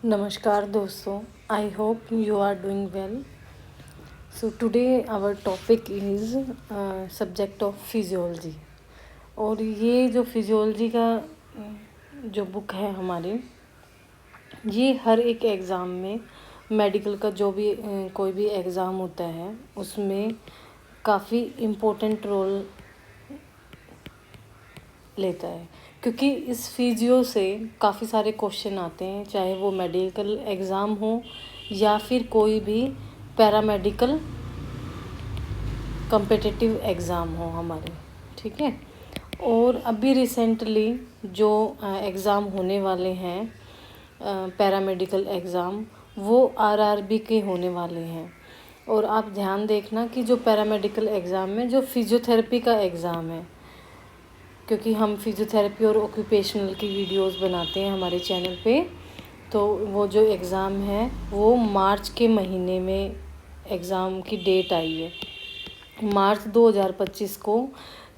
नमस्कार दोस्तों, I hope you are doing well. So today our topic is subject of physiology. और ये जो फिजियोलॉजी का जो बुक है हमारी, ये हर एक एग्ज़ाम में मेडिकल का जो भी कोई भी एग्ज़ाम होता है उसमें काफ़ी इम्पोर्टेंट रोल लेता है, क्योंकि इस फिजियो से काफ़ी सारे क्वेश्चन आते हैं, चाहे वो मेडिकल एग्ज़ाम हो या फिर कोई भी पैरामेडिकल कम्पिटिटिव एग्ज़ाम हो हमारे. ठीक है. और अभी रिसेंटली जो एग्ज़ाम होने वाले हैं पैरामेडिकल एग्ज़ाम, वो आरआरबी के होने वाले हैं. और आप ध्यान देखना कि जो पैरामेडिकल एग्ज़ाम में जो फिजियोथेरेपी का एग्ज़ाम है, क्योंकि हम फिजियोथेरेपी और ऑक्यूपेशनल की वीडियोस बनाते हैं हमारे चैनल पे, तो वो जो एग्ज़ाम है वो मार्च के महीने में एग्ज़ाम की डेट आई है. मार्च 2025 को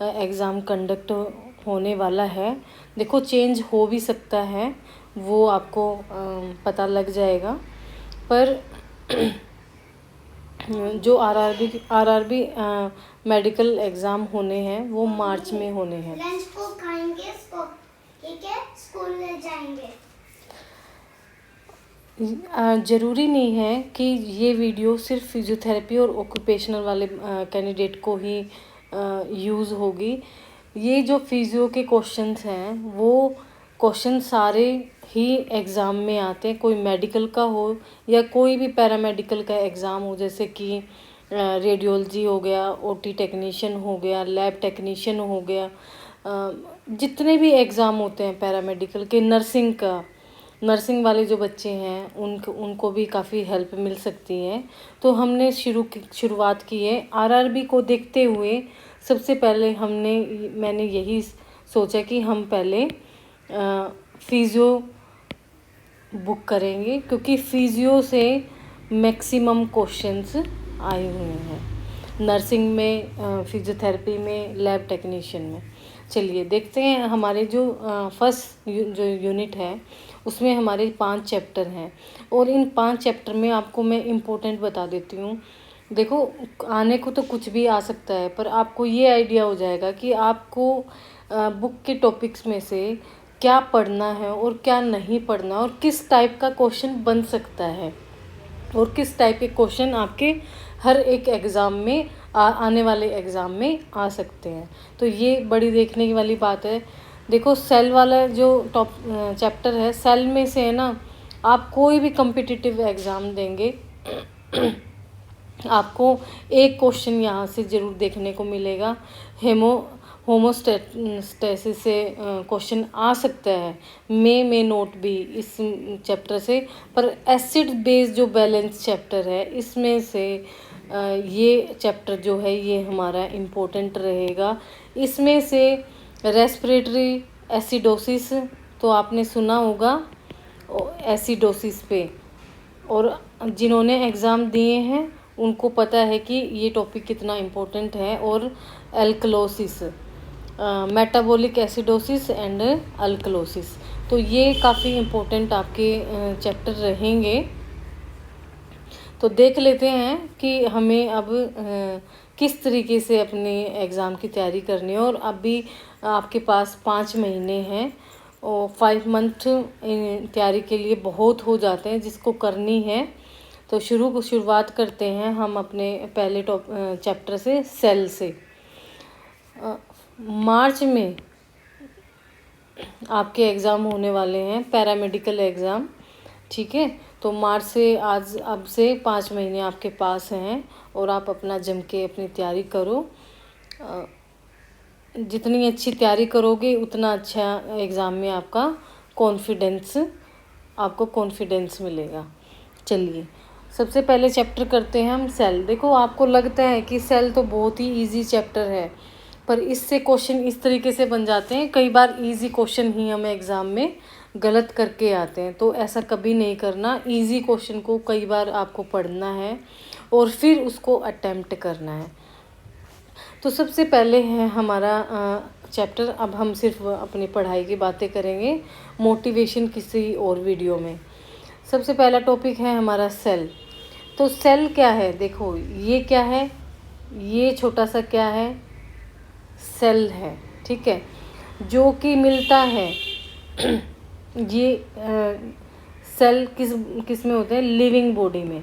एग्ज़ाम कंडक्ट होने वाला है. देखो, चेंज हो भी सकता है, वो आपको पता लग जाएगा. पर जो आरआरबी मेडिकल एग्ज़ाम होने हैं वो मार्च में होने हैं. लंच को खाएंगे, ठीक है, स्कूल ले जाएंगे. ज़रूरी नहीं है कि ये वीडियो सिर्फ फिजियोथेरेपी और ऑक्यूपेशनल वाले कैंडिडेट को ही यूज़ होगी. ये जो फिजियो के क्वेश्चंस हैं वो क्वेश्चन सारे ही एग्ज़ाम में आते हैं, कोई मेडिकल का हो या कोई भी पैरामेडिकल का एग्ज़ाम हो, जैसे कि रेडियोलॉजी हो गया, ओटी टेक्नीशियन हो गया, लैब टेक्नीशियन हो गया. जितने भी एग्ज़ाम होते हैं पैरामेडिकल के, नर्सिंग वाले जो बच्चे हैं उनको भी काफ़ी हेल्प मिल सकती है. तो हमने शुरुआत की है आरआरबी को देखते हुए. सबसे पहले मैंने यही सोचा कि हम पहले फिजियो बुक करेंगे, क्योंकि फिजियो से मैक्सिमम क्वेश्चंस आए हुए हैं नर्सिंग में, फिजियोथेरेपी में, लैब टेक्नीशियन में. चलिए देखते हैं. हमारे जो फर्स्ट जो यूनिट है उसमें हमारे 5 चैप्टर हैं, और इन 5 चैप्टर में आपको मैं इम्पोर्टेंट बता देती हूँ. देखो, आने को तो कुछ भी आ सकता है, पर आपको ये आइडिया हो जाएगा कि आपको बुक के टॉपिक्स में से क्या पढ़ना है और क्या नहीं पढ़ना, और किस टाइप का क्वेश्चन बन सकता है, और किस टाइप के क्वेश्चन आपके हर एक एग्ज़ाम में आने वाले एग्ज़ाम में आ सकते हैं. तो ये बड़ी देखने वाली बात है. देखो, सेल वाला जो टॉप चैप्टर है, सेल में से है ना, आप कोई भी कम्पिटिटिव एग्ज़ाम देंगे आपको एक क्वेश्चन यहाँ से ज़रूर देखने को मिलेगा. होमोस्टैसिस से क्वेश्चन आ सकता है, मे नोट भी इस चैप्टर से. पर एसिड बेस जो बैलेंस चैप्टर है, इसमें से ये चैप्टर जो है ये हमारा इम्पोर्टेंट रहेगा. इसमें से रेस्पिरेटरी एसिडोसिस तो आपने सुना होगा, एसिडोसिस पे, और जिन्होंने एग्ज़ाम दिए हैं उनको पता है कि ये टॉपिक कितना इम्पोर्टेंट है. और alkalosis, metabolic acidosis and alkalosis, तो ये काफ़ी इम्पोर्टेंट आपके चैप्टर रहेंगे. तो देख लेते हैं कि हमें अब किस तरीके से अपने एग्ज़ाम की तैयारी करनी है. और अभी आपके पास 5 महीने हैं, और 5 मंथ तैयारी के लिए बहुत हो जाते हैं जिसको करनी है. तो शुरुआत करते हैं हम अपने पहले चैप्टर से, सेल से. मार्च में आपके एग्ज़ाम होने वाले हैं, पैरामेडिकल एग्ज़ाम. ठीक है. तो मार्च से अब से 5 महीने आपके पास हैं, और आप अपना जम के अपनी तैयारी करो. जितनी अच्छी तैयारी करोगे उतना अच्छा एग्ज़ाम में आपको कॉन्फिडेंस मिलेगा. चलिए, सबसे पहले चैप्टर करते हैं हम, सेल. देखो, आपको लगता है कि सेल तो बहुत ही इजी चैप्टर है, पर इससे क्वेश्चन इस तरीके से बन जाते हैं. कई बार इजी क्वेश्चन ही हमें एग्ज़ाम में गलत करके आते हैं, तो ऐसा कभी नहीं करना. इजी क्वेश्चन को कई बार आपको पढ़ना है और फिर उसको अटेम्प्ट करना है. तो सबसे पहले है हमारा चैप्टर. अब हम सिर्फ अपनी पढ़ाई की बातें करेंगे, मोटिवेशन किसी और वीडियो में. सबसे पहला टॉपिक है हमारा सेल। तो सेल क्या है, देखो ये क्या है, ये छोटा सा क्या है, सेल है, ठीक है, जो कि मिलता है ये सेल किस में होते हैं, लिविंग बॉडी में,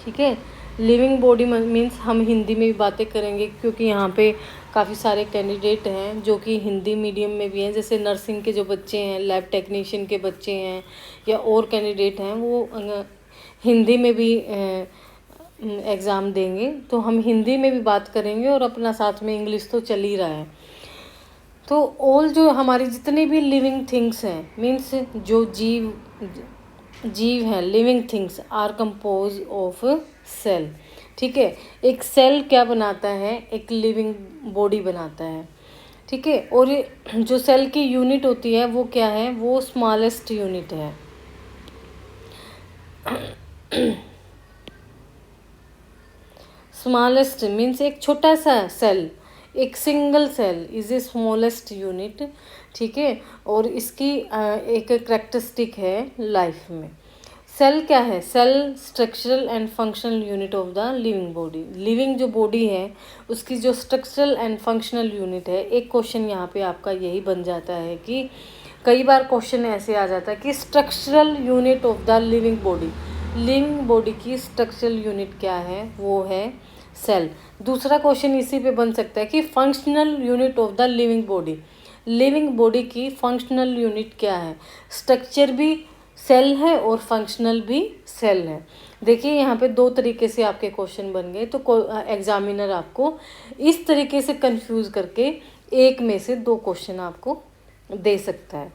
ठीक है। लिविंग बॉडी मीन्स हम हिंदी में भी बातें करेंगे क्योंकि यहाँ पे काफ़ी सारे कैंडिडेट हैं जो कि हिंदी मीडियम में भी हैं, जैसे नर्सिंग के जो बच्चे हैं, लैब टेक्नीशियन के बच्चे हैं, या और कैंडिडेट हैं वो हिंदी में भी एग्ज़ाम देंगे। तो हम हिंदी में भी बात करेंगे और अपना साथ में इंग्लिश तो चल ही रहा है। तो ऑल जो हमारी जितनी भी लिविंग थिंग्स हैं, मीन्स जो जीव हैं, living things are compose of cell, ठीक है। एक सेल क्या बनाता है, एक लिविंग बॉडी बनाता है, ठीक है। और ये जो सेल की यूनिट होती है वो क्या है, वो स्मॉलेस्ट यूनिट है। स्मॉलेस्ट मीन्स एक छोटा सा सेल, एक single cell is a smallest unit, ठीक है। और इसकी एक करेक्टरिस्टिक है लाइफ में। सेल क्या है, cell structural and functional unit of the living body. Living जो बॉडी है उसकी जो स्ट्रक्चरल एंड फंक्शनल यूनिट है। एक क्वेश्चन यहाँ पे आपका यही बन जाता है कि कई बार क्वेश्चन ऐसे आ जाता है कि structural unit of the living body, living body की स्ट्रक्चरल यूनिट क्या है, वो है सेल। दूसरा क्वेश्चन इसी पे बन सकता है कि functional unit of the living body, living body की फंक्शनल यूनिट क्या है। स्ट्रक्चर भी सेल है और फंक्शनल भी सेल है। देखिए यहाँ पे दो तरीके से आपके क्वेश्चन बन गए, तो एग्जामिनर आपको इस तरीके से कंफ्यूज करके एक में से दो क्वेश्चन आपको दे सकता है।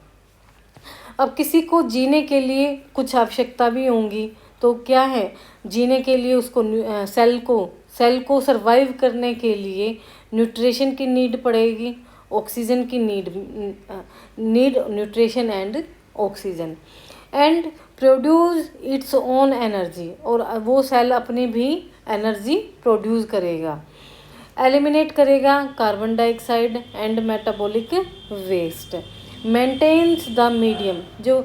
अब किसी को जीने के लिए कुछ आवश्यकता भी होंगी, तो क्या है, जीने के लिए उसको सेल को सरवाइव करने के लिए न्यूट्रिशन की नीड पड़ेगी, ऑक्सीजन की need nutrition and oxygen, and produce its own energy, और वो सेल अपनी भी एनर्जी प्रोड्यूस करेगा, एलिमिनेट करेगा carbon dioxide and metabolic waste, maintains the medium, जो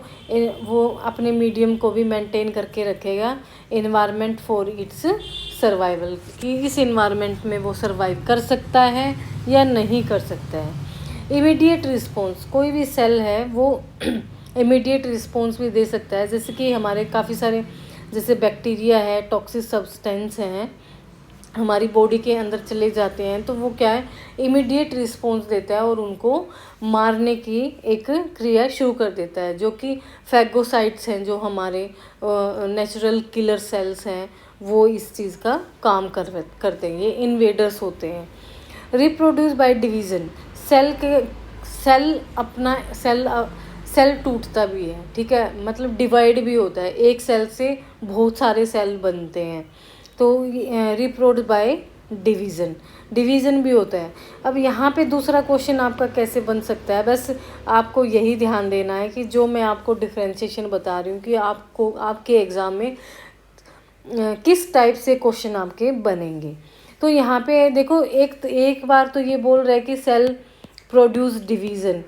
वो अपने मीडियम को भी मेंटेन करके रखेगा, इन्वायरमेंट फॉर इट्स सर्वाइवल, कि इस इन्वायरमेंट में वो सर्वाइव कर सकता है या नहीं कर सकता है। इमीडिएट रिस्पॉन्स, कोई भी सेल है वो इमीडिएट रिस्पॉन्स भी दे सकता है, जैसे कि हमारे काफ़ी सारे जैसे बैक्टीरिया है, टॉक्सिक सब्सटेंस हैं, हमारी बॉडी के अंदर चले जाते हैं, तो वो क्या है, इमीडिएट रिस्पॉन्स देता है और उनको मारने की एक क्रिया शुरू कर देता है, जो कि फैगोसाइट्स हैं, जो हमारे नेचुरल किलर सेल्स हैं, वो इस चीज़ का काम करते हैं, ये इन्वेडर्स होते हैं। रिप्रोड्यूस बाय डिवीज़न, सेल टूटता भी है, ठीक है, मतलब डिवाइड भी होता है, एक सेल से बहुत सारे सेल बनते हैं, तो रिप्रोड्यूस बाय डिवीज़न भी होता है। अब यहाँ पे दूसरा क्वेश्चन आपका कैसे बन सकता है, बस आपको यही ध्यान देना है कि जो मैं आपको डिफ्रेंशिएशन बता रही हूँ कि आपको आपके एग्ज़ाम में किस टाइप से क्वेश्चन आपके बनेंगे। तो यहाँ पे देखो एक बार तो ये बोल रहा है कि cell produce division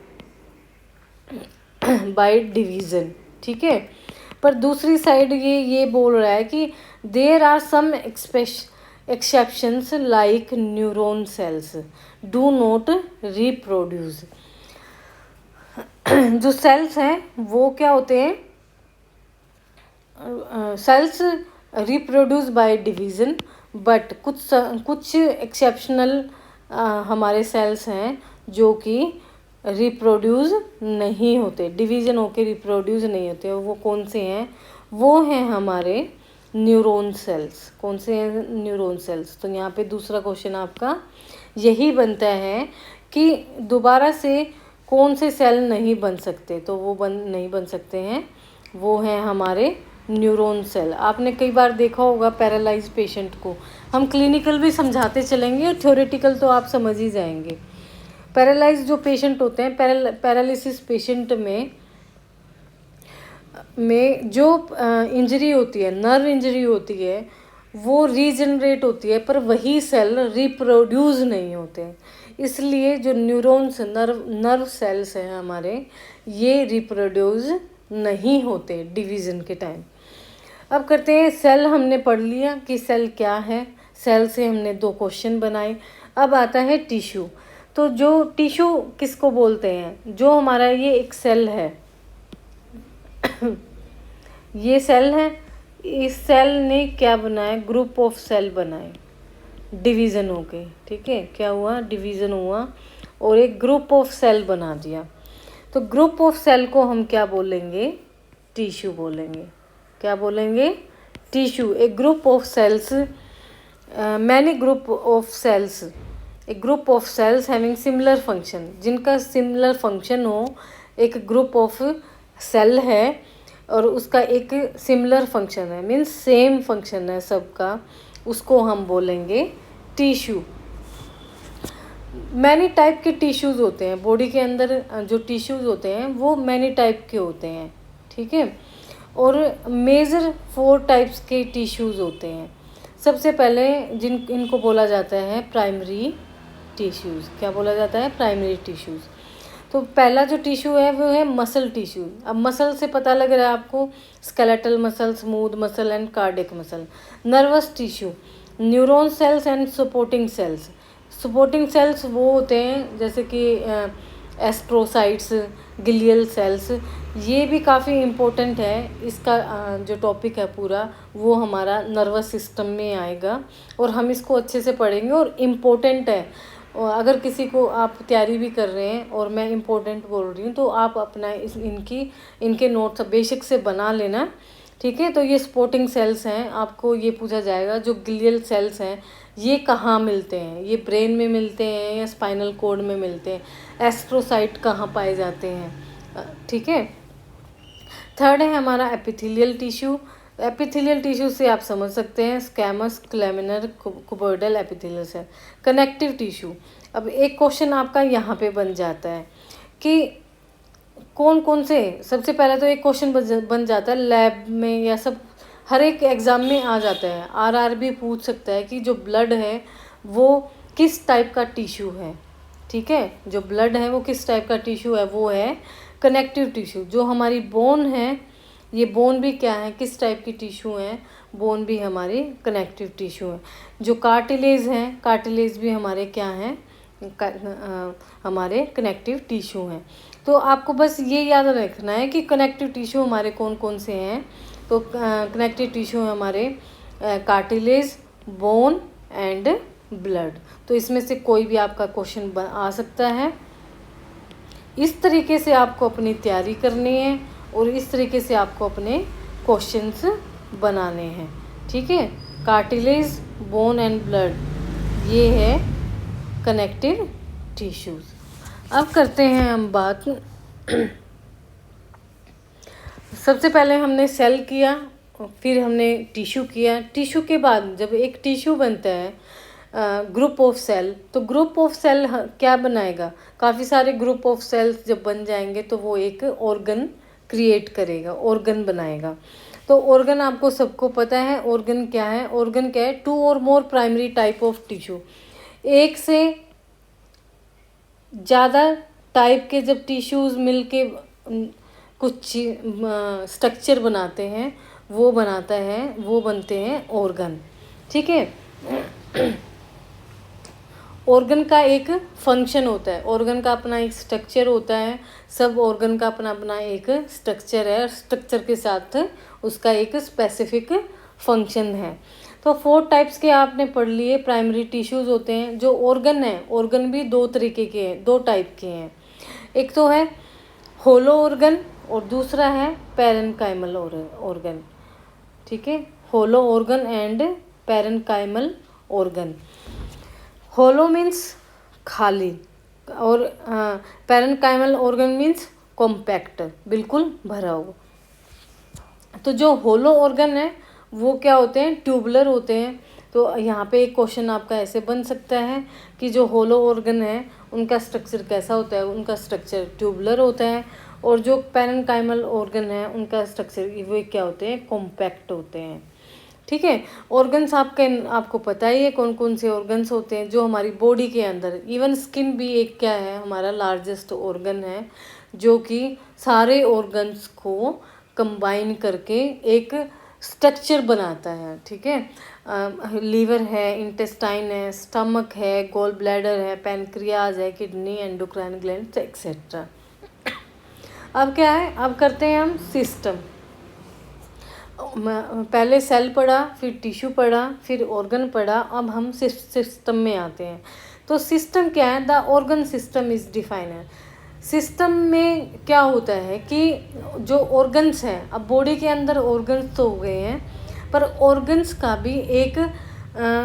by division, ठीक है, पर दूसरी साइड ये बोल रहा है कि there are some exceptions like neuron cells do not reproduce. जो सेल्स हैं वो क्या होते हैं, cells reproduce by division, but कुछ एक्सेप्शनल हमारे सेल्स हैं जो कि रिप्रोड्यूस नहीं होते, डिवीज़न होके रिप्रोड्यूस नहीं होते। वो कौन से हैं, वो हैं हमारे न्यूरॉन सेल्स। कौन से हैं, न्यूरॉन सेल्स। तो यहाँ पे दूसरा क्वेश्चन आपका यही बनता है कि दोबारा से कौन से सेल नहीं बन सकते, तो वो नहीं बन सकते हैं, वो हैं हमारे न्यूरॉन सेल। आपने कई बार देखा होगा पैरालाइज पेशेंट को, हम क्लिनिकल भी समझाते चलेंगे और थ्योरेटिकल तो आप समझ ही जाएंगे। पैरालाइज जो पेशेंट होते हैं, पैरालिसिस पेशेंट में जो इंजरी होती है, नर्व इंजरी होती है, वो रीजनरेट होती है, पर वही सेल रिप्रोड्यूस नहीं होते। इसलिए जो न्यूरॉन्स नर्व सेल्स हैं हमारे, ये रिप्रोड्यूस नहीं होते डिवीज़न के टाइम। अब करते हैं सेल। हमने पढ़ लिया कि सेल क्या है, सेल से हमने 2 क्वेश्चन बनाए। अब आता है टिश्यू। तो जो टिश्यू किसको बोलते हैं? जो हमारा ये एक सेल है ये सेल है, इस सेल ने क्या बनाया? ग्रुप ऑफ सेल बनाए डिवीज़न हो गए। ठीक है, क्या हुआ? डिवीज़न हुआ और एक ग्रुप ऑफ सेल बना दिया। तो ग्रुप ऑफ सेल को हम क्या बोलेंगे? टिश्यू बोलेंगे। क्या बोलेंगे? Tissue. A group of cells, many group of cells, a group of cells having similar function, जिनका सिमिलर फंक्शन हो। एक ग्रुप ऑफ सेल है और उसका एक सिमिलर फंक्शन है, मीन्स सेम फंक्शन है सबका, उसको हम बोलेंगे टिश्यू। मैनी टाइप के टिश्यूज़ होते हैं बॉडी के अंदर। जो टिश्यूज़ होते हैं वो मैनी टाइप के होते हैं। ठीक है, और मेजर 4 टाइप्स के टिश्यूज़ होते हैं। सबसे पहले इनको बोला जाता है प्राइमरी टिश्यूज़। क्या बोला जाता है? Primary tissues. तो पहला जो टिश्यू है वो है मसल टिश्यू। अब मसल से पता लग रहा है आपको, skeletal muscle, smooth muscle and cardiac muscle. Nervous tissue, neuron cells and supporting sales. Supporting sales वो होते हैं जैसे कि एस्ट्रोसाइट्स, गिलियल सेल्स। ये भी काफ़ी इम्पोर्टेंट है। इसका जो टॉपिक है पूरा वो हमारा नर्वस सिस्टम में आएगा और हम इसको अच्छे से पढ़ेंगे और इम्पोर्टेंट है। और अगर किसी को आप तैयारी भी कर रहे हैं और मैं इम्पोर्टेंट बोल रही हूँ तो आप अपना इनके नोट्स बेसिक से बना लेना। ठीक है, तो ये सपोर्टिंग सेल्स हैं। आपको ये पूछा जाएगा जो ग्लियल सेल्स हैं ये कहाँ मिलते हैं? ये ब्रेन में मिलते हैं या स्पाइनल कॉर्ड में मिलते हैं? एस्ट्रोसाइट कहाँ पाए जाते हैं? ठीक है। थर्ड है हमारा एपिथेलियल टिश्यू। एपिथेलियल टिश्यू से आप समझ सकते हैं squamous, laminar, cuboidal epithelial cell. Connective tissue. अब एक क्वेश्चन आपका यहाँ पे बन जाता है कि कौन कौन से, सबसे पहले तो एक क्वेश्चन बन जाता है लैब में या सब हर एक एग्ज़ाम में आ जाता है। आरआर भी पूछ सकता है कि जो ब्लड है वो किस टाइप का टिश्यू है। ठीक है, जो ब्लड है वो किस टाइप का टिश्यू है? वो है कनेक्टिव टिश्यू। जो हमारी बोन है, ये बोन भी क्या है? किस टाइप की टिश्यू है? बोन भी हमारी कनेक्टिव टिश्यू है। जो कार्टिलेज हैं, कार्टिलेज भी हमारे क्या हैं? हमारे कनेक्टिव टिश्यू हैं। तो आपको बस ये याद रखना है कि कनेक्टिव टिश्यू हमारे कौन कौन से हैं। तो कनेक्टिव टिश्यू है हमारे कार्टिलेज, बोन एंड ब्लड। तो इसमें से कोई भी आपका क्वेश्चन आ सकता है। इस तरीके से आपको अपनी तैयारी करनी है और इस तरीके से आपको अपने क्वेश्चंस बनाने हैं। ठीक है, कार्टिलेज, बोन एंड ब्लड, ये है कनेक्टिव टिश्यूज़। अब करते हैं हम बात सबसे पहले हमने सेल किया, फिर हमने टिश्यू किया। टिश्यू के बाद जब एक टिश्यू बनता है ग्रुप ऑफ सेल, तो ग्रुप ऑफ सेल क्या बनाएगा? काफ़ी सारे ग्रुप ऑफ सेल्स जब बन जाएंगे तो वो एक ऑर्गन क्रिएट करेगा, ऑर्गन बनाएगा। तो ऑर्गन आपको सबको पता है ऑर्गन क्या है? ऑर्गन क्या है? 2 और मोर प्राइमरी टाइप ऑफ टिश्यू। एक से ज़्यादा टाइप के जब टिश्यूज़ मिलके कुछ स्ट्रक्चर बनाते हैं वो बनते हैं ऑर्गन। ठीक है, ऑर्गन का एक फंक्शन होता है, ऑर्गन का अपना एक स्ट्रक्चर होता है। सब ऑर्गन का अपना अपना एक स्ट्रक्चर है, स्ट्रक्चर के साथ उसका एक स्पेसिफिक फंक्शन है। तो 4 टाइप्स के आपने पढ़ लिए प्राइमरी टिश्यूज़ होते हैं। जो ऑर्गन है, ऑर्गन भी 2 तरीके के हैं, 2 टाइप के हैं। एक तो है होलो ऑर्गन और दूसरा है पैरेन्काइमल ऑर्गन। ठीक है, hollow organ and parenchymal organ. Hollow means खाली और पैरेन्काइमल ऑर्गन मीन्स कॉम्पैक्ट, बिल्कुल भरा हुआ। तो जो होलो ऑर्गन है वो क्या होते हैं? ट्यूबुलर होते हैं। तो यहाँ पे एक क्वेश्चन आपका ऐसे बन सकता है कि जो होलो ऑर्गन है उनका स्ट्रक्चर कैसा होता है? उनका स्ट्रक्चर ट्यूबुलर होता है। और जो पैरेन्काइमल ऑर्गन है उनका स्ट्रक्चर वो क्या होते हैं? कॉम्पैक्ट होते हैं। ठीक है, ऑर्गन्स आपको पता ही है कौन कौन से ऑर्गन्स होते हैं जो हमारी बॉडी के अंदर। इवन स्किन भी एक क्या है? हमारा लार्जेस्ट ऑर्गन है जो कि सारे ऑर्गन्स को कंबाइन करके एक स्ट्रक्चर बनाता है, ठीक है। लीवर है, इंटेस्टाइन है, स्टमक है, गॉल ब्लैडर है, पैनक्रियाज है, किडनी, एंडोक्राइन ग्लैंड एक्सेट्रा। अब क्या है, अब करते हैं हम सिस्टम। पहले सेल पढ़ा, फिर टिश्यू पढ़ा, फिर ऑर्गन पढ़ा, अब हम सिस्टम में आते हैं। तो सिस्टम क्या है, the organ system is definer. System में क्या होता है कि जो ऑर्गन्स हैं, अब बॉडी के अंदर ऑर्गन्स तो हो गए हैं, पर ऑर्गन्स का भी एक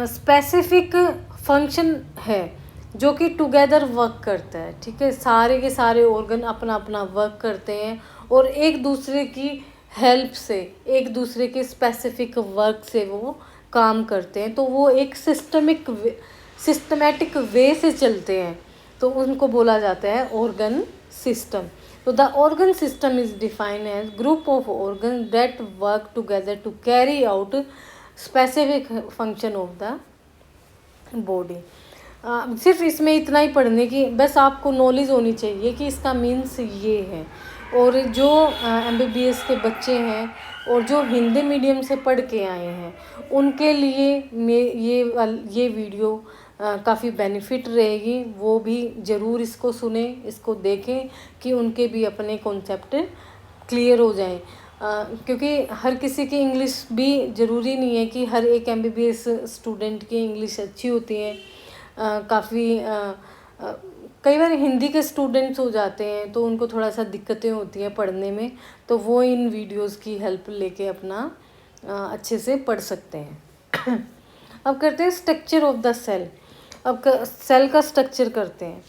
स्पेसिफिक फंक्शन है जो कि टुगेदर वर्क करता है, ठीक है। सारे के सारे ऑर्गन अपना अपना वर्क करते हैं और एक दूसरे की हेल्प से, एक दूसरे के स्पेसिफिक वर्क से वो काम करते हैं। तो वो एक सिस्टमेटिक वे से चलते हैं, तो उनको बोला जाता है ऑर्गन सिस्टम। तो the organ system is defined as group of organ that work together to carry out specific function of the body. सिर्फ इसमें इतना ही पढ़ने की बस आपको नॉलेज होनी चाहिए कि इसका मीन्स ये है। और जो MBBS के बच्चे हैं और जो हिंदी मीडियम से पढ़ के आए हैं, उनके लिए ये वीडियो काफ़ी बेनिफिट रहेगी। वो भी ज़रूर इसको सुने, इसको देखें कि उनके भी अपने कॉन्सेप्ट क्लियर हो जाएं। क्योंकि हर किसी की इंग्लिश भी ज़रूरी नहीं है कि हर एक MBBS स्टूडेंट की इंग्लिश अच्छी होती है। कई बार हिंदी के स्टूडेंट्स हो जाते हैं तो उनको थोड़ा सा दिक्कतें होती हैं पढ़ने में, तो वो इन वीडियोस की हेल्प लेके अपना अच्छे से पढ़ सकते हैं। अब करते हैं स्ट्रक्चर ऑफ द सेल। अब सेल का स्ट्रक्चर करते हैं।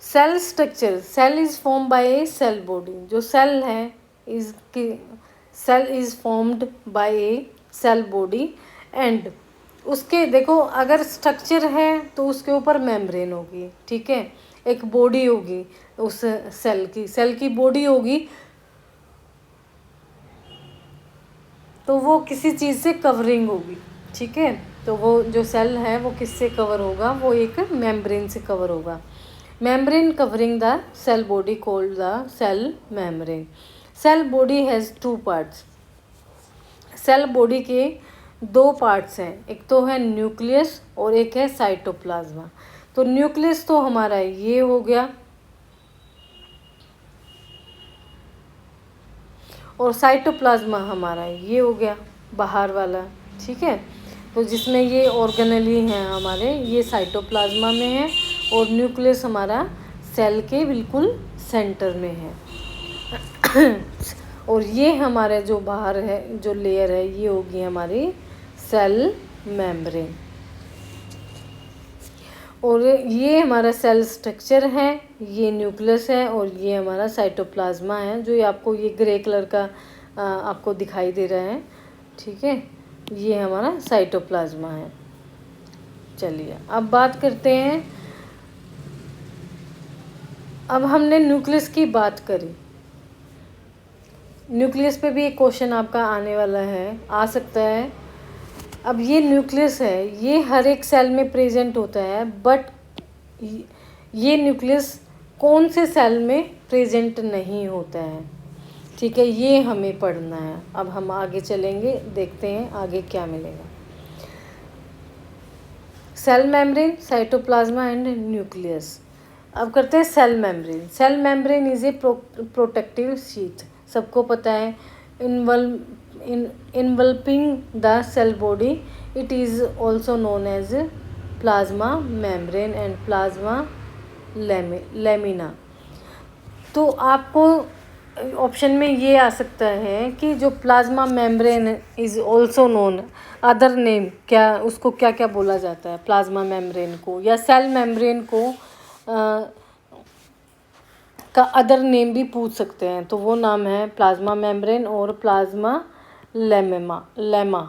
Cell structure, cell is form by a cell body. जो सेल है cell is formed by a cell body and उसके देखो, अगर स्ट्रक्चर है तो उसके ऊपर मेम्ब्रेन होगी, ठीक है। एक बॉडी होगी उस सेल की बॉडी होगी, तो वो किसी चीज़ से कवरिंग होगी, ठीक है। तो वो जो सेल है वो किससे कवर होगा, वो एक मेम्ब्रेन से कवर होगा। Membrane covering the cell body called the cell membrane. Cell body has 2 parts. Cell body के 2 पार्ट्स हैं, एक तो है न्यूक्लियस और एक है साइटोप्लाज्मा। तो न्यूक्लियस तो हमारा ये हो गया और साइटोप्लाज्मा हमारा ये हो गया बाहर वाला, ठीक है। तो जिसमें ये ऑर्गेनेली हैं हमारे, ये साइटोप्लाज्मा में है और न्यूक्लियस हमारा सेल के बिल्कुल सेंटर में है। और ये हमारे जो बाहर है, जो लेयर है, ये होगी हमारी सेल मेम्ब्रेन। और ये हमारा सेल स्ट्रक्चर है, ये न्यूक्लियस है और ये हमारा साइटोप्लाज्मा है, जो ये आपको ये ग्रे कलर का आपको दिखाई दे रहा है, ठीक है। ये हमारा साइटोप्लाज्मा है। चलिए अब बात करते हैं। अब हमने न्यूक्लियस की बात करी, न्यूक्लियस पे भी एक क्वेश्चन आपका आने वाला है, आ सकता है। अब ये न्यूक्लियस है, ये हर एक सेल में प्रेजेंट होता है, बट ये न्यूक्लियस कौन से सेल में प्रेजेंट नहीं होता है, ठीक है। ये हमें पढ़ना है। अब हम आगे चलेंगे, देखते हैं आगे क्या मिलेगा। Cell membrane, cytoplasm and nucleus. अब करते हैं cell membrane. Cell membrane is a protective sheet, सबको पता है, enveloping the cell body. It is also known as plasma membrane and plasma lamina. तो आपको ऑप्शन में ये आ सकता है कि जो plasma membrane is also known, other name क्या, उसको क्या क्या बोला जाता है प्लाज्मा मेम्ब्रेन को, या सेल मेम्ब्रेन को का अदर नेम भी पूछ सकते हैं। तो वो नाम है प्लाज्मा मेम्ब्रेन और प्लाज्मा लेमा।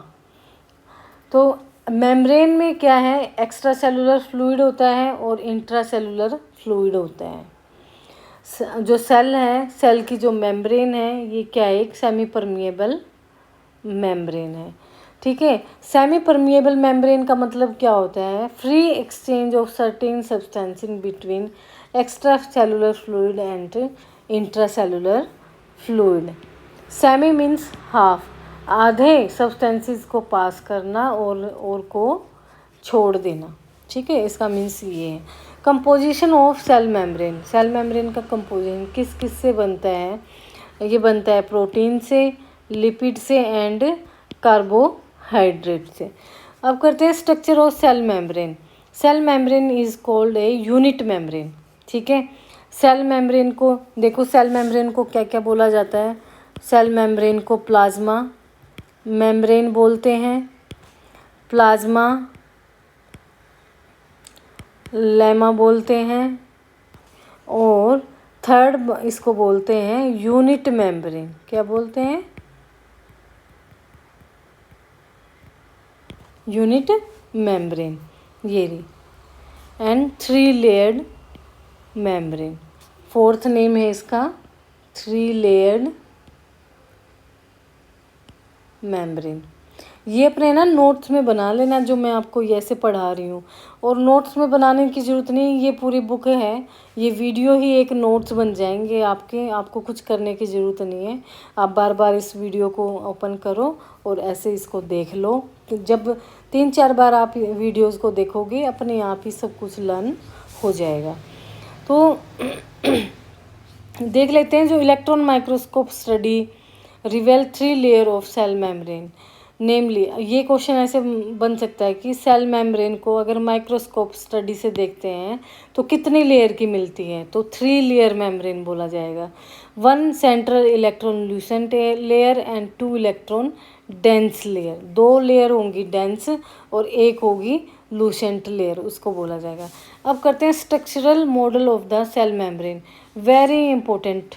तो मेम्ब्रेन में क्या है, एक्स्ट्रा सेलुलर फ्लूइड होता है और इंट्रा सेलुलर फ्लूइड होता है। जो सेल है, सेल की जो मेम्ब्रेन है, ये क्या है, एक सेमी परमिएबल मेम्ब्रेन है, ठीक है। सेमी परमिएबल मेम्ब्रेन का मतलब क्या होता है, free exchange of certain substance in between extra cellular fluid and intracellular fluid. Semi means half, आधे सब्सटेंसेस को पास करना और को छोड़ देना, ठीक है, इसका मीन्स ये है। Composition of cell membrane, cell membrane का कंपोजिशन किस किस से बनता है? ये बनता है प्रोटीन से, लिपिड से एंड कार्बोहाइड्रेट से। अब करते हैं structure of cell membrane. Cell membrane is called a unit membrane, ठीक है। सेल मेम्ब्रेन को देखो, सेल मेम्ब्रेन को क्या क्या बोला जाता है? सेल मेम्ब्रेन को प्लाज्मा मेम्ब्रेन बोलते हैं, प्लाज्मा लेमा बोलते हैं, और थर्ड इसको बोलते हैं यूनिट मेम्ब्रेन। क्या बोलते हैं? यूनिट मेम्ब्रेन, ये रही। And 3 layered membrane, fourth name है इसका 3 लेयर्ड मेम्ब्रेन। ये अपने ना नोट्स में बना लेना, जो मैं आपको ऐसे पढ़ा रही हूँ। और नोट्स में बनाने की ज़रूरत नहीं, ये पूरी बुक है, ये वीडियो ही एक नोट्स बन जाएंगे आपके, आपको कुछ करने की ज़रूरत नहीं है। आप बार बार इस वीडियो को ओपन करो और ऐसे इसको देख लो। तो जब 3-4 बार आप वीडियोज़ को देखोगे, अपने आप ही सब कुछ लर्न हो जाएगा। तो देख लेते हैं, जो electron microscope study reveal 3 layer of cell membrane. Namely, ये क्वेश्चन ऐसे बन सकता है कि सेल मेम्ब्रेन को अगर माइक्रोस्कोप स्टडी से देखते हैं तो कितनी लेयर की मिलती है? तो 3 लेयर मेम्ब्रेन बोला जाएगा। 1 central electron Lucent layer and 2 electron dense layer. 2 layer होंगी डेंस और एक होगी लूसेंट लेयर, उसको बोला जाएगा। अब करते हैं structural model of the cell membrane, very important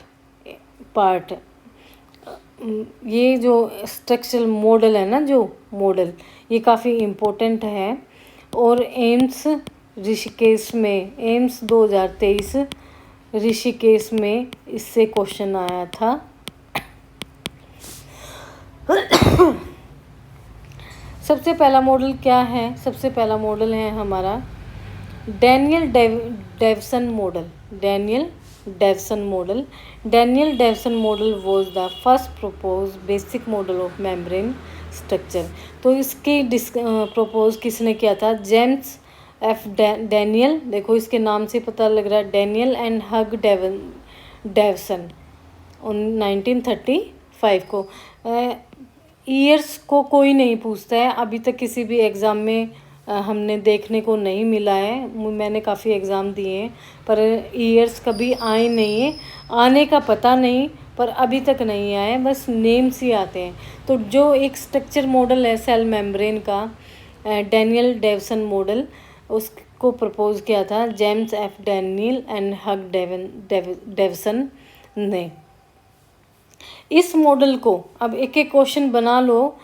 part. ये जो स्ट्रक्चरल मॉडल है ना, जो मॉडल, ये काफ़ी इम्पोर्टेंट है। और एम्स ऋषिकेश में, एम्स 2023 ऋषिकेश में इससे क्वेश्चन आया था। सबसे पहला मॉडल क्या है? सबसे पहला मॉडल है हमारा Daniel Dawson model. Daniel Dawson model. Daniel Dawson model was the first propose basic model of membrane structure. तो इसकी प्रपोज किसने किया था? James F Daniel. देखो इसके नाम से पता लग रहा है, डैनियल एंड हग डेवसन 1935 को। ईयर्स को कोई नहीं पूछता है, अभी तक किसी भी एग्ज़ाम में हमने देखने को नहीं मिला है। मैंने काफ़ी एग्ज़ाम दिए हैं पर ईयर्स कभी आए नहीं है, आने का पता नहीं, पर अभी तक नहीं आए, बस नेम्स ही आते हैं। तो जो एक स्ट्रक्चर मॉडल है सेल मेम्ब्रेन का, डैनियल डेवसन मॉडल, उसको प्रपोज किया था James F Daniel and hug Dawson ने। इस मॉडल को अब एक एक क्वेश्चन बना लो।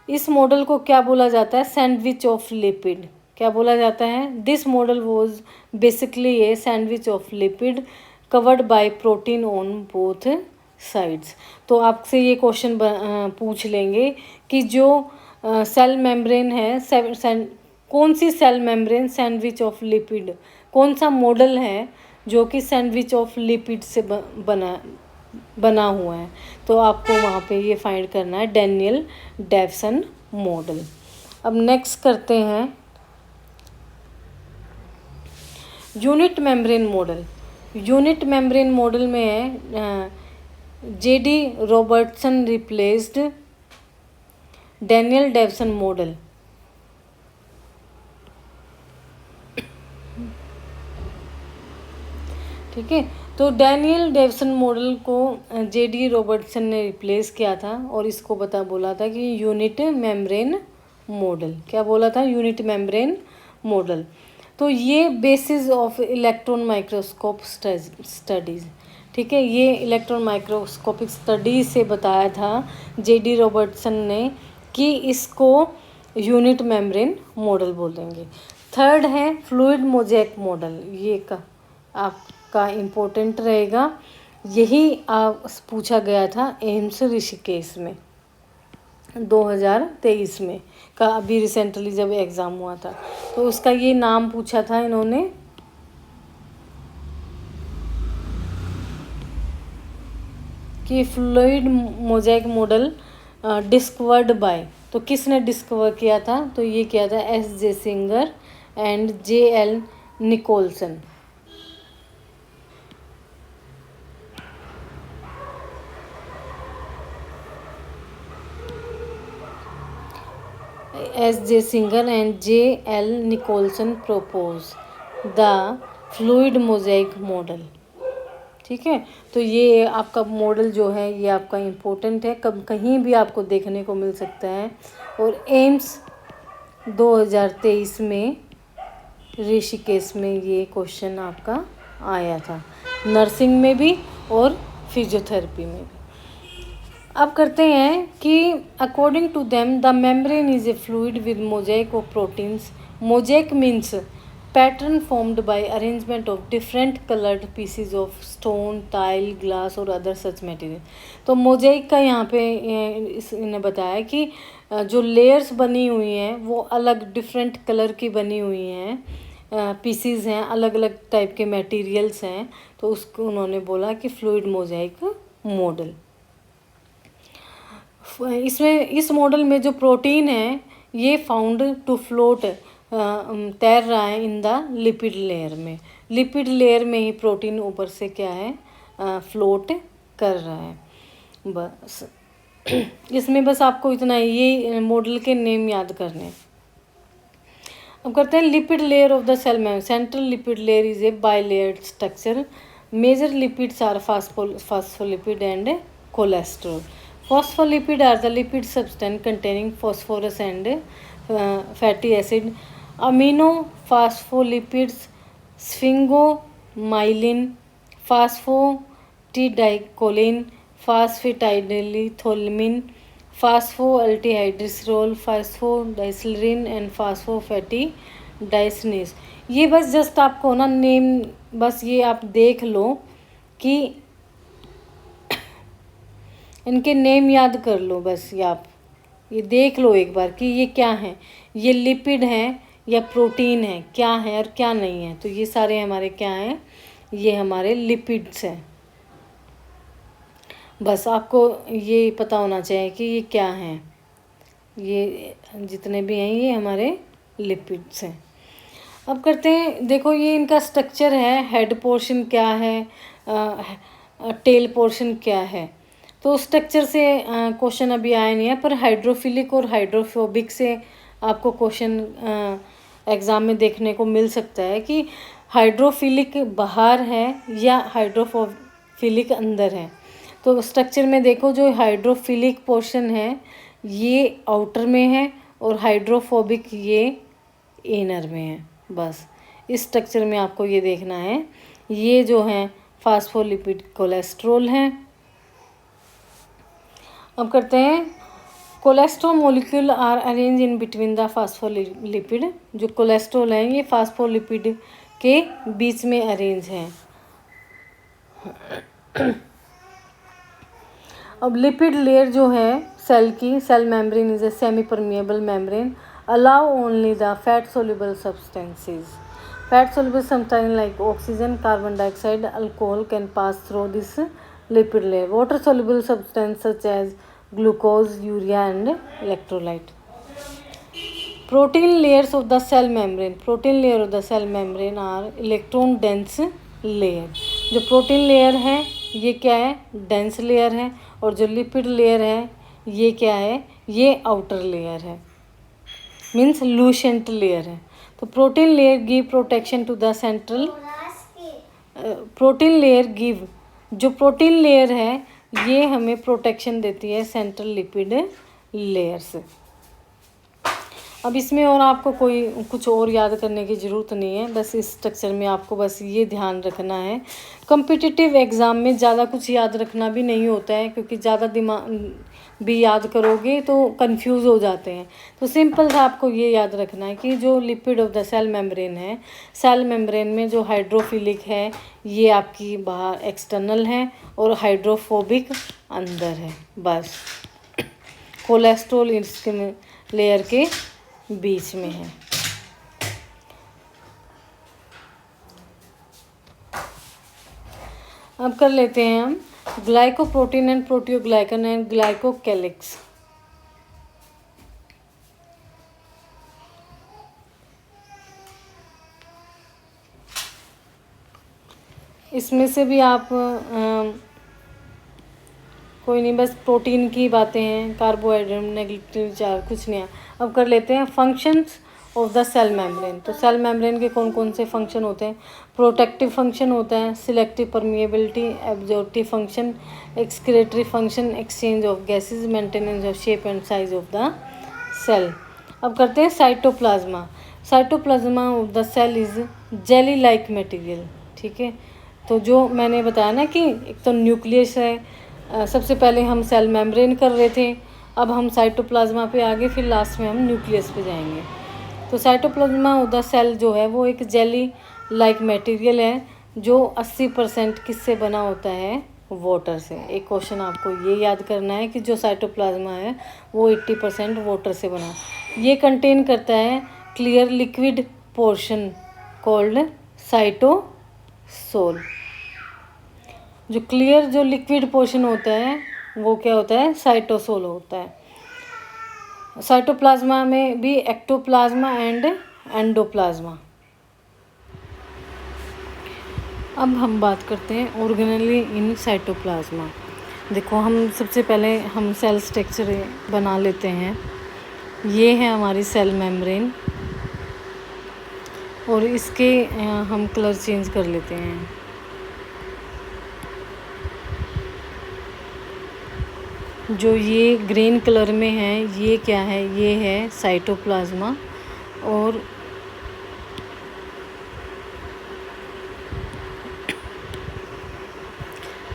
इस मॉडल को क्या बोला जाता है? Sandwich of lipid. क्या बोला जाता है? This model was basically a sandwich of lipid covered by protein on both sides. तो आपसे ये क्वेश्चन पूछ लेंगे कि जो सेल मेम्ब्रेन है, कौन सी cell membrane sandwich of lipid, कौन सा मॉडल है जो कि सैंडविच ऑफ लिपिड से बना हुआ है? तो आपको वहाँ पे ये फाइंड करना है, डैनियल डेवसन मॉडल। अब नेक्स्ट करते हैं unit membrane model. Unit membrane model में है JD Robertson replaced Daniel Dawson model. ठीक है, तो डैनियल डेवसन मॉडल को जेडी रॉबर्टसन ने रिप्लेस किया था और इसको बोला था कि यूनिट मेम्ब्रेन मॉडल। क्या बोला था? Unit membrane model. तो ये basis of electron microscope studies, ठीक है, ये इलेक्ट्रॉन माइक्रोस्कोपिक स्टडीज से बताया था जेडी रॉबर्टसन ने कि इसको यूनिट मेम्ब्रेन मॉडल बोलेंगे। थर्ड है फ्लूइड मोज़ेक मॉडल। ये का आपका इम्पोर्टेंट रहेगा, यही पूछा गया था एम्स ऋषिकेश में 2023 में का, अभी रिसेंटली जब एग्ज़ाम हुआ था तो उसका ये नाम पूछा था इन्होंने, कि fluid mosaic model discovered by, तो किसने डिस्कवर किया था? तो ये किया था S J. Singer and J.L. Nicolson. S.J. Singer and J.L. Nicholson propose the fluid mosaic model। ठीक है, तो ये आपका मॉडल जो है ये आपका इम्पोर्टेंट है, कब कहीं भी आपको देखने को मिल सकता है। और एम्स 2023 में ऋषिकेश में ये क्वेश्चन आपका आया था, नर्सिंग में भी और फिजियोथेरेपी में भी। अब करते हैं कि according to them the membrane is a fluid with mosaic of proteins. Mosaic means pattern formed by arrangement of different coloured pieces of stone, tile, glass और अदर सच मटेरियल। तो मोज़ेक का यहाँ पे इन्हें बताया कि जो लेयर्स बनी हुई हैं वो अलग डिफरेंट कलर की बनी हुई हैं, पीसीज हैं, अलग अलग टाइप के मटेरियल्स हैं, तो उसको उन्होंने बोला कि फ्लूइड मोज़ेक मॉडल। इसमें इस मॉडल में जो प्रोटीन है ये फाउंड टू फ्लोट, तैर रहा है इन द लिपिड लेयर में। लिपिड लेयर में ही प्रोटीन ऊपर से क्या है, फ्लोट कर रहा है। बस इसमें बस आपको इतना ये मॉडल के नेम याद करने हैं। अब करते हैं lipid layer of the cell में। Central lipid layer is a bilayered structure. Major lipids are phospholipid and cholesterol. Phospholipid are the lipid substance containing phosphorus and fatty acid. Aminophospholipid sphingomyelin, phosphatidylcholine, phosphatidylcholine, phosphoaldehyde, phosphodiesterone and phosphofatty desinase। ये बस just आपको ना name बस ये आप देख लो कि इनके नेम याद कर लो, बस ये आप ये देख लो एक बार कि ये क्या है, ये लिपिड हैं या प्रोटीन है, क्या है और क्या नहीं है। तो ये सारे हमारे क्या हैं, ये हमारे लिपिड्स हैं। बस आपको ये पता होना चाहिए कि ये क्या हैं, ये जितने भी हैं ये हमारे लिपिड्स हैं। अब करते हैं, देखो ये इनका स्ट्रक्चर है, हेड पोर्शन क्या है, टेल पोर्शन क्या है। तो स्ट्रक्चर से क्वेश्चन अभी आया नहीं है, पर हाइड्रोफिलिक और हाइड्रोफोबिक से आपको क्वेश्चन एग्ज़ाम में देखने को मिल सकता है कि हाइड्रोफिलिक बाहर है या हाइड्रोफिलिक अंदर है। तो स्ट्रक्चर में देखो जो हाइड्रोफिलिक पोर्शन है ये आउटर में है और हाइड्रोफोबिक ये इनर में है। बस इस स्ट्रक्चर में आपको ये देखना है। ये जो हैं फास्फोलिपिड कोलेस्ट्रॉल हैं। अब करते हैं cholesterol molecule are arrange in between the phospholipid. जो कोलेस्ट्रॉल हैं ये फास्फोलिपिड के बीच में अरेंज हैं। अब लिपिड लेयर जो है सेल की, cell membrane is a semi permeable membrane allow only the fat soluble substances. Fat soluble substance like oxygen, carbon dioxide, alcohol can pass through this lipid layer. Water soluble substance such as glucose, urea and electrolyte. Protein layers of the cell membrane. Protein layer of the cell membrane are electron dense layer. जो protein layer है ये क्या है, dense layer है, और जो lipid layer है ये क्या है, ये आउटर लेयर है, मीन्स लूसेंट लेयर है। तो protein layer give protection to the central, protein layer give, जो प्रोटीन लेयर है ये हमें प्रोटेक्शन देती है सेंट्रल लिपिड लेयर से। अब इसमें और आपको कोई कुछ और याद करने की ज़रूरत नहीं है, बस इस स्ट्रक्चर में आपको बस ये ध्यान रखना है। कॉम्पिटिटिव एग्ज़ाम में ज़्यादा कुछ याद रखना भी नहीं होता है, क्योंकि ज़्यादा दिमाग भी याद करोगे तो कंफ्यूज हो जाते हैं। तो सिंपल सा आपको ये याद रखना है कि जो lipid of the cell membrane है, सेल मेम्ब्रेन में जो हाइड्रोफिलिक है ये आपकी बाहर एक्सटर्नल है और हाइड्रोफोबिक अंदर है। बस कोलेस्ट्रॉल इसके लेयर के बीच में है। अब कर लेते हैं हम ग्लाइकोप्रोटीन एंड प्रोटियोग्लाइकन एंड ग्लाइकोकैलिक्स। इसमें से भी आप कोई नहीं, बस प्रोटीन की बातें हैं, कार्बोहाइड्रेट, नेगेटिव चार्ज, कुछ नहीं है। अब कर लेते हैं functions of the cell membrane. तो सेल मेम्ब्रेन के कौन कौन से फंक्शन होते हैं? प्रोटेक्टिव फंक्शन होता है, selective permeability, absorptive function, excretory function, exchange of gases, maintenance of shape and size of the cell. अब करते हैं cytoplasm. Cytoplasm of the cell is jelly like material. ठीक है, तो जो मैंने बताया ना कि एक तो न्यूक्लियस है, सबसे पहले हम सेल मेम्ब्रेन कर रहे थे, अब हम साइटोप्लाज्मा पे आगे, फिर लास्ट में हम न्यूक्लियस पे जाएंगे। तो साइटोप्लाज्मा ऑफ द सेल जो है वो एक जेली लाइक मटेरियल है जो 80% किससे बना होता है? वाटर से। एक क्वेश्चन आपको ये याद करना है कि जो साइटोप्लाज्मा है वो 80% वाटर से बना। ये कंटेन करता है clear liquid portion called cytosol. जो क्लियर जो लिक्विड पोर्शन होता है वो क्या होता है? साइटोसोल होता है। साइटोप्लाज्मा में भी एक्टोप्लाज्मा एंड एंडोप्लाज्मा। अब हम बात करते हैं ऑर्गेनली इन साइटोप्लाज्मा। देखो, हम सबसे पहले हम सेल स्ट्रक्चर बना लेते हैं। ये है हमारी सेल मेम्ब्रेन और इसके हम कलर चेंज कर लेते हैं। जो ये ग्रीन कलर में है ये क्या है? ये है साइटोप्लाज्मा। और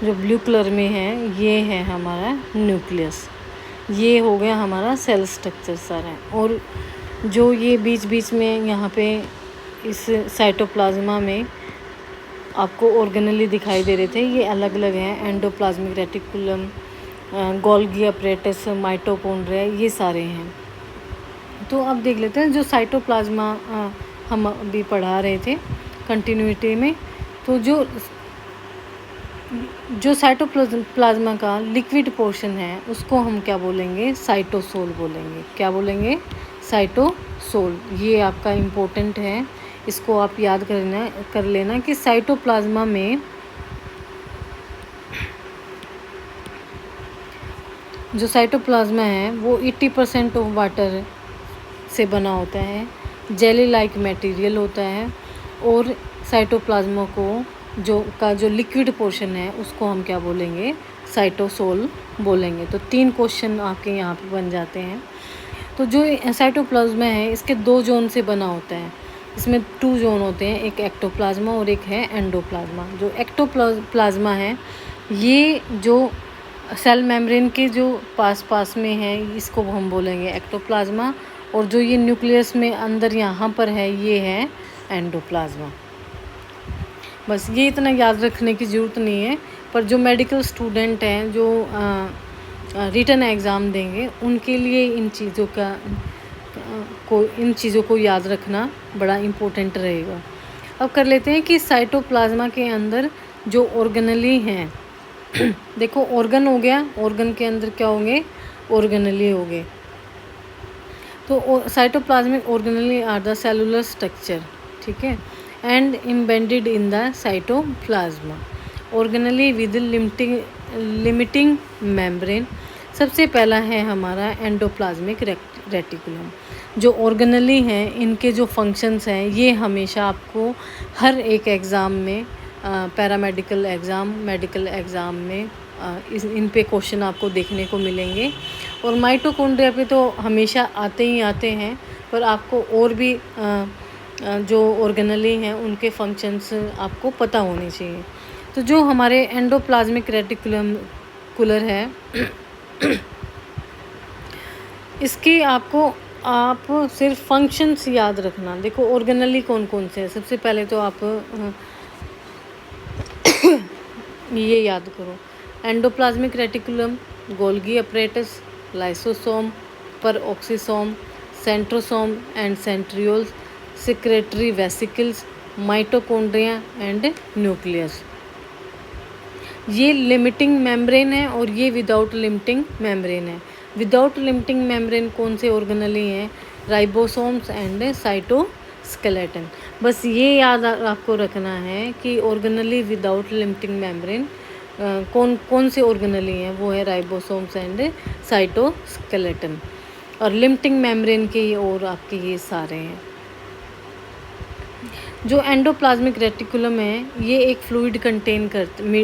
जो ब्लू कलर में है ये है हमारा न्यूक्लियस। ये हो गया हमारा सेल स्ट्रक्चर सारा। और जो ये बीच बीच में यहाँ पे इस साइटोप्लाज्मा में आपको ऑर्गेनली दिखाई दे रहे थे, ये अलग अलग हैं। Endoplasmic reticulum, Golgi apparatus, mitochondria, ये सारे हैं। तो अब देख लेते हैं जो साइटोप्लाज्मा हम अभी पढ़ा रहे थे कंटिन्यूटी में। तो जो साइटोप्लाज्मा का लिक्विड पोर्शन है उसको हम क्या बोलेंगे? साइटोसोल बोलेंगे। क्या बोलेंगे? साइटोसोल। ये आपका इम्पोर्टेंट है, इसको आप याद कर लेना कि साइटोप्लाज्मा में जो साइटोप्लाज्मा है वो 80% ऑफ वाटर से बना होता है, जेली लाइक मटेरियल होता है। और साइटोप्लाज्मा को जो लिक्विड पोर्शन है उसको हम क्या बोलेंगे? साइटोसोल बोलेंगे। तो 3 क्वेश्चन आपके यहाँ पे बन जाते हैं। तो जो साइटोप्लाज्मा है इसके 2 जोन से बना होता है। इसमें 2 जोन होते हैं, एक एक्टोप्लाज्मा और एक है एंडोप्लाज्मा। जो एक्टोप्लाज्मा है ये जो सेल मेम्ब्रेन के जो पास में है इसको हम बोलेंगे एक्टोप्लाज्मा। और जो ये न्यूक्लियस में अंदर यहाँ पर है ये है एंडोप्लाज्मा। बस ये इतना याद रखने की ज़रूरत नहीं है, पर जो मेडिकल स्टूडेंट हैं जो रिटन एग्ज़ाम देंगे उनके लिए इन चीज़ों को याद रखना बड़ा इम्पोर्टेंट रहेगा। अब कर लेते हैं कि साइटोप्लाज्मा के अंदर जो ऑर्गेनली हैं देखो, ऑर्गन हो गया, ऑर्गन के अंदर क्या होंगे? ऑर्गेनली हो गए। तो cytoplasmic organelle are the cellular structure, ठीक है, and embedded in the cytoplasm organelle with limiting membrane. सबसे पहला है हमारा एंडोप्लाज्मिक रेटिकुलम। जो ऑर्गेनली हैं इनके जो फंक्शंस हैं ये हमेशा आपको हर एक एग्ज़ाम में, पैरामेडिकल एग्ज़ाम, मेडिकल एग्ज़ाम में इन पे क्वेश्चन आपको देखने को मिलेंगे। और माइटोकॉन्ड्रिया पे तो हमेशा आते ही आते हैं, पर आपको और भी जो ऑर्गेनली हैं उनके फंक्शंस आपको पता होने चाहिए। तो जो हमारे एंडोप्लाज्मिक रेटिकुलर है इसके आप सिर्फ फंक्शंस याद रखना। देखो ऑर्गेनली कौन कौन से हैं, सबसे पहले तो आप ये याद करो, endoplasmic reticulum, Golgi apparatus, lysosome, peroxisome, centrosome and centrioles, secretary vesicles, mitochondria and nucleus. ये लिमिटिंग मेम्ब्रेन है और ये विदाउट लिमिटिंग मेम्ब्रेन है। विदाउट लिमिटिंग मेम्ब्रेन कौन से ऑर्गेनेली हैं? Ribosomes and cytoskeleton. बस ये याद आपको रखना है कि ऑर्गेनेली विदाउट लिमिटिंग मेम्ब्रेन कौन कौन से ऑर्गेनेली हैं, वो है राइबोसोम्स एंड साइटोस्केलेटन। और लिमिटिंग मेम्ब्रेन के और आपके ये सारे हैं। जो एंडोप्लाज्मिक रेटिकुलम है ये एक फ्लूइड कंटेन करते,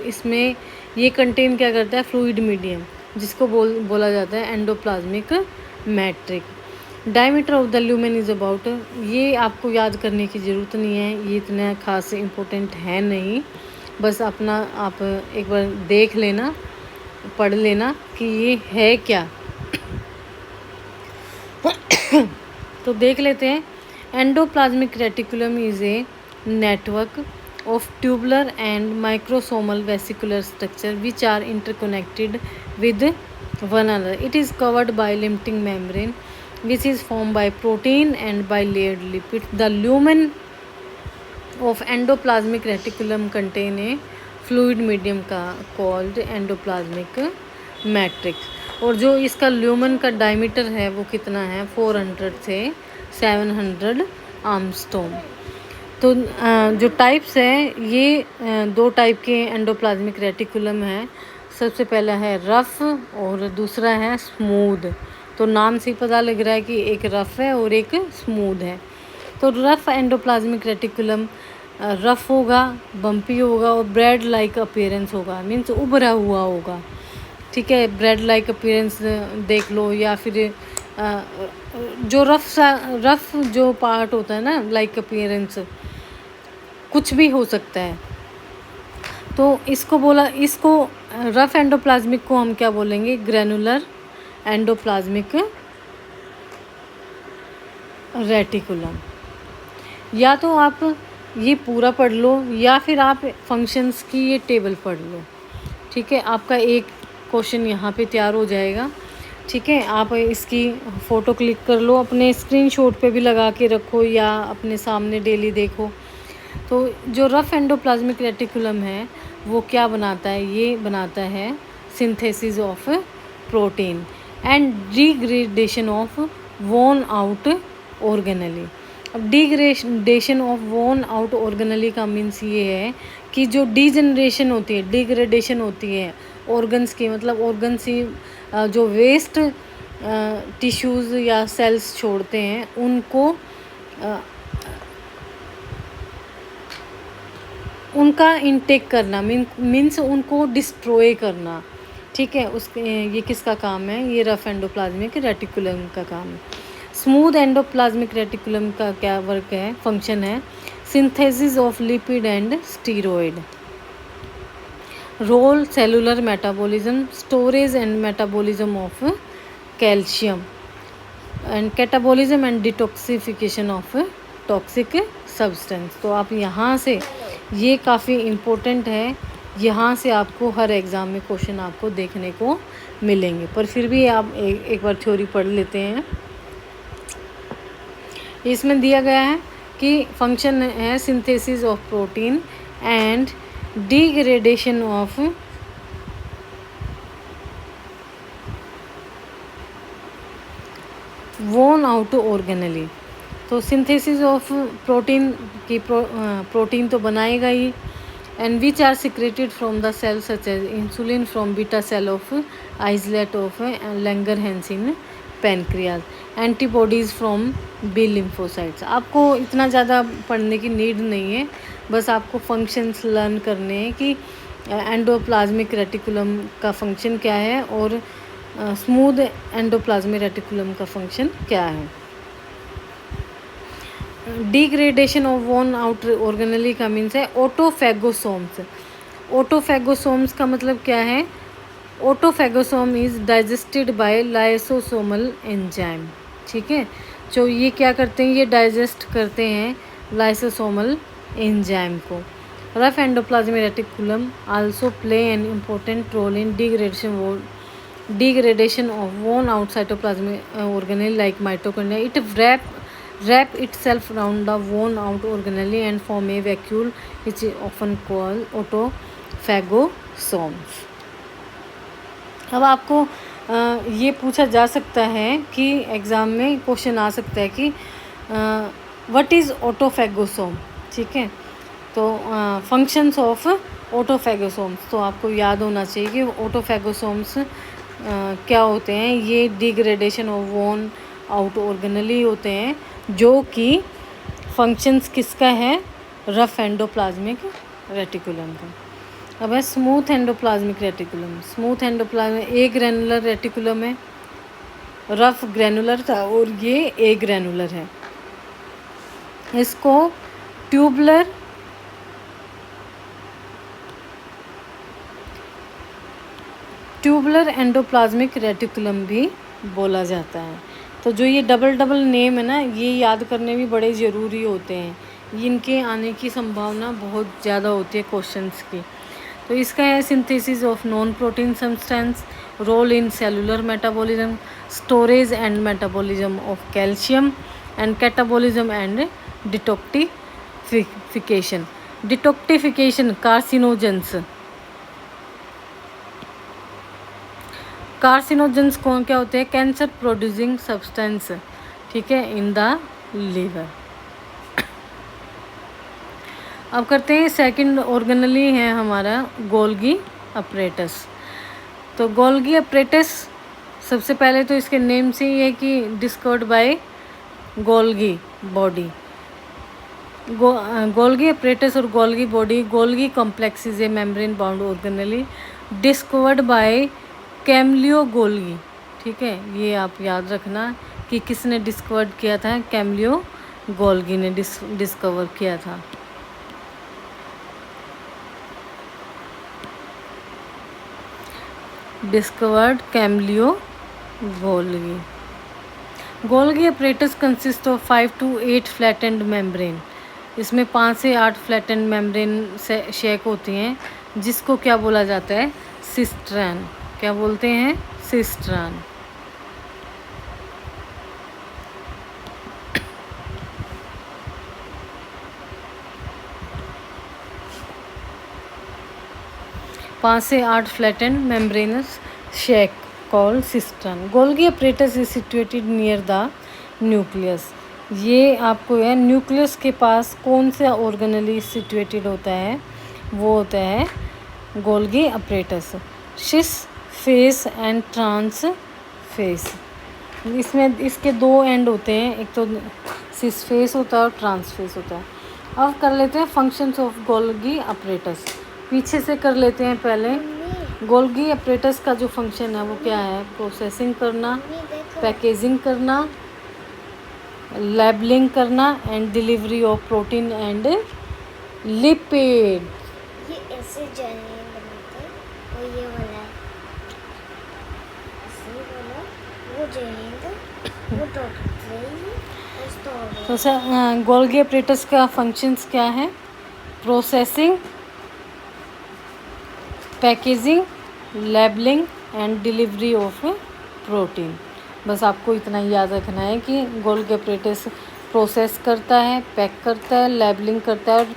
इसमें ये कंटेन क्या करता है? फ्लूइड मीडियम, जिसको बोला जाता है endoplasmic matrix. Diameter of the lumen is about, ये आपको याद करने की ज़रूरत नहीं है, ये इतना खास इम्पोर्टेंट है नहीं, बस अपना आप एक बार देख लेना, पढ़ लेना कि ये है क्या। तो देख लेते हैं। Endoplasmic reticulum is a network of tubular and microsomal vesicular structure which are interconnected with one another. It is covered by limiting membrane which is formed by protein and by layered lipids. The lumen of endoplasmic reticulum contain a fluid medium called endoplasmic matrix. और जो इसका lumen का diameter है वो कितना है? 400 से 700 Armstrong. तो जो टाइप्स हैं ये दो टाइप के एंडोप्लाज्मिक रेटिकुलम है। सबसे पहला है रफ़ और दूसरा है स्मूथ। तो नाम से ही पता लग रहा है कि एक रफ़ है और एक स्मूथ है। तो रफ़ एंडोप्लाज्मिक रेटिकुलम रफ़ होगा, बम्पी होगा और ब्रेड लाइक अपीयरेंस होगा, मीन्स उभरा हुआ होगा। ठीक है, ब्रेड लाइक अपीयरेंस देख लो, या फिर जो रफ़ जो पार्ट होता है ना, लाइक अपीयरेंस, कुछ भी हो सकता है। तो इसको रफ़ एंडोप्लाज्मिक को हम क्या बोलेंगे? Granular endoplasmic reticulum. या तो आप ये पूरा पढ़ लो या फिर आप फंक्शंस की ये टेबल पढ़ लो। ठीक है, आपका एक क्वेश्चन यहाँ पे तैयार हो जाएगा। ठीक है, आप इसकी फ़ोटो क्लिक कर लो, अपने स्क्रीनशॉट पे भी लगा के रखो या अपने सामने डेली देखो। तो जो रफ़ एंडोप्लाज्मिक रेटिकुलम है वो क्या बनाता है? ये बनाता है synthesis of protein and degradation of worn out organelle. अब degradation of worn out organelle का मीन्स ये है कि जो डिजनरेशन होती है, डिग्रेडेशन होती है ऑर्गन्स की, मतलब ऑर्गन से जो वेस्ट टिश्यूज़ या सेल्स छोड़ते हैं उनका इनटेक करना, मीन्स उनको डिस्ट्रॉय करना। ठीक है, उसके ये किसका काम है? ये रफ़ एंडोप्लाज्मिक रेटिकुलम का काम है। स्मूथ एंडोप्लाज्मिक रेटिकुलम का क्या वर्क है, फंक्शन है? Synthesis of lipid and steroid. Role cellular metabolism, storage and metabolism of calcium and catabolism and detoxification of toxic substance. तो आप यहाँ से, ये काफ़ी इम्पोर्टेंट है, यहाँ से आपको हर एग्ज़ाम में क्वेश्चन आपको देखने को मिलेंगे, पर फिर भी आप एक बार थ्योरी पढ़ लेते हैं। इसमें दिया गया है कि फंक्शन है synthesis of protein and degradation of worn out organelle. तो सिंथेसिस ऑफ प्रोटीन की प्रोटीन तो बनाएगा ही, and which are secreted from the cell such as insulin from beta cell of islet of Langerhans in pancreas, antibodies from B lymphocytes. आपको इतना ज़्यादा पढ़ने की नीड नहीं है, बस आपको फंक्शंस लर्न करने हैं कि एंडोप्लाज्मिक रेटिकुलम का फंक्शन क्या है और स्मूथ एंडोप्लाज्मिक रेटिकुलम का फंक्शन क्या है। Degradation of worn out organelle का मीन्स है ऑटोफेगोसोम्स। ऑटोफेगोसोम्स का मतलब क्या है? Autophagosome is digested by lysosomal enzyme. ठीक है, जो ये क्या करते हैं? ये डाइजेस्ट करते हैं लाइसोसोमल एंजाइम को। Rough endoplasmic reticulum also play an important role in degradation of worn out cytoplasmic organelle like mitochondria. It wrap itself around the worn out organelle and form a vacuole which is often called फैगोसोम्स। अब आपको ये पूछा जा सकता है कि exam में question आ सकता है कि व्हाट इज़ ऑटोफैगोसोम, ठीक है। तो फंक्शंस ऑफ ऑटोफैगोसोम्स, तो आपको याद होना चाहिए कि ऑटोफैगोसोम्स क्या होते हैं। ये degradation of worn out organelle होते हैं, जो कि फंक्शंस किसका है, रफ एंडोप्लाज्मिक रेटिकुलम का। अब है smooth endoplasmic reticulum. Smooth endoplasmic a granular reticulum है, रफ ग्रैनुलर था और ये ए ग्रैनुलर है। इसको ट्यूबुलर एंडोप्लाज्मिक रेटिकुलम भी बोला जाता है। तो जो ये डबल नेम है ना, ये याद करने भी बड़े ज़रूरी होते हैं। इनके आने की संभावना बहुत ज़्यादा होती है क्वेश्चंस की। तो इसका है synthesis of non protein substance, role in cellular metabolism, storage and metabolism of calcium and catabolism and detoxification. Detoxification carcinogens कौन क्या होते हैं, कैंसर प्रोड्यूसिंग सब्सटेंस, ठीक है, इन द लीवर। अब करते हैं सेकंड ऑर्गेनली है हमारा गोल्गी अपरेटस। तो गोल्गी अपरेटस सबसे पहले तो इसके नेम से ही है कि discovered by Golgi body. Golgi apparatus और Golgi body, Golgi complex is a membrane bound organelle discovered by Camillo Golgi, ठीक है। ये आप याद रखना कि किसने डिस्कवर्ड किया था, कैमलियो गोल्गी ने डिस्कवर किया था। Discovered Camillo Golgi. Golgi apparatus consist of 5 to 8 flattened membrane. इसमें 5 से 8 फ्लैटेंड मेम्ब्रेन से शेक होती हैं, जिसको क्या बोला जाता है, सिस्ट्रैन। क्या बोलते हैं, सिस्ट्रैन। पाँच से 8 flattened membranous sacs called cisternae. Golgi apparatus is situated near the nucleus. ये आपको है न्यूक्लियस के पास कौन सा ऑर्गेनली सिचुएटेड होता है, वो होता है Golgi apparatus. Cis face and trans face, इसमें इसके 2 एंड होते हैं, एक तो सिस फेस होता है और ट्रांस फेस होता है। अब कर लेते हैं फंक्शंस ऑफ गोल्गी अपरेटस। पीछे से कर लेते हैं पहले। गोल्गी अपरेटस का जो फंक्शन है वो क्या है, प्रोसेसिंग करना, पैकेजिंग करना, लेबलिंग करना and delivery of protein and lipid. ये ऐसे जर्नी बनाते हैं और ये वाला ऐसे वाला वो जर्नी वो तो सर गोल्गी अपरेटस का फंक्शंस क्या है, processing, packaging, labelling and delivery of protein. बस आपको इतना ही याद रखना है कि गोल्गी अपरेटस प्रोसेस करता है, पैक करता है, लेबलिंग करता है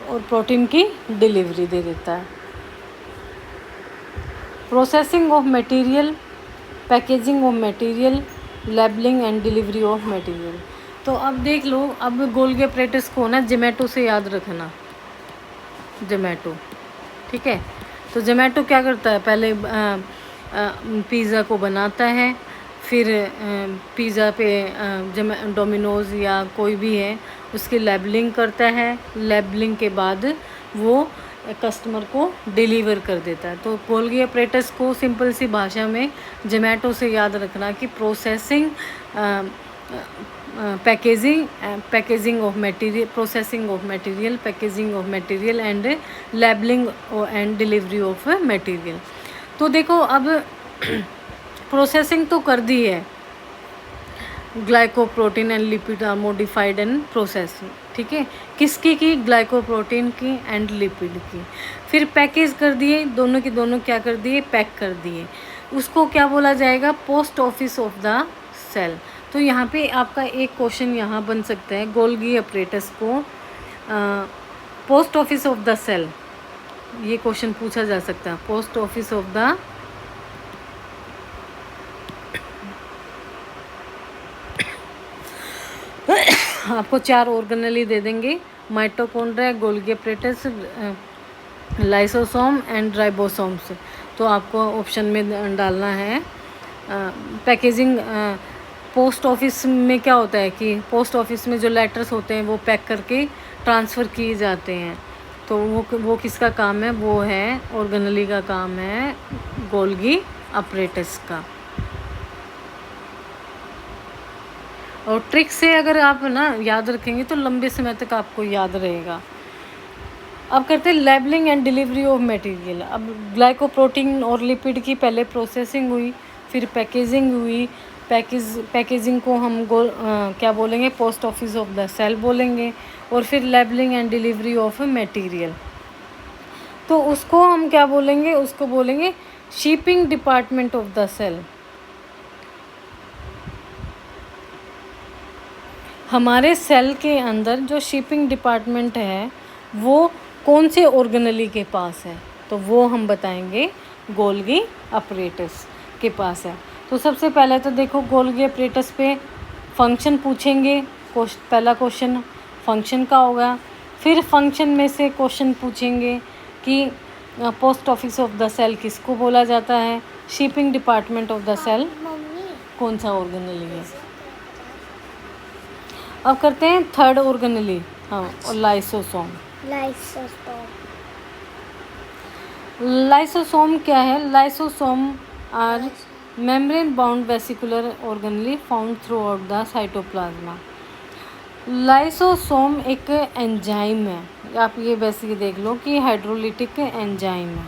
और प्रोटीन की डिलीवरी दे देता है। Processing of material, packaging of material, labelling and delivery of material. तो अब देख लो, अब गोल्गी अपरेटस को ना जोमेटो से याद रखना, जोमेटो, ठीक है। तो जोमेटो क्या करता है, पहले पिज़्ज़ा को बनाता है, फिर पिज़्ज़ा पे डोमिनोज़ या कोई भी है उसकी लेबलिंग करता है, लेबलिंग के बाद वो कस्टमर को डिलीवर कर देता है। तो गोल्गी अपरेटस को सिंपल सी भाषा में जोमेटो से याद रखना कि processing, packaging of material, processing of material, packaging of material and labelling and delivery of material. तो देखो अब प्रोसेसिंग तो कर दी है, glycoprotein and lipid are modified and process, ठीक है, किसकी की, ग्लाइकोप्रोटीन की एंड लिपिड की। फिर पैकेज कर दिए, दोनों के दोनों क्या कर दिए, पैक कर दिए। उसको क्या बोला जाएगा, post office of the cell. तो यहाँ पे आपका एक क्वेश्चन यहाँ बन सकता है, गोल्गी अपरेटस को post office of the cell, ये क्वेश्चन पूछा जा सकता है। पोस्ट ऑफिस ऑफ द आपको 4 ऑर्गेनेली दे देंगे, mitochondria, Golgi apparatus, lysosome and ribosomes. तो आपको ऑप्शन में डालना है पैकेजिंग। पोस्ट ऑफिस में क्या होता है कि पोस्ट ऑफिस में जो लेटर्स होते हैं वो पैक करके ट्रांसफ़र किए जाते हैं, तो वो किसका काम है? वो है ऑर्गेनेली का काम है, गोल्गी अपरेटस का। और ट्रिक से अगर आप ना याद रखेंगे तो लंबे समय तक आपको याद रहेगा। अब करते हैं labelling and delivery of material. अब ग्लाइकोप्रोटीन और लिपिड की पहले प्रोसेसिंग हुई, फिर पैकेजिंग हुई। पैकेजिंग को हम क्या बोलेंगे? Post office of the cell बोलेंगे। और फिर labelling and delivery of material, तो उसको हम क्या बोलेंगे? उसको बोलेंगे shipping department of the cell. हमारे सेल के अंदर जो शिपिंग डिपार्टमेंट है वो कौन से ऑर्गेनेली के पास है? तो वो हम बताएंगे गोल्गी अपरेटस के पास है। तो सबसे पहले तो देखो गोल्गी अपरेटस पे फंक्शन पूछेंगे। पहला क्वेश्चन फंक्शन का होगा। फिर फंक्शन में से क्वेश्चन पूछेंगे कि post office of the cell किसको बोला जाता है, shipping department of the cell मम्मी कौन सा ऑर्गेनेली है। अब करते हैं थर्ड ऑर्गेनेली, हाँ, और लाइसोसोम। लाइसोसोम लाइसोसोम क्या है? Lysosome are membrane bound vesicular organelle found throughout the cytoplasm. Lysosome एक एंजाइम है, आप ये वैसे ही देख लो कि हाइड्रोलिटिक एंजाइम है।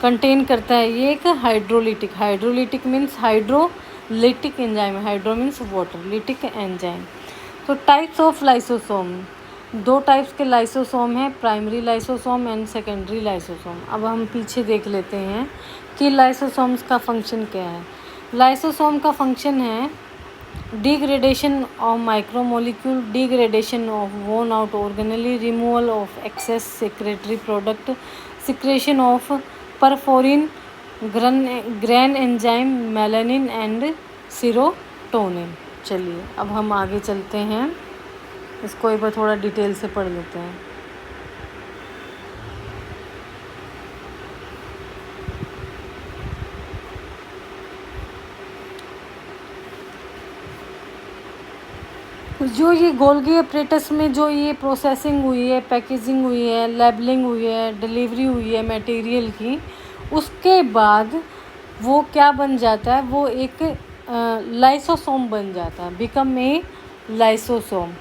कंटेन करता है ये एक hydrolytic means hydrolytic enzyme. Hydro means water, lytic enzyme. तो टाइप्स ऑफ लाइसोसोम, 2 टाइप्स के लाइसोसोम हैं, primary lysosome and secondary lysosome. अब हम पीछे देख लेते हैं कि लाइसोसोम्स का फंक्शन क्या है। लाइसोसोम का फंक्शन है degradation of micromolecule, degradation of worn out organelle, removal of excess secretory product, secretion of perforin, granzyme, melanin and serotonin. चलिए अब हम आगे चलते हैं, इसको एक बार थोड़ा डिटेल से पढ़ लेते हैं। जो ये गोल्गी अपरेटस में जो ये प्रोसेसिंग हुई है, पैकेजिंग हुई है, लेबलिंग हुई है, डिलीवरी हुई है मटेरियल की, उसके बाद वो क्या बन जाता है? वो एक लाइसोसोम बन जाता है, बिकम ए लाइसोसोम।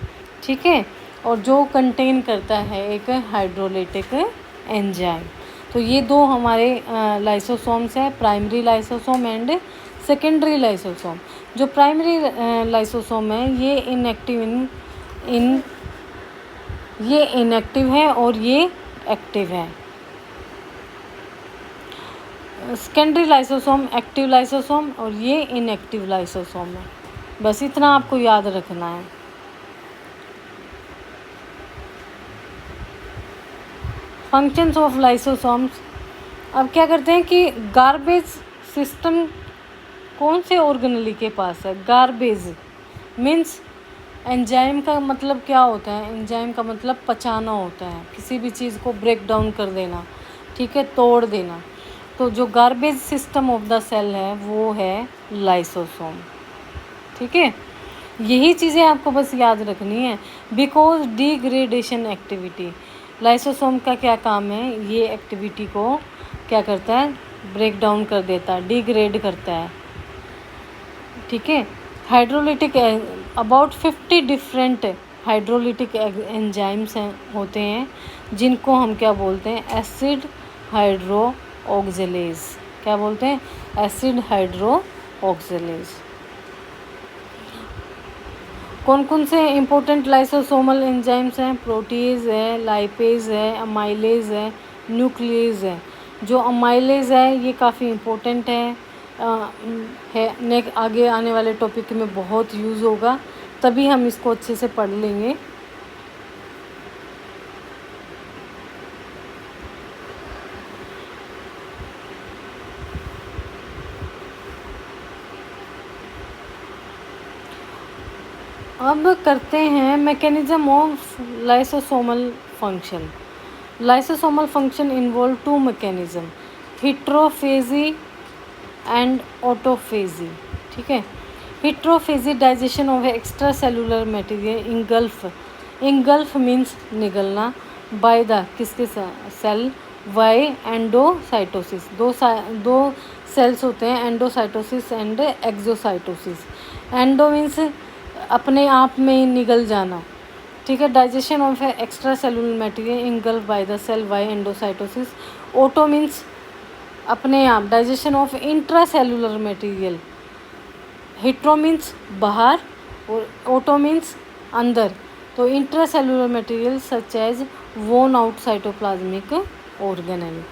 ठीक है, और जो कंटेन करता है एक हाइड्रोलिटिक एंजाइम। तो ये 2 हमारे लाइसोसोम्स हैं, primary lysosome and secondary lysosome. जो प्राइमरी लाइसोसोम है ये इनएक्टिव है और ये एक्टिव है। सेकेंडरी लाइसोसोम एक्टिव लाइसोसोम और ये इनएक्टिव लाइसोसोम है। बस इतना आपको याद रखना है। Functions of lysosomes. अब क्या करते हैं कि गार्बेज सिस्टम कौन से ऑर्गेनेली के पास है? गार्बेज मीन्स एंजाइम का मतलब क्या होता है? एंजाइम का मतलब पचाना होता है, किसी भी चीज़ को ब्रेक डाउन कर देना, ठीक है, तोड़ देना। तो जो garbage system of the cell है वो है लाइसोसोम। ठीक है, यही चीज़ें आपको बस याद रखनी है। बिकॉज डिग्रेडेशन एक्टिविटी, लाइसोसोम का क्या काम है? ये एक्टिविटी को क्या करता है? ब्रेक डाउन कर देता है, डिग्रेड करता है। ठीक है, hydrolytic about 50 different hydrolytic enzymes होते हैं, जिनको हम क्या बोलते हैं? Acid hydrolases. क्या बोलते हैं? Acid hydrolases. कौन कौन से इंपॉर्टेंट लाइसोसोमल एंजाइम्स हैं? प्रोटीज है, लाइपेज है, अमाइलेज है, न्यूक्लियस है। जो अमाइलेज है ये काफ़ी इम्पोर्टेंट है, है आगे आने वाले टॉपिक में बहुत यूज़ होगा, तभी हम इसको अच्छे से पढ़ लेंगे। अब करते हैं mechanism of lysosomal function. Lysosomal function involve two mechanism, heterophagy and autophagy. ठीक है, heterophagy digestion of extra cellular material, engulf means निगलना, बाय द किसके सेल, वाई एंडोसाइटोसिस। दो सेल्स होते हैं, endocytosis and exocytosis. Endo means अपने आप में ही निगल जाना। ठीक है, digestion of extra cellular material engulf by the cell via endocytosis. Auto means अपने आप, digestion of intra cellular material. Hetero means बाहर और ओटो मीन्स अंदर। तो intra cellular material such as worn out cytoplasmic organelle.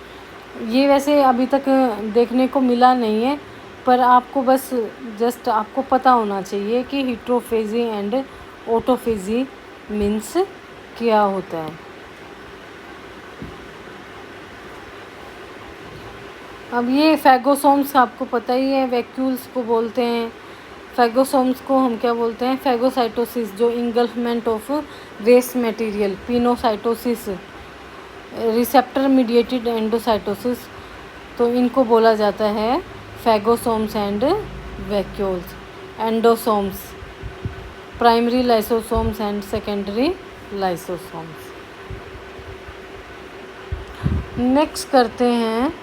ये वैसे अभी तक देखने को मिला नहीं है, पर आपको बस जस्ट आपको पता होना चाहिए कि हिट्रोफेजी एंड ऑटोफेजी मीन्स क्या होता है। अब ये फैगोसोम्स आपको पता ही है, वैक्यूल्स को बोलते हैं। फैगोसोम्स को हम क्या बोलते हैं, फैगोसाइटोसिस जो engulfment of waste material, pinocytosis, receptor mediated endocytosis, तो इनको बोला जाता है phagosomes and vacuoles. Endosomes, primary lysosomes and secondary lysosomes. Next करते हैं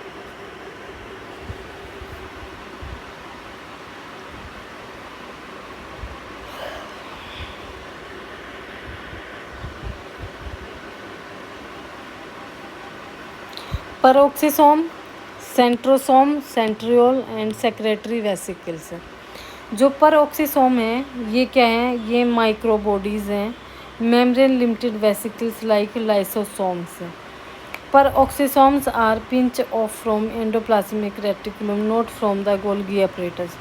peroxisome, centrosome, centriole and secretory vesicles. जो पेरोक्सिसोम है ये क्या है, ये माइक्रो बॉडीज़ हैं, membrane limited vesicles like lysosomes. Peroxisomes are pinch off from endoplasmic reticulum, not from the Golgi apparatus.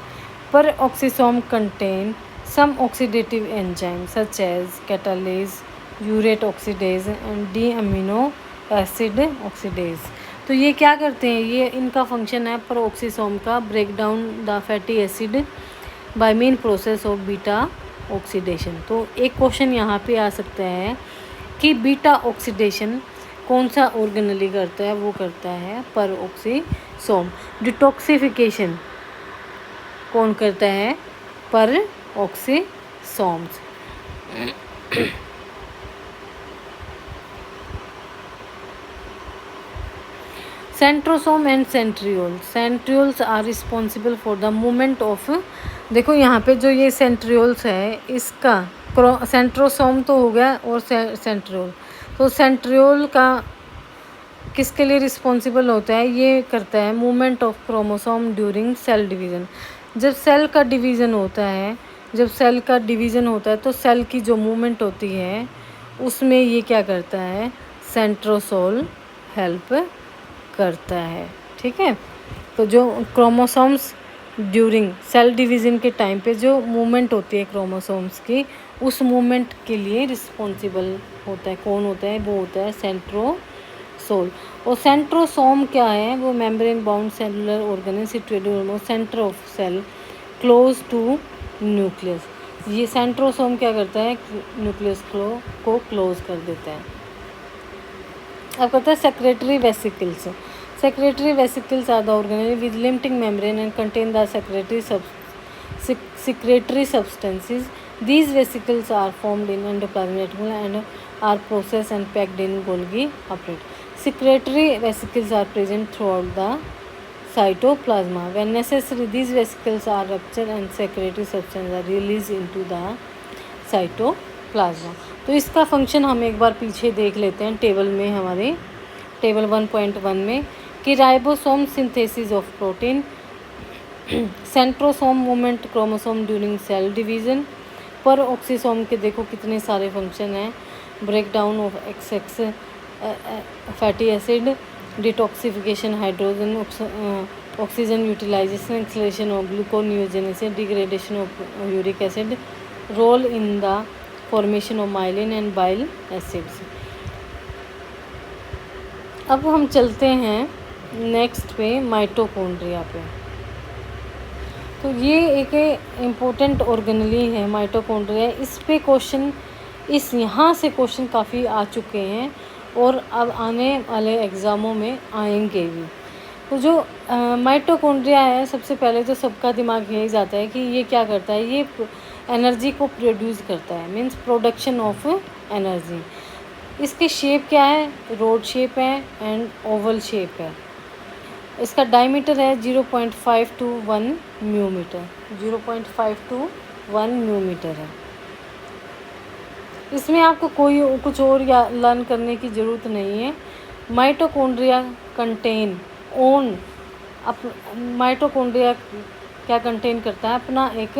Peroxisome contain some oxidative enzymes such as catalase, urate oxidase and D-amino acid oxidase. तो ये क्या करते हैं, ये इनका function है peroxisome का, break down the fatty acid by main process of beta oxidation. तो एक क्वेश्चन यहाँ पे आ सकता है कि बीटा ऑक्सीडेशन कौन सा ऑर्गेनली करता है, वो करता है पेरोक्सिसोम। डिटॉक्सिफिकेशन कौन करता है, peroxisomes. Centrosome and centrioles are responsible for the movement of, देखो यहाँ पे जो ये सेंट्रियोल्स है, इसका सेंट्रोसोम तो हो गया और सेंट्रियोल, तो सेंट्रियोल का किसके लिए रिस्पॉन्सिबल होता है, ये करता है movement of chromosome during cell division. जब सेल का डिवीज़न होता है, तो सेल की जो मूवमेंट होती है उसमें ये क्या करता है, सेंट्रोसोल हेल्प करता है। ठीक है, तो जो क्रोमोसोम्स ड्यूरिंग सेल डिवीज़न के टाइम पे जो मूवमेंट होती है क्रोमोसोम्स की, उस मूवमेंट के लिए रिस्पॉन्सिबल होता है, कौन होता है, वो होता है सेंट्रोसोल। और सेंट्रोसोम क्या है, वो membrane bound cellular organelle situated almost centre of cell close to nucleus. ये सेंट्रोसोम क्या करता है, न्यूक्लियस को क्लोज कर देता है। अब कहता है secretory vesicles. Secretory vesicles are the organelle with limiting membrane and contain the secretory substances. These vesicles are formed in endoplasmic reticulum and are processed and packed in Golgi apparatus. Secretory vesicles are present throughout the cytoplasma. When necessary, these vesicles are ruptured and secretory substances are released into the cytoplasma. तो इसका function हम एक बार पीछे देख लेते हैं table में, हमारे टेबल 1.1 में, कि ribosome synthesis of protein, centrosome movement chromosome during cell division. Peroxisome के देखो कितने सारे फंक्शन हैं, break down of x fatty acid, detoxification hydrogen oxygen utilisation, acceleration of gluconeogenesis, degradation of uric acid, role in the formation of myelin and bile acids. अब हम चलते हैं next पे, माइटोकॉन्ड्रिया पे। तो ये एक इम्पोर्टेंट ऑर्गेनेली है माइटोकॉन्ड्रिया। इस पे क्वेश्चन, इस यहाँ से क्वेश्चन काफ़ी आ चुके हैं और अब आने वाले एग्ज़ामों में आएंगे भी। तो जो माइटोकॉन्ड्रिया है, सबसे पहले तो सबका दिमाग यही जाता है कि ये क्या करता है, ये एनर्जी को प्रोड्यूस करता है, मीन्स प्रोडक्शन ऑफ एनर्जी। इसकी शेप क्या है, रोड शेप है एंड ओवल शेप है। इसका डायमीटर है 0.5 to 1 म्यूमीटर, 0.5 to 1 म्यूमीटर है। इसमें आपको कोई कुछ और या लर्न करने की ज़रूरत नहीं है। माइटोकॉन्ड्रिया कंटेन ओन, माइटोकॉन्ड्रिया क्या कंटेन करता है, अपना एक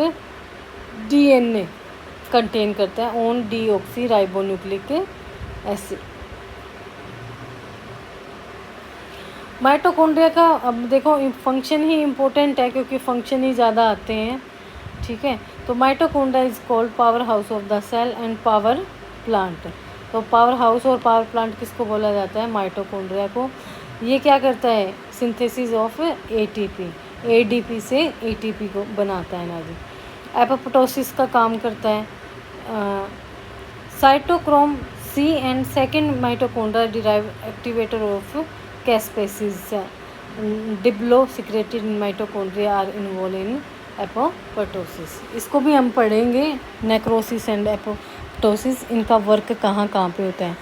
डीएनए कंटेन करता है, own deoxy ribonucleic acid. Mitochondria का अब देखो फंक्शन ही इम्पोर्टेंट है, क्योंकि फंक्शन ही ज़्यादा आते हैं, ठीक है। तो mitochondria is called power house of the cell and power plant. तो पावर हाउस और पावर प्लांट किसको बोला जाता है, माइटोकॉन्ड्रिया को। ये क्या करता है, सिंथेसिस ऑफ एटीपी, एडीपी से एटीपी को बनाता है एनर्जी। एपोप्टोसिस का काम करता है। Cytochrome c and second mitochondria derive activator of caspases diplo secreted in mitochondria are involve in apoptosis. इसको भी हम पढ़ेंगे, नेक्रोसिस एंड एपोप्टोसिस, इनका वर्क कहाँ पे होता है।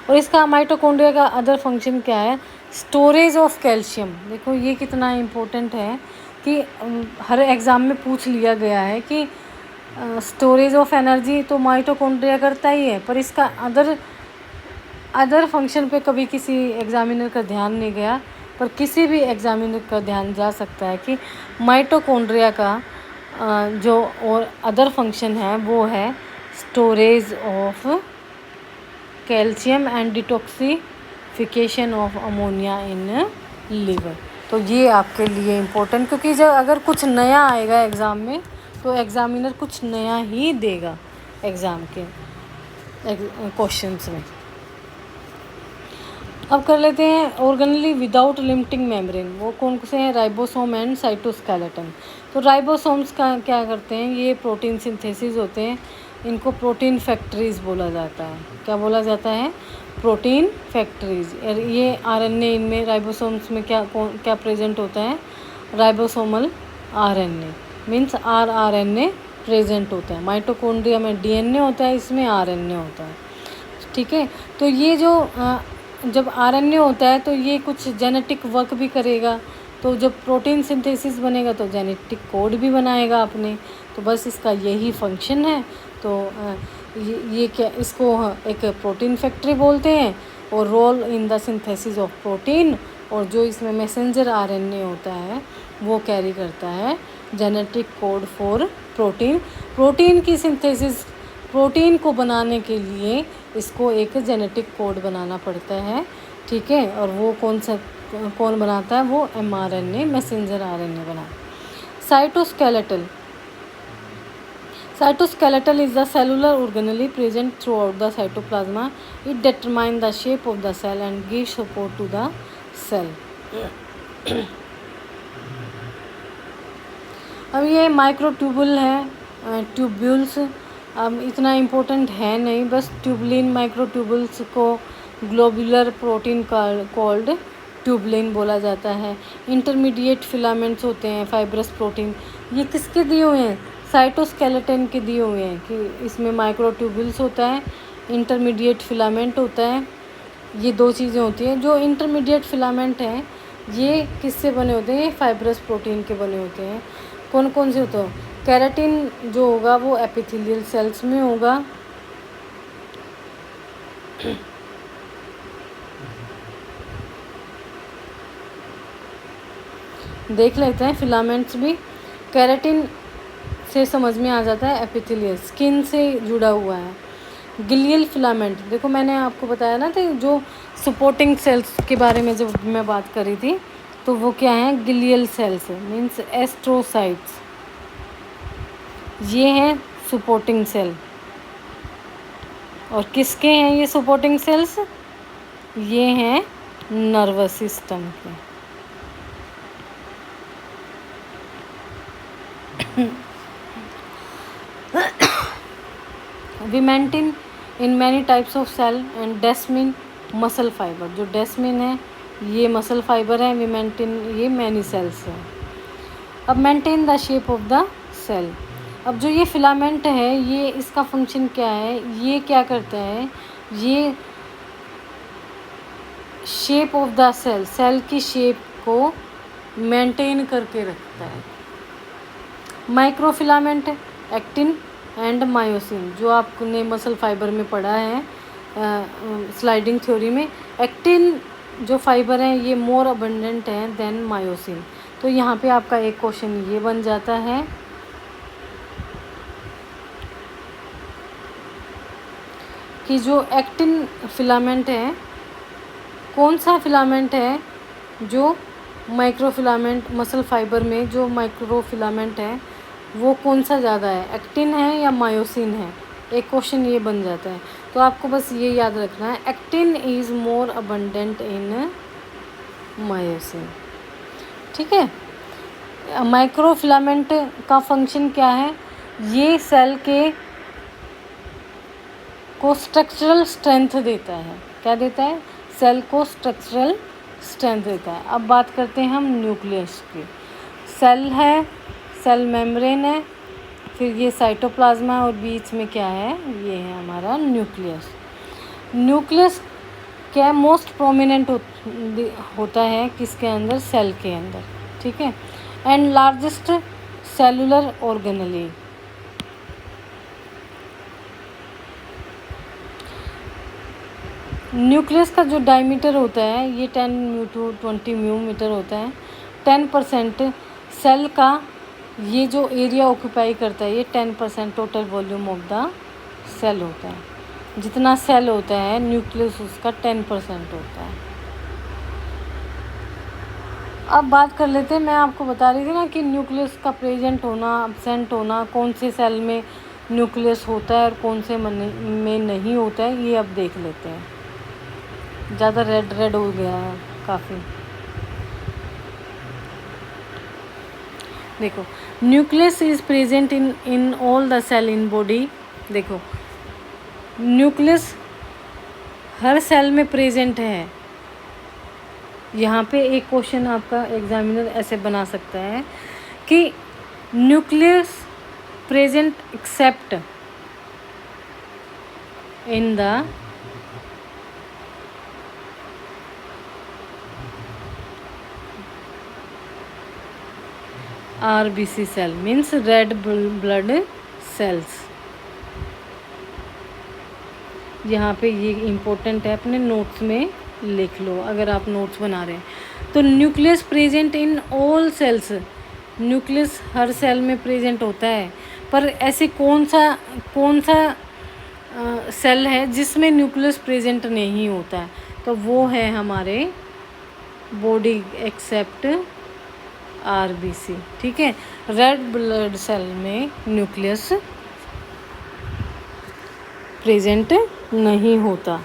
और इसका माइटोकॉन्ड्रिया का अदर फंक्शन क्या है, स्टोरेज ऑफ कैल्शियम। देखो ये कितना इम्पोर्टेंट है कि हर एग्ज़ाम में पूछ लिया गया है कि स्टोरेज ऑफ एनर्जी तो माइटोकॉन्ड्रिया करता ही है, पर इसका अदर फंक्शन पे कभी किसी एग्जामिनर का ध्यान नहीं गया, पर किसी भी एग्जामिनर का ध्यान जा सकता है कि माइटोकॉन्ड्रिया का जो और अदर फंक्शन है वो है storage of calcium and detoxification of ammonia in liver. तो ये आपके लिए इम्पोर्टेंट, क्योंकि जब अगर कुछ नया आएगा एग्ज़ाम में तो एग्ज़ामिनर कुछ नया ही देगा एग्ज़ाम के क्वेश्चंस में। अब कर लेते हैं ऑर्गेनेली विदाउट लिमिटिंग मेम्ब्रेन। वो कौन से हैं, राइबोसोम एंड साइटोस्केलेटन। तो राइबोसोम्स का क्या करते हैं, ये प्रोटीन सिंथेसिस होते हैं, इनको प्रोटीन फैक्ट्रीज बोला जाता है। क्या बोला जाता है, प्रोटीन फैक्ट्रीज। ये आरएनए, इनमें राइबोसोम्स में क्या प्रेजेंट होता है, ribosomal RNA, means RNA present होता है। माइटोकॉन्ड्रिया में डीएनए होता है, इसमें आरएनए होता है, ठीक है। तो ये जो जब आरएनए होता है तो ये कुछ जेनेटिक वर्क भी करेगा, तो जब प्रोटीन सिंथेसिस बनेगा तो जेनेटिक कोड भी बनाएगा अपने। तो बस इसका यही फंक्शन है। तो ये क्या, इसको एक प्रोटीन फैक्ट्री बोलते हैं, और role in the synthesis of protein. और जो इसमें मैसेंजर आरएनए होता है वो कैरी करता है genetic code for protein. Protein की सिंथेसिस, प्रोटीन को बनाने के लिए इसको एक जेनेटिक कोड बनाना पड़ता है, ठीक है। और वो कौन बनाता है, वो एमआरएनए, मैसेंजर आरएनए बनाता है। Cytoskeletal is the cellular organelle present throughout the cytoplasm. It determine the shape of the cell and give support to the cell. अब ये माइक्रोट्यूबुल है, ट्यूब्यूल्स अब इतना इम्पोर्टेंट है नहीं, बस ट्यूबलिन माइक्रोट्यूबुल्स को ग्लोबुलर प्रोटीन कॉल्ड ट्यूबलिन बोला जाता है। इंटरमीडिएट फिलामेंट्स होते हैं, फाइब्रस प्रोटीन। ये किसके दिए हुए हैं, साइटोस्केलेटन के दिए हुए हैं, कि इसमें माइक्रोट्यूबुल्स होता है, इंटरमीडिएट फिलामेंट होता है। ये दो चीज़ें होती हैं। जो इंटरमीडिएट फिलामेंट हैं ये किससे बने होते हैं, फाइब्रस प्रोटीन के बने होते हैं। कौन कौन से होते हैं, केराटिन जो होगा वो एपिथेलियल सेल्स में होगा, देख लेते हैं फिलामेंट्स भी। केराटिन से समझ में आ जाता है, एपिथेलियल स्किन से जुड़ा हुआ है। गिलियल फिलामेंट, देखो मैंने आपको बताया ना था जो सपोर्टिंग सेल्स के बारे में जब मैं बात करी थी, तो वो क्या है, ग्लियल सेल्स मीन्स एस्ट्रोसाइट्स। ये हैं सपोर्टिंग सेल। और किसके हैं ये सपोर्टिंग सेल्स? ये हैं नर्वस सिस्टम के। We maintain in many types of cell and desmin muscle fibre. जो डेस्मिन है ये मसल फाइबर है, वी मेंटेन ये मैनी सेल्स है। अब maintain the shape of the cell. अब जो ये फिलामेंट है ये इसका फंक्शन क्या है, ये क्या करता है, ये shape of the cell, cell की शेप को मेंटेन करके रखता है। माइक्रोफिलामेंट एक्टिन एंड मायोसिन, जो आपने मसल फाइबर में पढ़ा है स्लाइडिंग थ्योरी में, एक्टिन जो फाइबर है ये मोर अबंडेंट है देन मायोसिन। तो यहाँ पे आपका एक क्वेश्चन ये बन जाता है कि जो एक्टिन फिलामेंट है, कौन सा फिलामेंट है जो माइक्रोफिलामेंट मसल फाइबर में जो माइक्रोफिलामेंट है वो कौन सा ज़्यादा है, एक्टिन है या मायोसिन है। एक क्वेश्चन ये बन जाता है। तो आपको बस ये याद रखना है, actin is more abundant in myosin. ठीक है। माइक्रोफिलामेंट का फंक्शन क्या है, ये सेल के को स्ट्रक्चरल स्ट्रेंथ देता है। क्या देता है? सेल को स्ट्रक्चरल स्ट्रेंथ देता है। अब बात करते हैं हम न्यूक्लियस की। सेल है, सेल मेम्ब्रेन है, फिर ये साइटोप्लाज्मा और बीच में क्या है, ये है हमारा न्यूक्लियस। न्यूक्लियस क्या मोस्ट प्रोमिनेंट होता है किसके अंदर, सेल के अंदर। ठीक है। And largest cellular organelle. Nucleus का जो डायमीटर होता है ये 10 म्यू टू 20 म्यू मीटर होता है। 10% सेल का ये जो एरिया ऑक्यूपाई करता है ये 10% total volume of the cell होता है। जितना सेल होता है न्यूक्लियस उसका 10% होता है। अब बात कर लेते हैं, मैं आपको बता रही थी ना कि न्यूक्लियस का प्रेजेंट होना, अब्सेंट होना, कौन से सेल में न्यूक्लियस होता है और कौन से में नहीं होता है, ये अब देख लेते हैं। ज़्यादा रेड रेड हो गया है काफ़ी। देखो, nucleus is present in all the cell in body. देखो, न्यूक्लियस हर सेल में प्रेजेंट है। यहाँ पे एक क्वेश्चन आपका एग्जामिनर ऐसे बना सकता है कि nucleus present except in the RBC cell means red blood cells. यहाँ पे ये इम्पोर्टेंट है, अपने नोट्स में लिख लो अगर आप नोट्स बना रहे हैं। तो nucleus present in all cells, nucleus हर सेल में प्रेजेंट होता है, पर ऐसे कौन सा सेल है जिसमें न्यूक्लियस प्रेजेंट नहीं होता है, तो वो है हमारे बॉडी एक्सेप्ट RBC। ठीक है। रेड ब्लड सेल में न्यूक्लियस प्रेजेंट नहीं होता।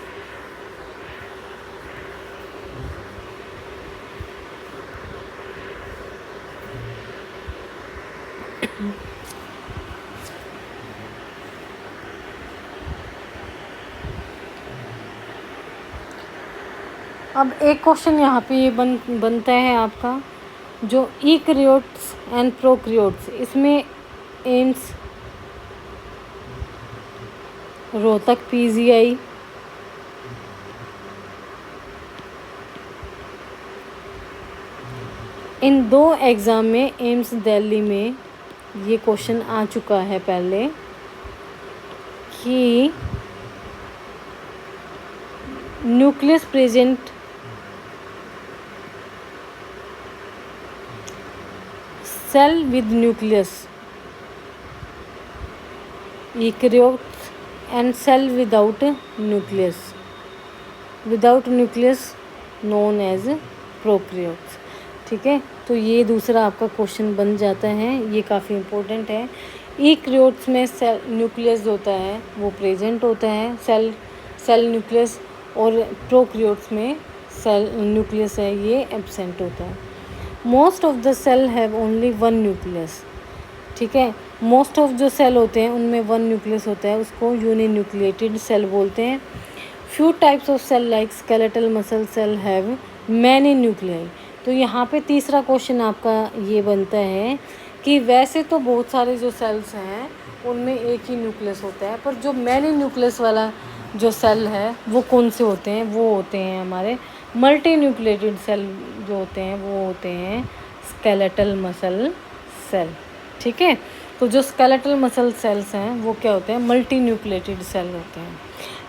अब एक क्वेश्चन यहाँ पे ये बनता है आपका, जो यूकैरियोट्स एंड प्रोकैरियोट्स, इसमें एम्स रोहतक PGI, इन 2 एग्ज़ाम में एम्स दिल्ली में ये क्वेश्चन आ चुका है पहले कि nucleus present cell with nucleus, eukaryotes and cell without nucleus known as prokaryotes. ठीक है, तो ये दूसरा आपका क्वेश्चन बन जाता है, ये काफ़ी इम्पोर्टेंट है। यूकैरियोट्स में सेल न्यूक्लियस होता है वो प्रेजेंट होता है, सेल न्यूक्लियस, और प्रोकैरियोट्स में सेल न्यूक्लियस है ये एब्सेंट होता है। Most of the cell have only one nucleus, ठीक है, मोस्ट ऑफ जो सेल होते हैं उनमें वन न्यूक्लियस होता है, उसको यूनिन्यूक्लिएटेड सेल बोलते हैं। Few types of cell like skeletal muscle cell have many nuclei. तो यहाँ पे तीसरा क्वेश्चन आपका ये बनता है कि वैसे तो बहुत सारे जो सेल्स हैं उनमें एक ही न्यूक्लियस होता है, पर जो मैनी न्यूक्लियस वाला जो सेल है वो कौन से होते हैं, वो होते हैं हमारे मल्टी न्यूक्लिएटेड सेल जो होते हैं वो होते हैं स्केलेटल मसल सेल, ठीक है। तो जो स्केलेटल मसल सेल्स हैं वो क्या होते हैं, मल्टी न्यूक्लिएटेड सेल होते हैं।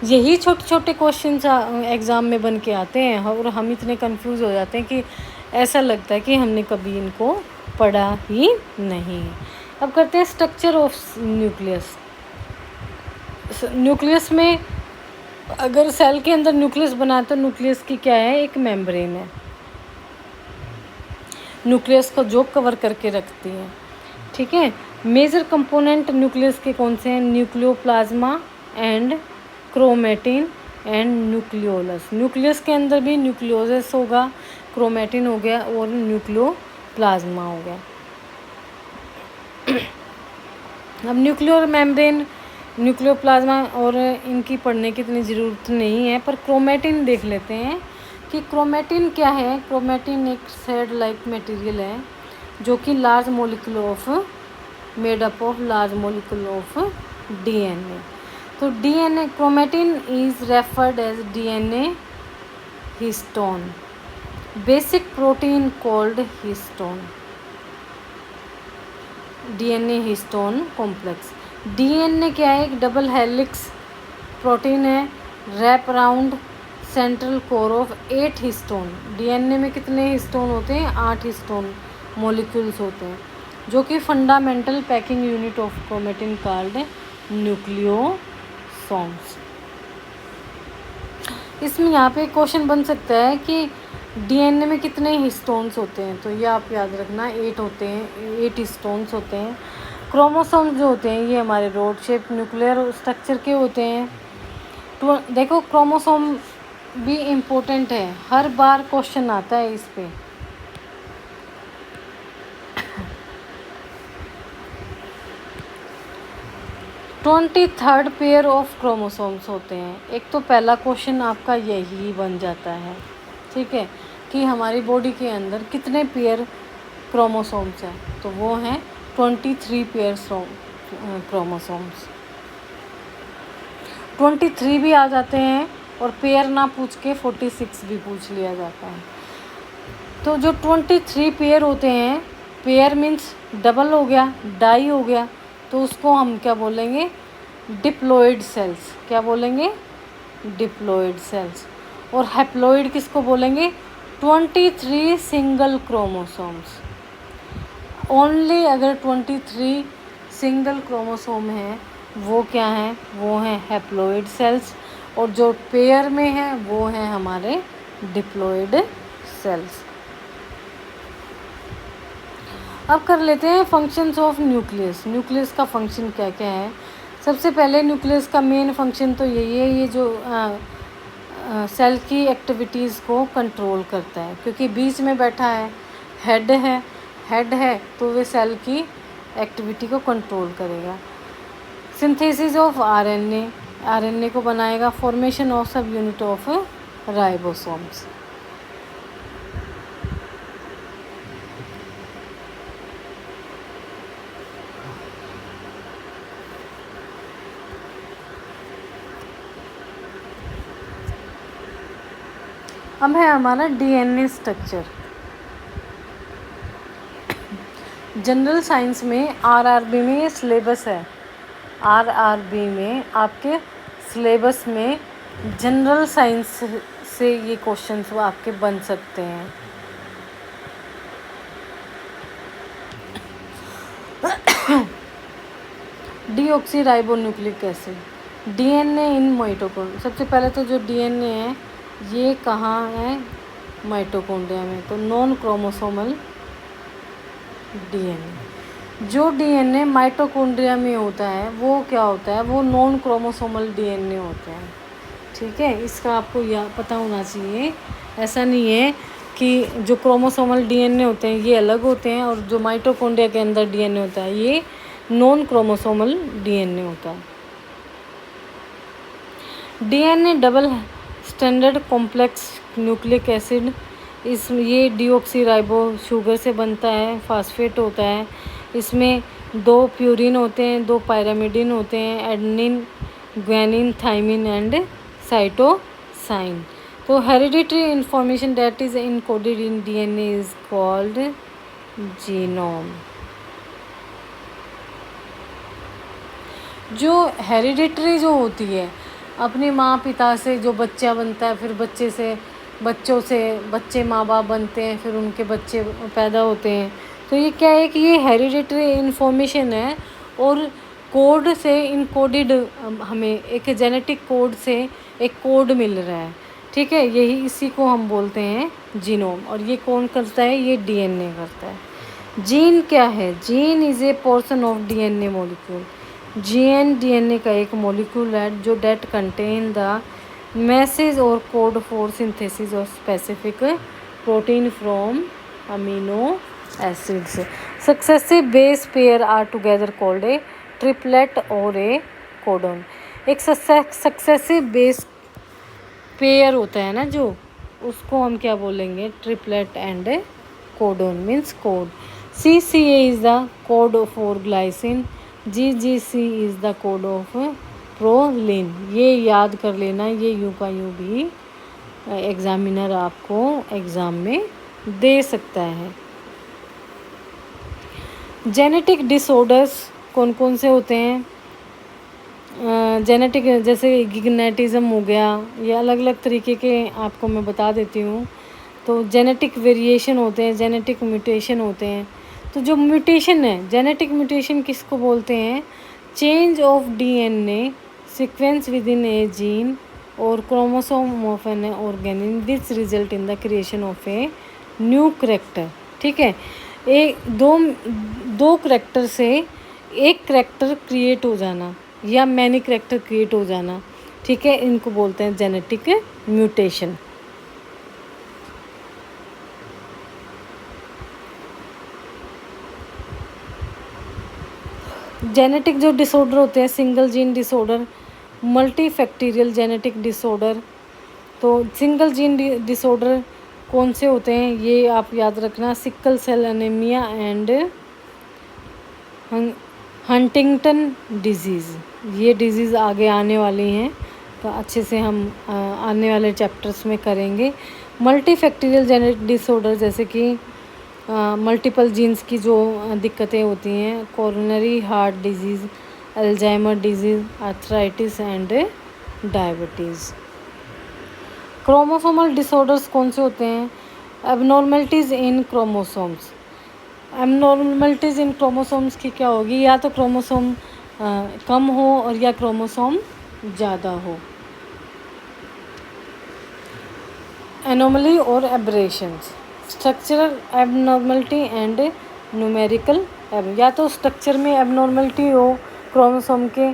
यही छोटे छोटे क्वेश्चन एग्ज़ाम में बन के आते हैं और हम इतने कंफ्यूज हो जाते हैं कि ऐसा लगता है कि हमने कभी इनको पढ़ा ही नहीं। अब करते हैं स्ट्रक्चर ऑफ न्यूक्लियस। न्यूक्लियस में अगर सेल के अंदर न्यूक्लियस बना तो न्यूक्लियस की क्या है, एक मेम्ब्रेन है, न्यूक्लियस को जो कवर करके रखती है, ठीक है। मेजर कंपोनेंट न्यूक्लियस के कौन से हैं, nucleoplasm and chromatin and nucleolus. Nucleus के अंदर भी न्यूक्लियोलस होगा, क्रोमेटिन हो गया और न्यूक्लियोप्लाज्मा हो गया। अब न्यूक्लियर मेम्ब्रेन, न्यूक्लियोप्लाज्मा और इनकी पढ़ने की इतनी ज़रूरत नहीं है, पर क्रोमेटिन देख लेते हैं कि क्रोमेटिन क्या है। क्रोमेटिन एक थ्रेड लाइक मटेरियल है जो कि large molecule of made up of large molecule of DNA. तो DNA chromatin is referred as DNA histone, basic protein called histone, DNA histone complex. DNA क्या है, एक डबल हेलिक्स प्रोटीन है, wrap around central core of 8 histone. DNA में कितने histone होते हैं, 8 histone molecules होते हैं, जो कि fundamental packing unit of chromatin called nucleosomes. इसमें यहाँ पे क्वेश्चन बन सकता है कि डीएनए में कितने हिस्टोन्स होते हैं, तो ये आप याद रखना 8 होते हैं, 8 हिस्टोन्स होते हैं। क्रोमोसोम जो होते हैं ये हमारे रोड शेप न्यूक्लियर स्ट्रक्चर के होते हैं। तो देखो क्रोमोसोम भी इम्पोर्टेंट है, हर बार क्वेश्चन आता है इस पे। Twenty third pair of chromosomes होते हैं। एक तो पहला क्वेश्चन आपका यही बन जाता है, ठीक है, कि हमारी बॉडी के अंदर कितने पेयर क्रोमोसोम्स हैं, तो वो हैं 23 पेयर क्रोमोसोम्स। 23 भी आ जाते हैं और पेयर ना पूछ के 46 भी पूछ लिया जाता है। तो जो 23 पेयर होते हैं, पेयर मीन्स डबल हो गया, डाई हो गया, तो उसको हम क्या बोलेंगे, डिप्लॉइड सेल्स। क्या बोलेंगे, डिप्लॉइड सेल्स। और हैप्लॉइड किसको बोलेंगे, 23 सिंगल क्रोमोसोम्स। ओनली अगर 23 सिंगल क्रोमोसोम हैं वो क्या हैं, वो हैं हैप्लॉइड सेल्स, और जो पेयर में हैं वो हैं हमारे डिप्लॉइड सेल्स। अब कर लेते हैं फंक्शंस ऑफ न्यूक्लियस। न्यूक्लियस का फंक्शन क्या क्या है। सबसे पहले न्यूक्लियस का मेन फंक्शन तो यही है, ये जो सेल की एक्टिविटीज़ को कंट्रोल करता है, क्योंकि बीच में बैठा है, हेड है तो वे सेल की एक्टिविटी को कंट्रोल करेगा। सिंथेसिस ऑफ आरएनए को बनाएगा, फॉर्मेशन ऑफ सब यूनिट ऑफ राइबोसोम्स। अब है हमारा डीएनए स्ट्रक्चर। जनरल साइंस में आरआरबी में ये सिलेबस है, आरआरबी में आपके सिलेबस में जनरल साइंस से ये क्वेश्चंस वो आपके बन सकते हैं। Deoxyribonucleic acid, DNA in mitochondria. सबसे पहले तो जो डीएनए है ये कहाँ है, माइटोकॉन्ड्रिया में। तो नॉन क्रोमोसोमल डीएनए, जो डीएनए माइटोकॉन्ड्रिया में होता है वो क्या होता है, वो नॉन क्रोमोसोमल डीएनए होता है। ठीक है, इसका आपको पता होना चाहिए। ऐसा नहीं है कि जो क्रोमोसोमल डीएनए होते हैं ये अलग होते हैं और जो माइटोकॉन्ड्रिया के अंदर डीएनए होता है ये नॉन क्रोमोसोमल डीएनए होता है। DNA double standard complex nucleic acid, ये डीऑक्सीराइबो शुगर से बनता है, फास्फेट होता है। इसमें 2 प्यूरिन होते हैं, 2 पायरामिडिन होते हैं, adenine, guanine, thymine and cytosine. तो hereditary information that is encoded in DNA is called genome. जो हेरिडिटरी जो होती है, अपने माँ पिता से जो बच्चा बनता है, फिर बच्चों से बच्चे माँ बाप बनते हैं, फिर उनके बच्चे पैदा होते हैं। तो ये क्या है कि ये हेरिडिटरी इन्फॉर्मेशन है और कोड से इनकोडेड, हमें एक जेनेटिक कोड से एक कोड मिल रहा है। ठीक है, यही इसी को हम बोलते हैं जीनोम। और ये कौन करता है, ये डीएनए करता है। जीन क्या है, gene is a portion of DNA molecule. Gene DNA का एक मॉलिक्यूल है जो डेट कंटेन द मैसेज और code for synthesis of specific protein from amino acids. Successive base pair are together called a triplet और a codon. एक successive base pair होता है ना जो, उसको हम क्या बोलेंगे, triplet and codon means code. CCA is the code for glycine, GGC is the code of proline. ये याद कर लेना, ये यूँ का यूँ भी एग्जामिनर आपको एग्ज़ाम में दे सकता है। जेनेटिक डिसऑर्डर्स कौन कौन से होते हैं, जेनेटिक जैसे गिग्नेटिज्म हो गया, ये अलग अलग तरीके के आपको मैं बता देती हूँ। तो जेनेटिक वेरिएशन होते हैं, जेनेटिक म्यूटेशन होते हैं। तो जो म्यूटेशन है, जेनेटिक म्यूटेशन किसको बोलते हैं, change of DNA sequence within a gene और chromosome of an organism, this result in the creation of a new character. ठीक है, दो करैक्टर से एक करैक्टर क्रिएट हो जाना या मैनी करैक्टर क्रिएट हो जाना। ठीक है, इनको बोलते हैं जेनेटिक म्यूटेशन। जेनेटिक जो डिसऑर्डर होते हैं, single gene disorder, multifactorial genetic disorder. तो सिंगल जीन डिसऑर्डर कौन से होते हैं, ये आप याद रखना, sickle cell anaemia and Huntington disease. ये डिजीज़ आगे आने वाली हैं, तो अच्छे से हम आने वाले चैप्टर्स में करेंगे। मल्टीफैक्टोरियल जेनेटिक डिसऑर्डर जैसे कि मल्टीपल जीन्स की जो दिक्कतें होती हैं, coronary heart disease, Alzheimer disease, arthritis and diabetes. Chromosomal disorders कौन से होते हैं, एबनॉर्मलिटीज़ इन क्रोमोसोम्स। एबनॉर्मलिटीज़ इन क्रोमोसोम्स की क्या होगी, या तो क्रोमोसोम कम हो और या क्रोमोसोम ज़्यादा हो। एनोमली और aberrations, structural abnormality and numerical या तो स्ट्रक्चर में एबनॉर्मलिटी हो क्रोमोसोम के,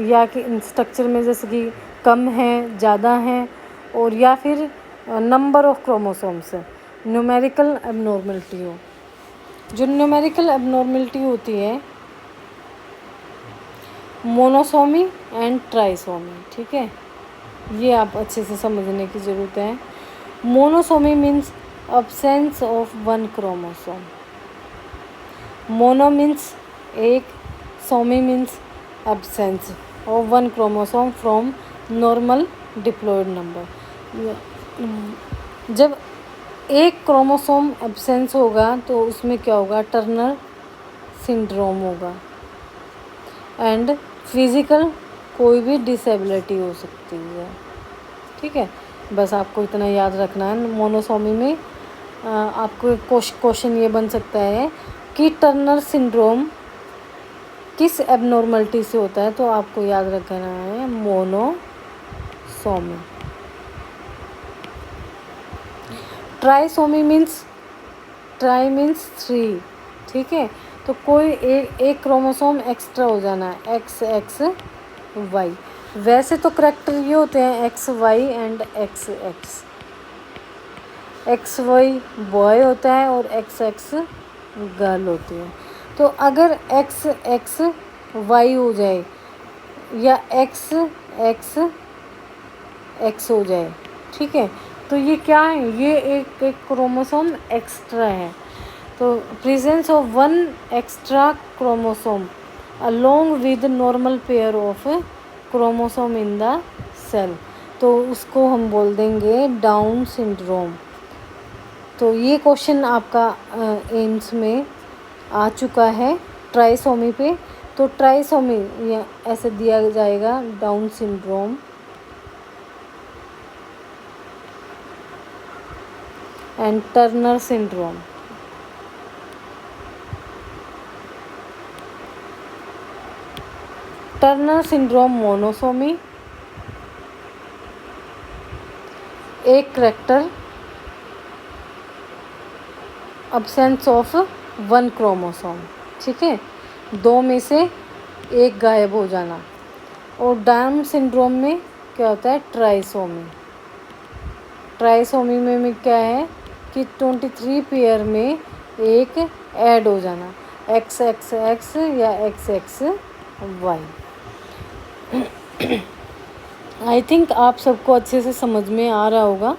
या कि स्ट्रक्चर में जैसे कि कम है, ज़्यादा है, और या फिर number of chromosomes numerical abnormality हो। जो न्यूमेरिकल एबनॉर्मलिटी होती है, मोनोसोमी एंड ट्राइसोमी। ठीक है, ये आप अच्छे से समझने की ज़रूरत है। Monosomy means absence of one chromosome. Mono means एक, Somi means absence of one chromosome from normal diploid number. जब एक क्रोमोसोम एब्सेंस होगा तो उसमें क्या होगा, टर्नर सिंड्रोम होगा। एंड फिज़िकल कोई भी डिसेबिलिटी हो सकती है। ठीक है, बस आपको इतना याद रखना है। मोनोसोमी में आपको एक क्वेश्चन ये बन सकता है कि टर्नर सिंड्रोम किस एबनॉर्मलिटी से होता है, तो आपको याद रखना है monosomy. Trisomy means, try means 3, ठीक है। तो कोई एक क्रोमोसोम एक्स्ट्रा हो जाना है, एक्स एक्स वाई। वैसे तो करैक्टर ये होते हैं X Y and X X. X Y boy होता है और एक्स एक्स गर्ल होती है। तो अगर एक्स एक्स वाई हो जाए या एक्स एक्स एक्स हो जाए, ठीक है, तो ये क्या है, ये एक क्रोमोसोम एक्स्ट्रा है। तो presence of one extra chromosome along with normal pair of chromosome in the cell, तो उसको हम बोल देंगे डाउन सिंड्रोम। तो ये क्वेश्चन आपका एम्स में आ चुका है ट्राइसोमी पे। तो ट्राइसोमी ये ऐसे दिया जाएगा, Down syndrome and Turner syndrome. Turner syndrome monosomy, एक character, absence of one chromosome, ठीक है, दो में से एक गायब हो जाना। और डाउन सिंड्रोम में क्या होता है, ट्राइसोमी। ट्राइसोमी में क्या है कि 23 पेयर में एक ऐड हो जाना, एक्स एक्स एक्स या X X Y. I think आप सबको अच्छे से समझ में आ रहा होगा,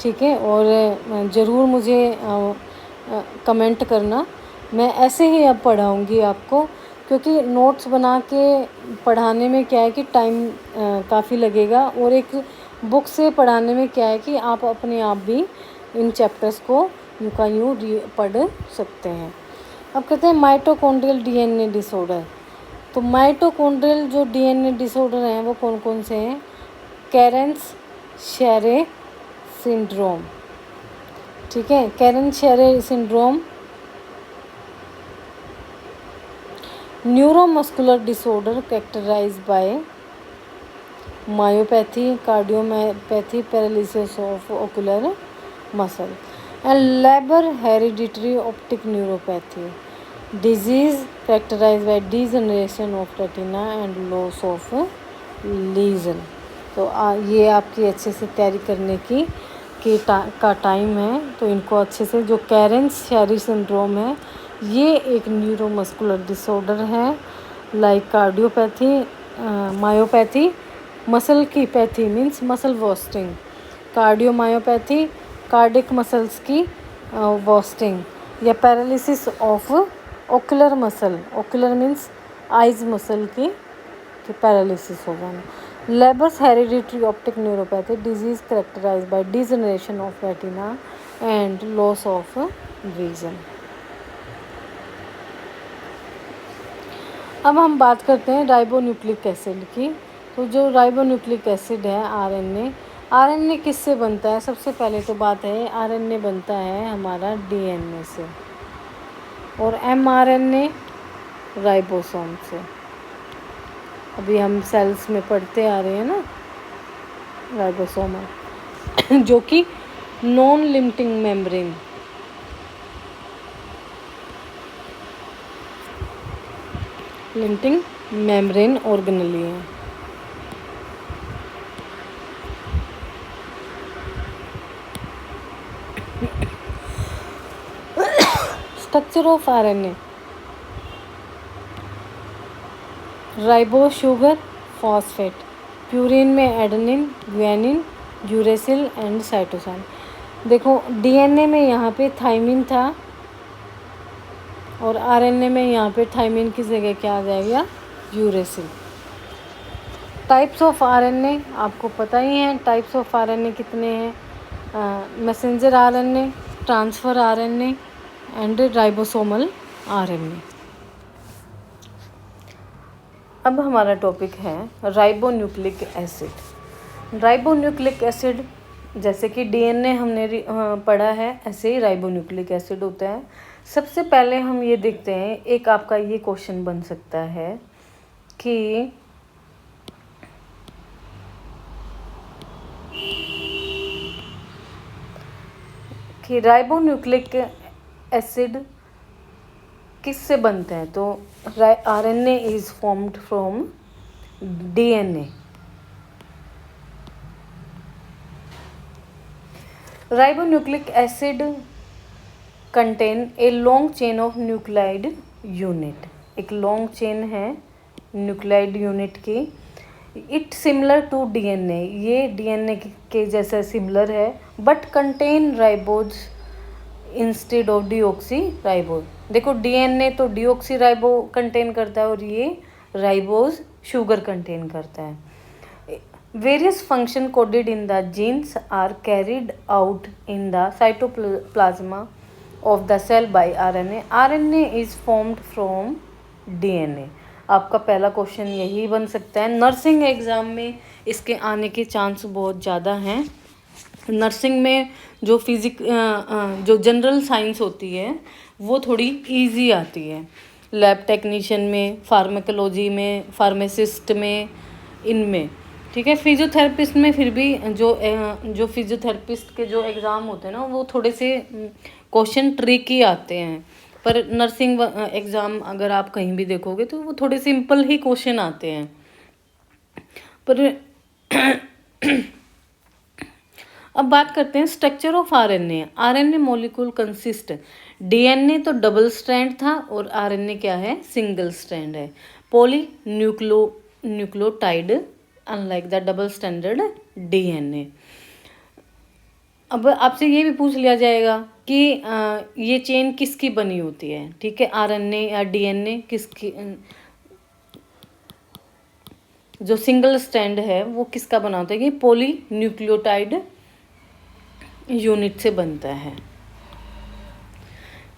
ठीक है। और ज़रूर मुझे कमेंट करना। मैं ऐसे ही अब पढ़ाऊँगी आपको, क्योंकि नोट्स बना के पढ़ाने में क्या है कि टाइम काफ़ी लगेगा, और एक बुक से पढ़ाने में क्या है कि आप अपने आप भी इन चैप्टर्स को यूँ का यूँ पढ़ सकते हैं। अब कहते हैं माइटोकॉन्ड्रियल डीएनए डिसऑर्डर। तो माइटोकॉन्ड्रियल जो डीएनए डिसऑर्डर हैं वो कौन कौन से हैं, कैरेंस शेरे सिंड्रोम, ठीक है, Kearns Sayre syndrome, neuromuscular disorder characterised by myopathy, cardiomyopathy, paralysis of ocular muscle and Leber hereditary optic neuropathy, disease characterised by degeneration of retina and loss of lesion. तो ये आपकी अच्छे से तैयारी करने का टाइम है। तो इनको अच्छे से, जो कैरेंस शेरी सिंड्रोम है ये एक न्यूरोमस्कुलर डिसऑर्डर है, लाइक कार्डियोपैथी, मायोपैथी, मसल की pathy means muscle wasting, cardiomyopathy cardiac muscles की वॉस्टिंग, या paralysis of ocular muscle, ocular means eyes muscle की पैरालिसिस हो जाना, Leber's hereditary optic neuropathy, disease characterised by degeneration of retina and loss of vision. अब हम बात करते हैं राइबोन्यूक्लिक एसिड की। तो जो राइबोन्यूक्लिक एसिड है आरएनए किससे बनता है, सबसे पहले तो बात है आरएनए बनता है हमारा डीएनए से, और एमआरएनए राइबोसोम से। अभी हम सेल्स में पढ़ते आ रहे हैं ना राइबोसोम जो कि non limiting membrane, limiting membrane organelle है। Structure of RNA, ribo sugar phosphate, purine में adenine, guanine, uracil and cytosine. देखो डीएनए में यहाँ पे थाइमिन था और आरएनए में यहाँ पे थाइमिन की जगह क्या आ जाएगा, यूरेसिल। टाइप्स ऑफ आरएनए आपको पता ही है, टाइप्स ऑफ आरएनए कितने हैं, messenger RNA, transfer RNA and ribosomal RNA. अब हमारा टॉपिक है राइबोन्यूक्लिक एसिड। राइबोन्यूक्लिक एसिड जैसे कि डीएनए हमने पढ़ा है, ऐसे ही राइबोन्यूक्लिक एसिड होता है। सबसे पहले हम ये देखते हैं, एक आपका ये क्वेश्चन बन सकता है कि कि राइबोन्यूक्लिक एसिड किससे बनता है, तो RNA is formed from DNA. Ribonucleic acid contain a long chain of nucleotide unit, एक लॉन्ग चेन है न्यूक्लाइड यूनिट की। इट सिमिलर टू डीएनए, ये डीएनए के जैसा सिमिलर है, but contain ribose instead of deoxyribose. देखो DNA तो deoxyribose contain करता है और ये राइबोज शुगर कंटेन करता है। Various function coded in the genes are carried out in the cytoplasm of the cell by RNA. RNA is formed from DNA. आपका पहला क्वेश्चन यही बन सकता है। नर्सिंग एग्ज़ाम में इसके आने के चांस बहुत ज़्यादा हैं। नर्सिंग में जो जो जनरल साइंस होती है वो थोड़ी इजी आती है। लैब टेक्नीशियन में, फार्माकोलॉजी में, फार्मासिस्ट में, इनमें, ठीक है। फिजियोथेरेपिस्ट में फिर भी जो फिजियोथेरेपिस्ट के जो एग्ज़ाम होते हैं ना वो थोड़े से क्वेश्चन ट्रिकी आते हैं, पर नर्सिंग एग्ज़ाम अगर आप कहीं भी देखोगे तो वो थोड़े सिंपल ही क्वेश्चन आते हैं। पर अब बात करते हैं structure of RNA. RNA molecule consist, DNA तो डबल स्ट्रैंड था और आरएनए क्या है, सिंगल स्ट्रैंड है। Poly nucleotide unlike the double standard DNA. अब आपसे ये भी पूछ लिया जाएगा कि ये चेन किसकी बनी होती है, ठीक है, आरएनए या डीएनए किसकी, जो सिंगल स्ट्रैंड है वो किसका बना होता है, कि पॉली न्यूक्लियोटाइड यूनिट से बनता है,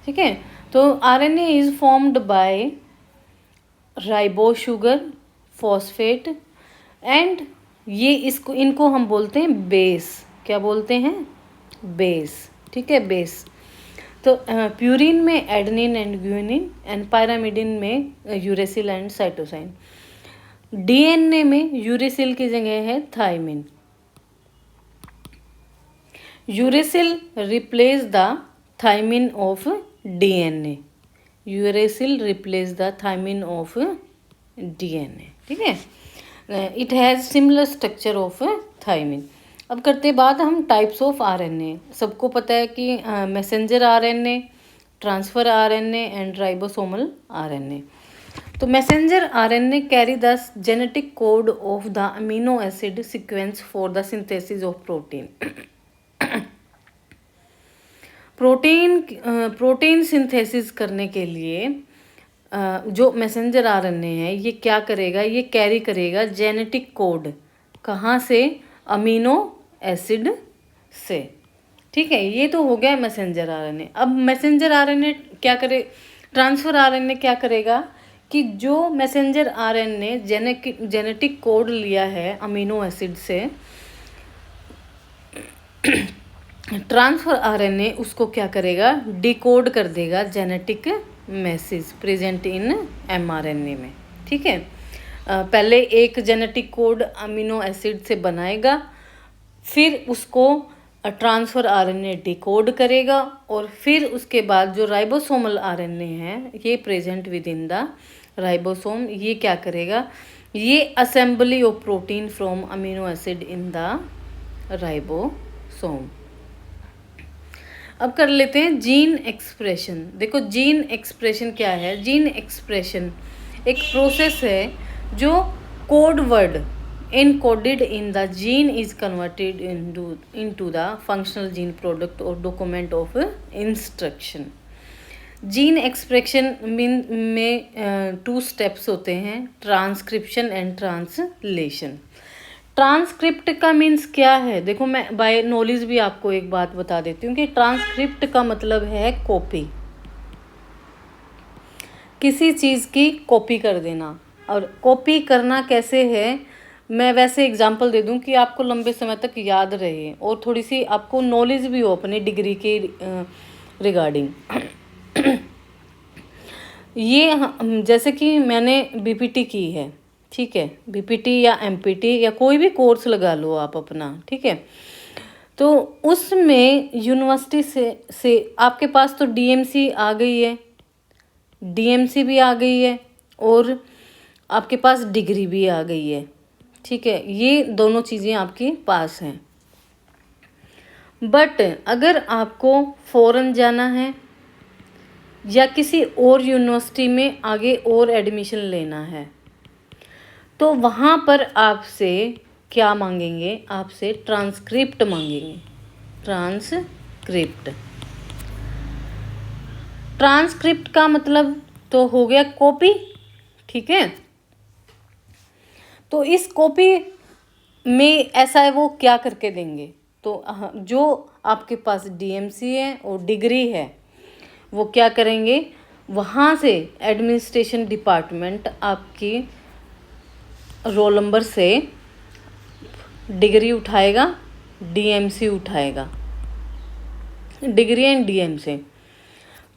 ठीक है। तो RNA is formed by ribo sugar phosphate and ये इनको हम बोलते हैं बेस। क्या बोलते हैं, बेस, ठीक है, बेस। तो प्यूरिन में adenine and guanine and pyrimidine में यूरेसिल एंड साइटोसाइन। डीएनए में यूरेसिल की जगह है thymine. Uracil replace the thymine of DNA. Uracil replace the thymine of DNA, ठीक है। It has similar structure of thymine. अब करते बात हम टाइप्स ऑफ आरएनए। सबको पता है कि messenger RNA, transfer RNA and ribosomal RNA. तो messenger RNA carry the genetic code of the amino acid sequence for the synthesis of protein. Protein synthesis करने के लिए जो मैसेंजर आरएनए है ये क्या करेगा, ये कैरी करेगा जेनेटिक कोड। कहाँ से, अमीनो एसिड से, ठीक है। ये तो हो गया मैसेंजर आरएनए। अब मैसेंजर आरएनए क्या करे, ट्रांसफर आरएनए क्या करेगा कि जो मैसेंजर आरएनए जेनेटिक कोड लिया है अमीनो एसिड से, ट्रांसफर आरएनए उसको क्या करेगा, डिकोड कर देगा genetic message present in mRNA में, ठीक है। पहले एक जेनेटिक कोड अमीनो एसिड से बनाएगा, फिर उसको ट्रांसफर आरएनए डिकोड करेगा और फिर उसके बाद जो राइबोसोमल आरएनए है ये present with in the ribosome, ये क्या करेगा, ये assembly of protein from amino acid in the ribosome. अब कर लेते हैं जीन एक्सप्रेशन। देखो जीन एक्सप्रेशन क्या है, जीन एक्सप्रेशन एक प्रोसेस है जो code word encoded in the gene is converted into the functional gene product or document of instruction। Gene expression में 2 स्टेप्स होते हैं, ट्रांसक्रिप्शन एंड ट्रांसलेशन। ट्रांसक्रिप्ट का मीन्स क्या है, देखो मैं बाय नॉलेज भी आपको एक बात बता देती हूँ कि ट्रांसक्रिप्ट का मतलब है कॉपी, किसी चीज़ की कॉपी कर देना। और कॉपी करना कैसे है, मैं वैसे एग्जांपल दे दूं कि आपको लंबे समय तक याद रहे और थोड़ी सी आपको नॉलेज भी हो अपनी डिग्री के रिगार्डिंग। ये जैसे कि मैंने बीपीटी की है, ठीक है, बीपीटी या एमपीटी या कोई भी कोर्स लगा लो आप अपना, ठीक है। तो उसमें यूनिवर्सिटी से आपके पास तो डीएमसी आ गई है, डीएमसी भी आ गई है और आपके पास डिग्री भी आ गई है। ठीक है, ये दोनों चीज़ें आपके पास हैं। बट अगर आपको फॉरेन जाना है या किसी और यूनिवर्सिटी में आगे और एडमिशन लेना है, तो वहाँ पर आपसे क्या मांगेंगे? आपसे ट्रांसक्रिप्ट मांगेंगे। ट्रांसक्रिप्ट, ट्रांसक्रिप्ट का मतलब तो हो गया कॉपी। ठीक है, तो इस कॉपी में ऐसा है वो क्या करके देंगे? तो जो आपके पास डीएमसी है और डिग्री है वो क्या करेंगे? वहाँ से एडमिनिस्ट्रेशन डिपार्टमेंट आपकी रोल नंबर से डिग्री उठाएगा, डीएमसी उठाएगा, डिग्री एंड डीएम से।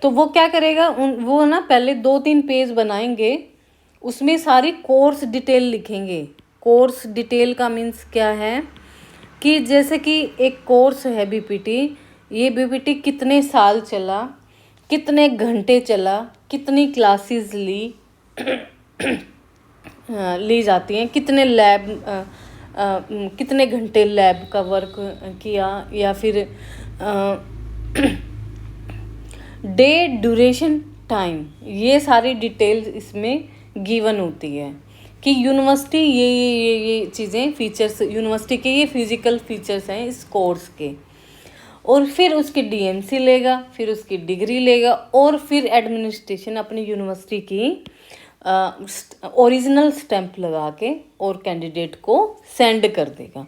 तो वो क्या करेगा? वो ना पहले 2-3 पेज बनाएंगे, उसमें सारी कोर्स डिटेल लिखेंगे। कोर्स डिटेल का मीन्स क्या है कि जैसे कि एक कोर्स है बीपीटी, ये बीपीटी कितने साल चला, कितने घंटे चला, कितनी क्लासेस ली जाती हैं, कितने लैब कितने घंटे लैब का वर्क किया, या फिर डे ड्यूरेशन टाइम, ये सारी डिटेल्स इसमें गिवन होती है कि यूनिवर्सिटी ये चीज़ें फीचर्स, यूनिवर्सिटी के ये फिजिकल फीचर्स हैं इस कोर्स के। और फिर उसकी डीएमसी लेगा, फिर उसकी डिग्री लेगा और फिर एडमिनिस्ट्रेशन अपनी यूनिवर्सिटी की ओरिजिनल स्टैंप लगा के और कैंडिडेट को सेंड कर देगा।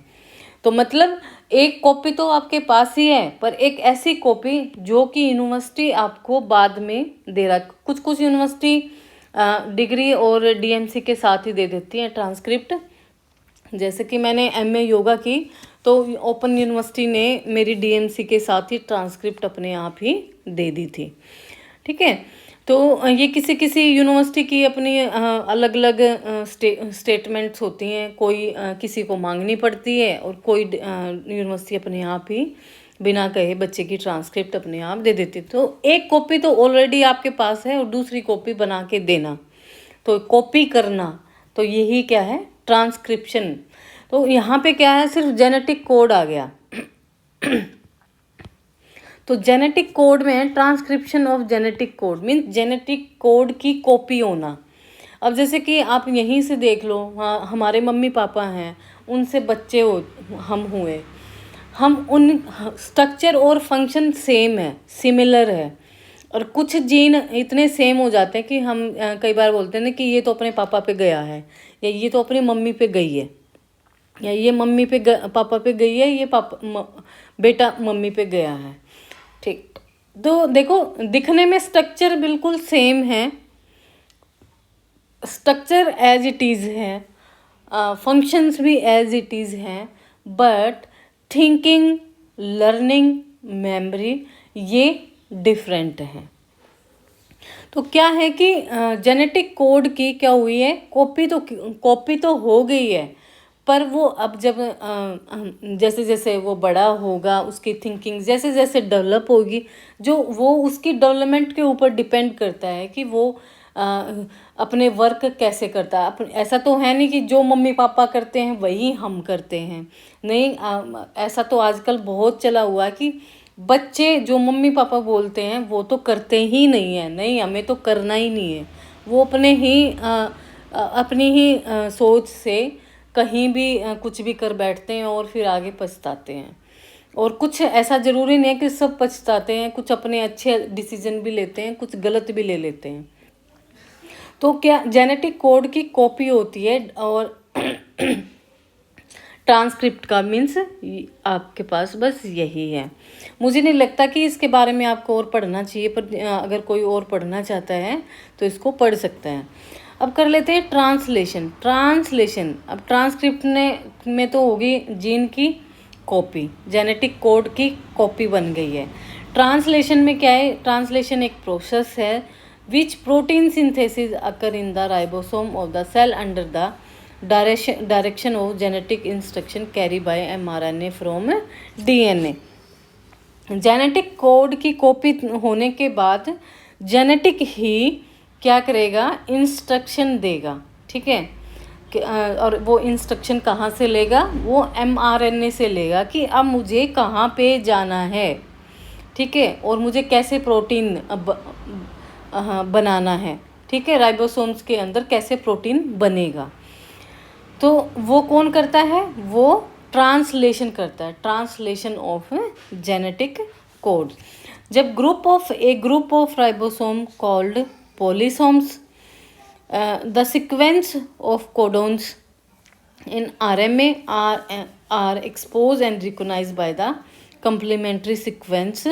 तो मतलब एक कॉपी तो आपके पास ही है, पर एक ऐसी कॉपी जो कि यूनिवर्सिटी आपको बाद में दे रहा है। कुछ कुछ यूनिवर्सिटी डिग्री और डीएमसी के साथ ही दे देती है ट्रांसक्रिप्ट। जैसे कि मैंने एमए योगा की तो ओपन यूनिवर्सिटी ने मेरी डीएमसी के साथ ही ट्रांसक्रिप्ट अपने आप ही दे दी थी। ठीक है, तो ये किसी किसी यूनिवर्सिटी की अपनी अलग अलग स्टेटमेंट्स होती हैं। कोई किसी को मांगनी पड़ती है और कोई यूनिवर्सिटी अपने आप ही बिना कहे बच्चे की ट्रांसक्रिप्ट अपने आप दे देती है। तो एक कॉपी तो ऑलरेडी आपके पास है और दूसरी कॉपी बना के देना, तो कॉपी करना, तो यही क्या है? ट्रांसक्रिप्शन। तो यहाँ पे क्या है? सिर्फ जेनेटिक कोड आ गया। तो जेनेटिक कोड में transcription of genetic code means genetic code की कॉपी होना। अब जैसे कि आप यहीं से देख लो, हाँ हमारे मम्मी पापा हैं, उनसे बच्चे हम हुए, हम उन स्ट्रक्चर और फंक्शन सेम है, सिमिलर है, और कुछ जीन इतने सेम हो जाते हैं कि हम कई बार बोलते हैं ना कि ये तो अपने पापा पे गया है, या ये तो अपनी मम्मी पे गई है, या ये मम्मी पे पापा पे गई है, ये बेटा मम्मी पे गया है। ठीक, तो देखो दिखने में स्ट्रक्चर बिल्कुल सेम है, स्ट्रक्चर एज इट इज़ है, फंक्शंस भी एज इट इज़ हैं, बट थिंकिंग, लर्निंग, मेमोरी ये डिफरेंट है। तो क्या है कि जेनेटिक कोड की क्या हुई है? कॉपी तो हो गई है, पर वो अब जब जैसे जैसे वो बड़ा होगा, उसकी थिंकिंग जैसे जैसे डेवलप होगी, जो वो उसकी डेवलपमेंट के ऊपर डिपेंड करता है कि वो अपने वर्क कैसे करता है। ऐसा तो है नहीं कि जो मम्मी पापा करते हैं वही हम करते हैं, नहीं। ऐसा तो आजकल बहुत चला हुआ है कि बच्चे जो मम्मी पापा बोलते हैं वो तो करते ही नहीं है, नहीं हमें तो करना ही नहीं है। वो अपनी ही सोच से कहीं भी कुछ भी कर बैठते हैं और फिर आगे पछताते हैं। और कुछ ऐसा ज़रूरी नहीं है कि सब पछताते हैं, कुछ अपने अच्छे डिसीजन भी लेते हैं, कुछ गलत भी ले लेते हैं। तो क्या जेनेटिक कोड की कॉपी होती है, और ट्रांसक्रिप्ट का मीन्स आपके पास बस यही है। मुझे नहीं लगता कि इसके बारे में आपको और पढ़ना चाहिए, पर अगर कोई और पढ़ना चाहता है तो इसको पढ़ सकता है। अब कर लेते हैं ट्रांसलेशन। अब ट्रांसक्रिप्ट में तो होगी जीन की कॉपी, जेनेटिक कोड की कॉपी बन गई है। ट्रांसलेशन में क्या है? ट्रांसलेशन एक प्रोसेस है which protein synthesis occur in the ribosome of the cell under the direction of genetic instruction carry by mRNA from DNA। Genetic code की कॉपी होने के बाद जेनेटिक ही क्या करेगा, इंस्ट्रक्शन देगा। ठीक है, और वो इंस्ट्रक्शन कहाँ से लेगा, वो mRNA से लेगा कि अब मुझे कहाँ पे जाना है। ठीक है, और मुझे कैसे प्रोटीन बनाना है। ठीक है, राइबोसोम्स के अंदर कैसे प्रोटीन बनेगा। तो वो कौन करता है, वो ट्रांसलेशन करता है, ट्रांसलेशन ऑफ जेनेटिक कोड। जब group of ribosome called polysomes, the sequence of codons in RMA are exposed and recognized by the complementary sequence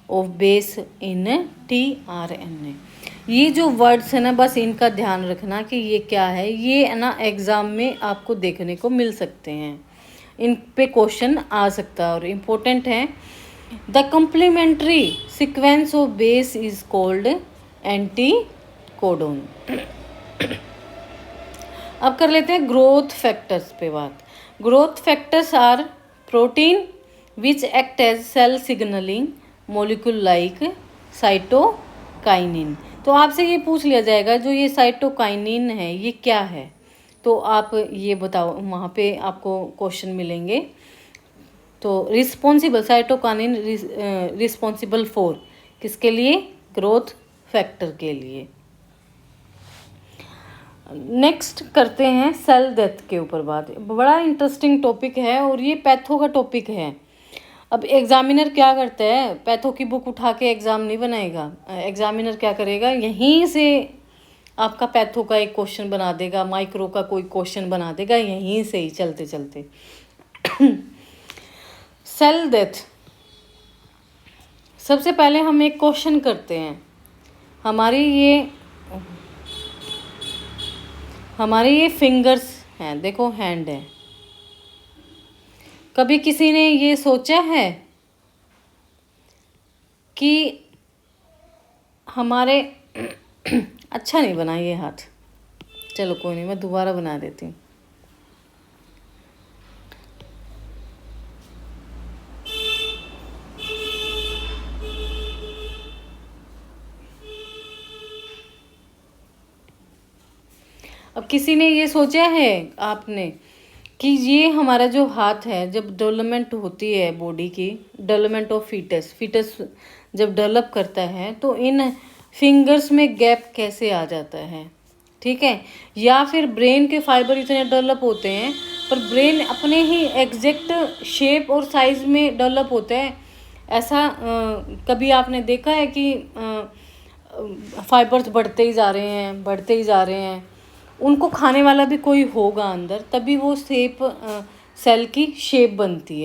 of base in tRNA। ये जो वर्ड्स है ना, बस इनका ध्यान रखना कि ये क्या है। ये है ना एग्ज़ाम में आपको देखने को मिल सकते हैं, इन पे क्वेश्चन आ सकता है और इम्पोर्टेंट है। The complementary sequence of base is called anticodon. अब कर लेते हैं ग्रोथ फैक्टर्स पे बात। Growth factors are protein which act as cell signalling molecule like cytokinin. तो आपसे ये पूछ लिया जाएगा जो ये साइटोकाइनिन है ये क्या है, तो आप ये बताओ, वहाँ पे आपको क्वेश्चन मिलेंगे। तो रिस्पॉन्सिबल साइटोकाइनिन रिस्पॉन्सिबल फॉर किसके लिए, ग्रोथ फैक्टर के लिए। नेक्स्ट करते हैं सेल डेथ के ऊपर बात। बड़ा इंटरेस्टिंग टॉपिक है और ये पैथो का टॉपिक है। अब एग्जामिनर क्या करता है, पैथो की बुक उठा के एग्ज़ाम नहीं बनाएगा। एग्जामिनर क्या करेगा, यहीं से आपका पैथो का एक क्वेश्चन बना देगा, माइक्रो का कोई क्वेश्चन बना देगा, यहीं से ही चलते चलते। सेल डेथ, सबसे पहले हम एक क्वेश्चन करते हैं। हमारे ये फिंगर्स हैं, देखो हैंड है। कभी किसी ने ये सोचा है कि हमारे अच्छा नहीं बना ये हाथ, चलो कोई नहीं, मैं दोबारा बना देती हूँ। अब किसी ने ये सोचा है आपने कि ये हमारा जो हाथ है, जब डेवलपमेंट होती है बॉडी की, डेवलपमेंट ऑफ फीटस जब डेवलप करता है तो इन फिंगर्स में गैप कैसे आ जाता है। ठीक है, या फिर ब्रेन के फाइबर इतने डेवलप होते हैं पर ब्रेन अपने ही एग्जैक्ट शेप और साइज में डेवलप होता है। ऐसा कभी आपने देखा है कि फाइबर्स बढ़ते ही जा रहे हैं, उनको खाने वाला भी कोई होगा अंदर, तभी वो सेल की शेप बनती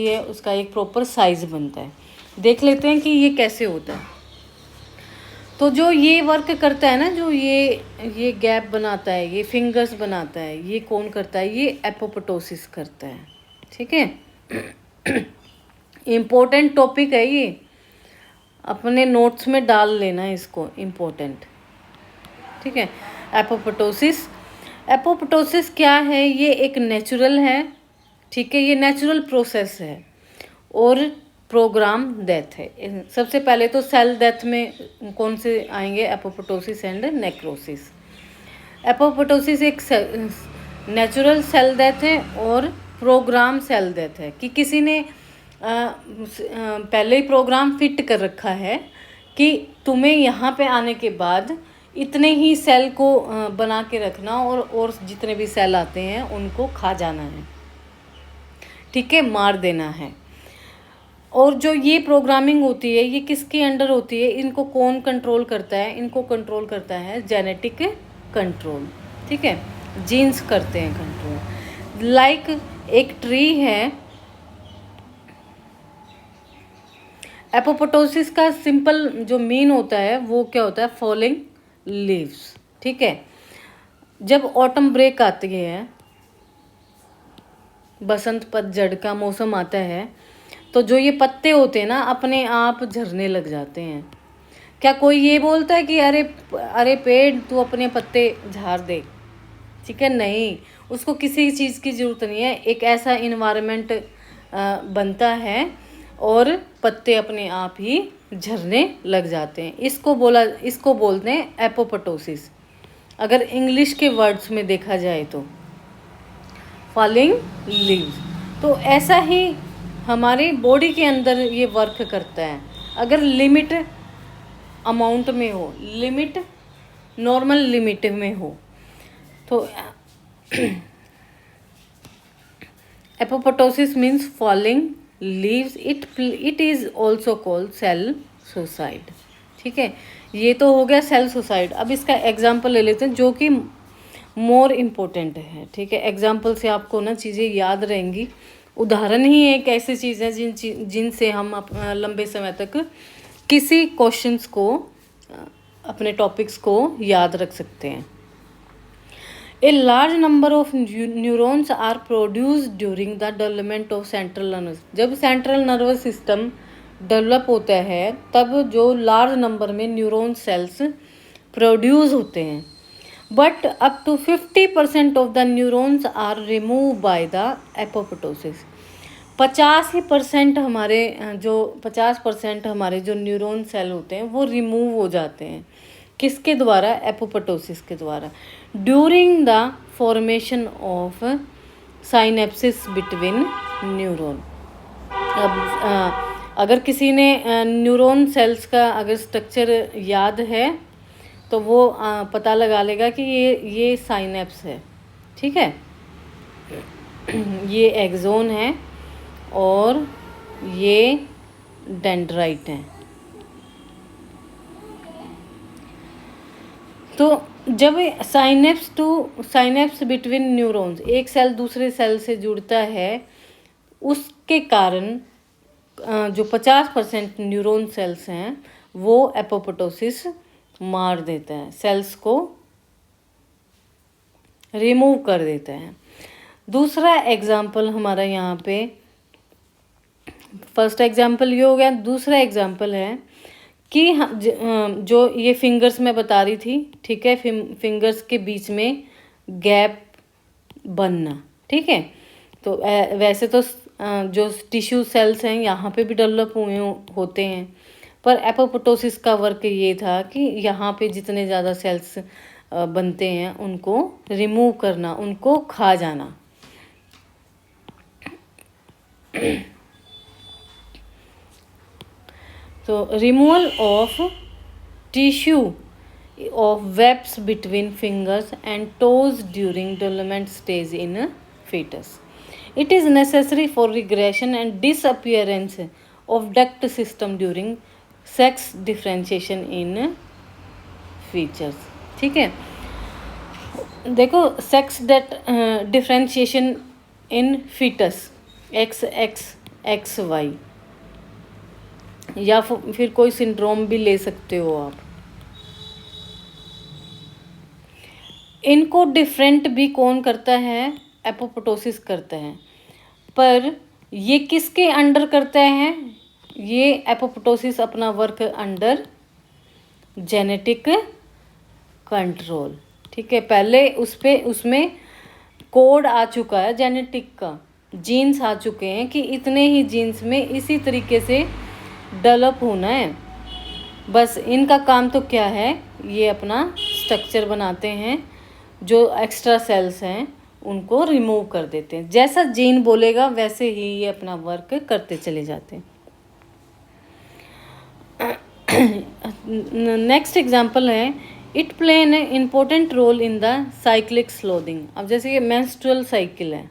है, उसका एक प्रॉपर साइज बनता है। देख लेते हैं कि ये कैसे होता है। तो जो ये वर्क करता है ना, जो ये गैप बनाता है, ये फिंगर्स बनाता है, ये कौन करता है, ये एपोप्टोसिस करता है। ठीक है, इम्पोर्टेंट टॉपिक है ये, अपने नोट्स में डाल लेना इसको, इम्पोर्टेंट। ठीक है, एपोप्टोसिस क्या है, ये एक नेचुरल है। ठीक है, ये नेचुरल प्रोसेस है और प्रोग्राम डेथ है। सबसे पहले तो सेल डेथ में कौन से आएंगे, एपोप्टोसिस एंड नेक्रोसिस। एपोप्टोसिस एक नेचुरल सेल डेथ है और प्रोग्राम सेल डेथ है कि किसी ने पहले ही प्रोग्राम फिट कर रखा है कि तुम्हें यहाँ पे आने के बाद इतने ही सेल को बना के रखना और जितने भी सेल आते हैं उनको खा जाना है। ठीक है, मार देना है। और जो ये प्रोग्रामिंग होती है ये किसके अंडर होती है, इनको कौन कंट्रोल करता है, इनको कंट्रोल करता है जेनेटिक कंट्रोल। ठीक है, जीन्स करते हैं कंट्रोल। लाइक एक ट्री है, एपोप्टोसिस का सिंपल जो मीन होता है वो क्या होता है, फॉलिंग लीव्स। ठीक है, जब ऑटम ब्रेक आती है, बसंत पतझड़ का मौसम आता है, तो जो ये पत्ते होते हैं ना अपने आप झड़ने लग जाते हैं। क्या कोई ये बोलता है कि अरे पेड़ तू अपने पत्ते झाड़ दे। ठीक है, नहीं, उसको किसी चीज़ की ज़रूरत नहीं है, एक ऐसा इन्वायरमेंट बनता है और पत्ते अपने आप ही झरने लग जाते हैं। इसको बोलते हैं एपोप्टोसिस, अगर इंग्लिश के वर्ड्स में देखा जाए तो, फॉलिंग लीव्स। तो ऐसा ही हमारी बॉडी के अंदर ये वर्क करता है, अगर लिमिट अमाउंट में हो, लिमिट नॉर्मल लिमिट में हो तो apoptosis means falling leaves. It is also called cell suicide. ठीक है, ये तो हो गया सेल सुसाइड। अब इसका एग्जाम्पल ले लेते हैं जो कि मोर इम्पोर्टेंट है। ठीक है, एग्जाम्पल से आपको ना चीज़ें याद रहेंगी। उदाहरण ही एक ऐसी चीज़ है जिनसे हम लंबे समय तक किसी क्वेश्चंस को, अपने टॉपिक्स को याद रख सकते हैं। A large number of neurons are produced during the development of central nervous। जब सेंट्रल नर्वस सिस्टम डेवलप होता है तब जो लार्ज नंबर में न्यूरॉन सेल्स प्रोड्यूस होते हैं, but up to 50% of the neurons are remove by the apoptosis. 50% हमारे जो न्यूरॉन सेल होते हैं वो रिमूव हो जाते हैं, किसके द्वारा? एपोप्टोसिस के द्वारा, during the formation of synapsis between neuron. अब अगर किसी ने न्यूरॉन सेल्स का अगर स्ट्रक्चर याद है तो वो पता लगा लेगा कि ये साइनेप्स है। ठीक है, ये एक्सोन है और ये डेंड्राइट है। तो जब साइनेप्स बिटवीन न्यूरॉन्स, एक सेल दूसरे सेल से जुड़ता है, उसके कारण जो 50% न्यूरॉन सेल्स हैं वो एपोप्टोसिस मार देता है, सेल्स को रिमूव कर देता है। दूसरा एग्जाम्पल हमारा यहाँ पे, फर्स्ट एग्जाम्पल ये हो गया। दूसरा एग्जाम्पल है कि जो ये फिंगर्स मैं बता रही थी, ठीक है, फिंगर्स के बीच में गैप बनना। ठीक है, तो वैसे तो जो टिश्यू सेल्स हैं यहाँ पे भी डेवलप हुए होते हैं, पर एपोप्टोसिस का वर्क ये था कि यहाँ पे जितने ज़्यादा सेल्स बनते हैं उनको रिमूव करना, उनको खा जाना। तो removal of tissue of webs between fingers and toes during development stage in fetus. It is necessary for regression and disappearance of duct system during sex differentiation in features. ठीक है, देखो, सेक्स डिफरेंशिएशन इन foetus XXXY, या फिर कोई syndrome भी ले सकते हो आप। इनको डिफरेंट भी कौन करता है? एपोप्टोसिस करता है। पर ये किसके अंडर करता है? ये एपोप्टोसिस अपना वर्क अंडर जेनेटिक कंट्रोल। ठीक है, पहले उसमें कोड आ चुका है जेनेटिक का, जीन्स आ चुके हैं कि इतने ही जीन्स में इसी तरीके से डेवलप होना है। बस इनका काम तो क्या है, ये अपना स्ट्रक्चर बनाते हैं, जो एक्स्ट्रा सेल्स हैं उनको रिमूव कर देते हैं। जैसा जीन बोलेगा वैसे ही ये अपना वर्क करते चले जाते हैं। नेक्स्ट एग्जाम्पल है, it play an important role in the cyclic sloughing. अब जैसे ये मेंस्ट्रुअल साइकिल है,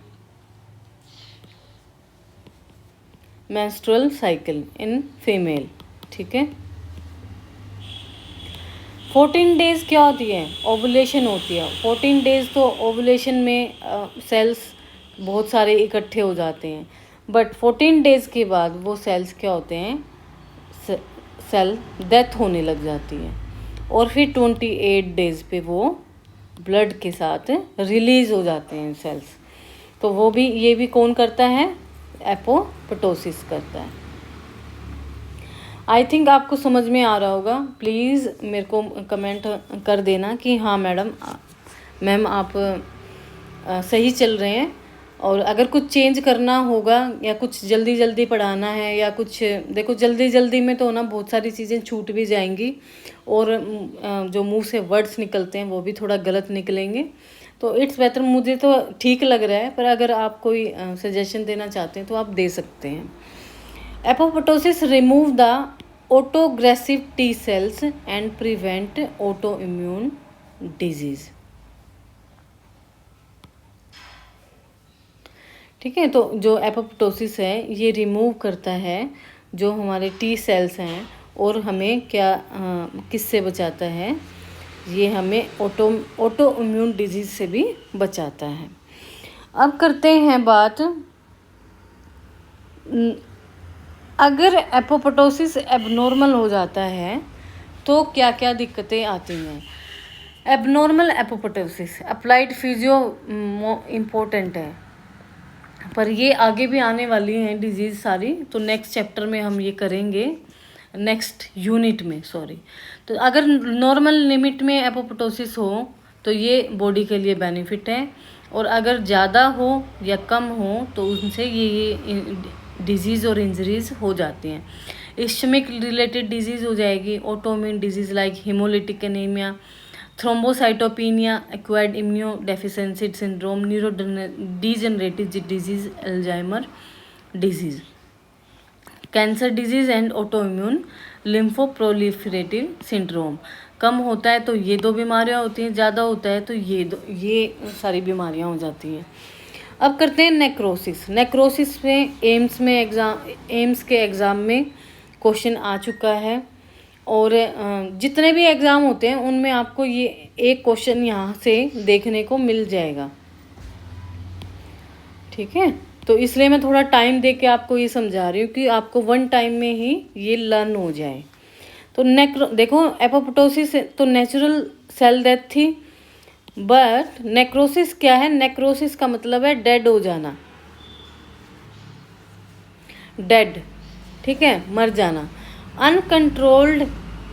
मेंस्ट्रुअल साइकिल इन फीमेल। ठीक है, 14 डेज क्या होती है? ओवुलेशन होती है। 14 डेज तो ओवुलेशन में सेल्स बहुत सारे इकट्ठे हो जाते हैं, बट 14 डेज के बाद वो सेल्स क्या होते हैं? सेल डेथ होने लग जाती है, और फिर 28 डेज पे वो ब्लड के साथ रिलीज हो जाते हैं सेल्स। तो वो भी, ये भी कौन करता है? एपोप्टोसिस करता है। आई थिंक आपको समझ में आ रहा होगा। प्लीज़ मेरे को कमेंट कर देना कि हाँ मैम आप सही चल रहे हैं। और अगर कुछ चेंज करना होगा या कुछ जल्दी जल्दी पढ़ाना है या कुछ, देखो जल्दी जल्दी में तो ना बहुत सारी चीज़ें छूट भी जाएंगी और जो मुंह से वर्ड्स निकलते हैं वो भी थोड़ा गलत निकलेंगे। तो इट्स बेटर, मुझे तो ठीक लग रहा है, पर अगर आप कोई सजेशन देना चाहते हैं तो आप दे सकते हैं। Apoptosis remove the autoaggressive T cells and prevent auto immune disease. ठीक है, तो जो एपोप्टोसिस है ये रिमूव करता है जो हमारे टी सेल्स हैं और हमें क्या किससे बचाता है, ये हमें ऑटो इम्यून डिजीज़ से भी बचाता है। अब करते हैं बात, अगर एपोप्टोसिस एबनॉर्मल हो जाता है तो क्या क्या दिक्कतें आती हैं। Abnormal apoptosis applied physio important है, पर ये आगे भी आने वाली हैं डिजीज़ सारी, तो नेक्स्ट चैप्टर में हम ये करेंगे, नेक्स्ट यूनिट में सॉरी। तो अगर नॉर्मल लिमिट में एपोप्टोसिस हो तो ये बॉडी के लिए बेनिफिट है, और अगर ज़्यादा हो या कम हो तो उनसे ये डिजीज़ और इंजरीज हो जाती हैं। इस्चमिक रिलेटेड डिजीज़ हो जाएगी, autoimmune disease like haemolytic anaemia, thrombocytopenia, acquired immunodeficiency syndrome, neurodegenerative disease, Alzheimer disease, cancer disease and autoimmune lymphoproliferative syndrome. कम होता है तो ये दो बीमारियां होती हैं, ज़्यादा होता है तो ये सारी बीमारियां हो जाती हैं। अब करते हैं नेक्रोसिस। नेक्रोसिस में एम्स के एग्ज़ाम में क्वेश्चन आ चुका है, और जितने भी एग्ज़ाम होते हैं उनमें आपको ये एक क्वेश्चन यहाँ से देखने को मिल जाएगा। ठीक है, तो इसलिए मैं थोड़ा टाइम दे के आपको ये समझा रही हूँ कि आपको वन टाइम में ही ये लर्न हो जाए। तो देखो एपोप्टोसिस तो नेचुरल सेल डेथ थी, बट नेक्रोसिस क्या है, नेक्रोसिस का मतलब है डेड हो जाना, डेड, ठीक है, मर जाना। अनकंट्रोल्ड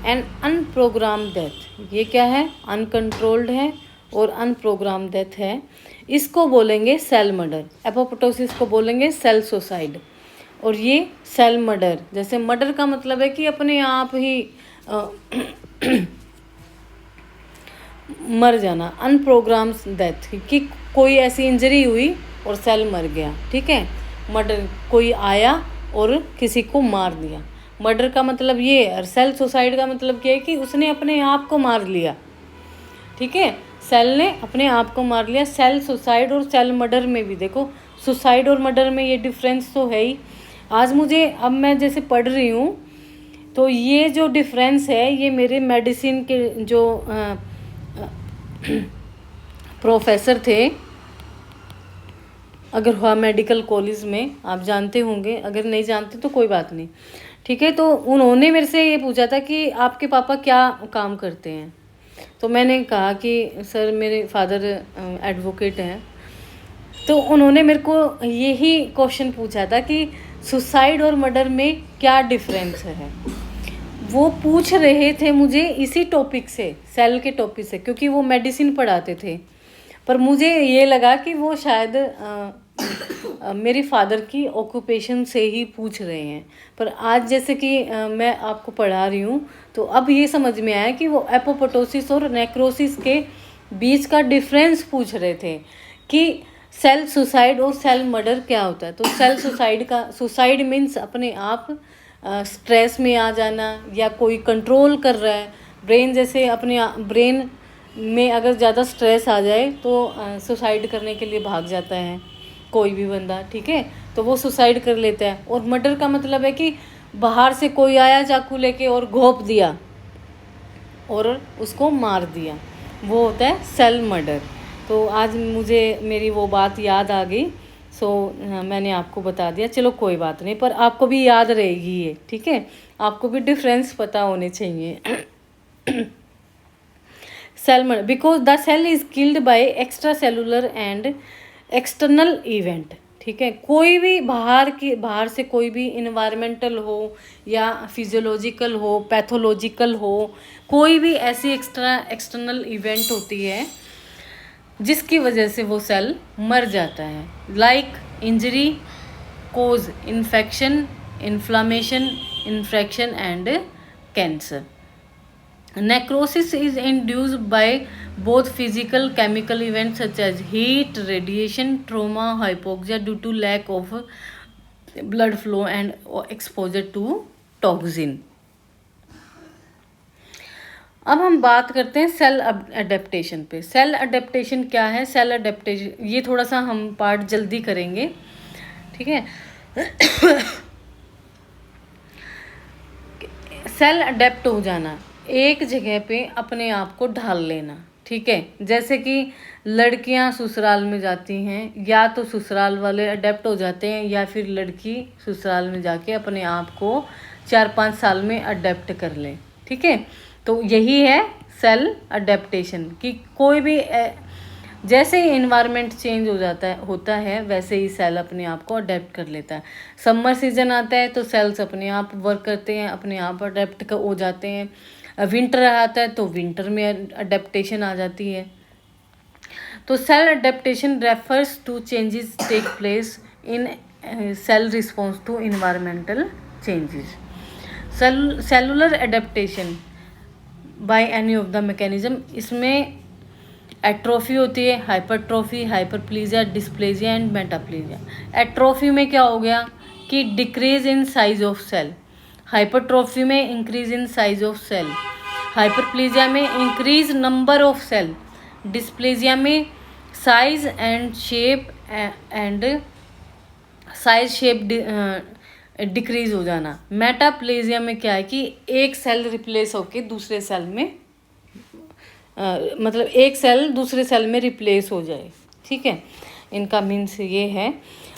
एंड अनप्रोग्राम्ड डेथ, ये क्या है, अनकंट्रोल्ड है और अनप्रोग्राम डेथ है, इसको बोलेंगे सेल मर्डर। एपोप्टोसिस को बोलेंगे सेल सुसाइड, और ये सेल मर्डर, जैसे मर्डर का मतलब है कि अपने आप ही मर जाना, अनप्रोग्राम डेथ कि कोई ऐसी इंजरी हुई और सेल मर गया। ठीक है, मर्डर कोई आया और किसी को मार दिया, मर्डर का मतलब ये है। और सेल सुसाइड का मतलब क्या है कि उसने अपने आप को मार लिया। ठीक है, सेल ने अपने आप को मार लिया। सेल सुसाइड और सेल मर्डर में भी देखो, सुसाइड और मर्डर में ये डिफरेंस तो है ही। आज मुझे, अब मैं जैसे पढ़ रही हूँ तो ये जो डिफरेंस है ये मेरे मेडिसिन के जो प्रोफेसर थे, अगर हुआ मेडिकल कॉलेज में, आप जानते होंगे, अगर नहीं जानते तो कोई बात नहीं। ठीक है, तो उन्होंने मेरे से ये पूछा था कि आपके पापा क्या काम करते हैं, तो मैंने कहा कि सर मेरे फादर एडवोकेट हैं। तो उन्होंने मेरे को यही क्वेश्चन पूछा था कि सुसाइड और मर्डर में क्या डिफरेंस है। वो पूछ रहे थे मुझे इसी टॉपिक से, सेल के टॉपिक से, क्योंकि वो मेडिसिन पढ़ाते थे। पर मुझे ये लगा कि वो शायद मेरे फादर की ऑक्यूपेशन से ही पूछ रहे हैं। पर आज जैसे कि मैं आपको पढ़ा रही हूँ तो अब ये समझ में आया कि वो एपोप्टोसिस और नेक्रोसिस के बीच का डिफरेंस पूछ रहे थे कि सेल सुसाइड और सेल मर्डर क्या होता है। तो सेल सुसाइड का, सुसाइड मीन्स अपने आप स्ट्रेस में आ जाना, या कोई कंट्रोल कर रहा है ब्रेन, जैसे अपने ब्रेन में अगर ज़्यादा स्ट्रेस आ जाए तो सुसाइड करने के लिए भाग जाता है कोई भी बंदा। ठीक है, तो वो सुसाइड कर लेता है। और मर्डर का मतलब है कि बाहर से कोई आया चाकू लेके और घोंप दिया और उसको मार दिया, वो होता है सेल मर्डर। तो आज मुझे मेरी वो बात याद आ गई, सो मैंने आपको बता दिया। चलो कोई बात नहीं, पर आपको भी याद रहेगी ये। ठीक है, आपको भी डिफरेंस पता होने चाहिए। Cell murder, because the cell is killed by extracellular and external event. ठीक है, कोई भी बाहर से कोई भी इन्वायरमेंटल हो या फिजियोलॉजिकल हो, पैथोलॉजिकल हो, कोई भी ऐसी एक्सटर्नल इवेंट होती है जिसकी वजह से वो सेल मर जाता है। Like injury, cause infection, inflammation, infection and cancer. Necrosis is induced by both physical chemical events such as heat, radiation, trauma, hypoxia due to lack of blood flow and exposure to toxin। अब हम बात करते हैं cell adaptation पे। Cell adaptation क्या है? Cell adaptation, ये थोड़ा सा हम पार्ट जल्दी करेंगे, ठीक है। सेल अडेप्ट हो जाना, एक जगह पे अपने आप को ढाल लेना, ठीक है। जैसे कि लड़कियां ससुराल में जाती हैं, या तो ससुराल वाले अडेप्ट हो जाते हैं, या फिर लड़की ससुराल में जाके अपने आप को 4-5 साल में अडेप्ट कर ले, ठीक है। तो यही है सेल अडेप्टेशन, कि कोई भी जैसे ही इन्वायरमेंट चेंज होता है वैसे ही सेल अपने आप को अडेप्ट कर लेता है। समर सीजन आता है तो सेल्स अपने आप वर्क करते हैं, अपने आप अडेप्ट हो जाते हैं। विंटर आता है तो विंटर में अडेप्टेशन आ जाती है। तो cell adaptation refers to changes take place in cell response to environmental changes. Cellular adaptation by any of the mechanism, इसमें एट्रोफी होती है, hypertrophy, hyperplasia, dysplasia and metaplasia. Atrophy में क्या हो गया कि decrease in size of cell, hypertrophy में increase in size of cell, hyperplasia में increase number of cell, dysplasia में साइज एंड शेप डिक्रीज हो जाना। मेटाप्लेजिया में क्या है कि एक सेल रिप्लेस होके दूसरे सेल में मतलब एक सेल दूसरे सेल में रिप्लेस हो जाए, ठीक है। इनका मीन्स ये है,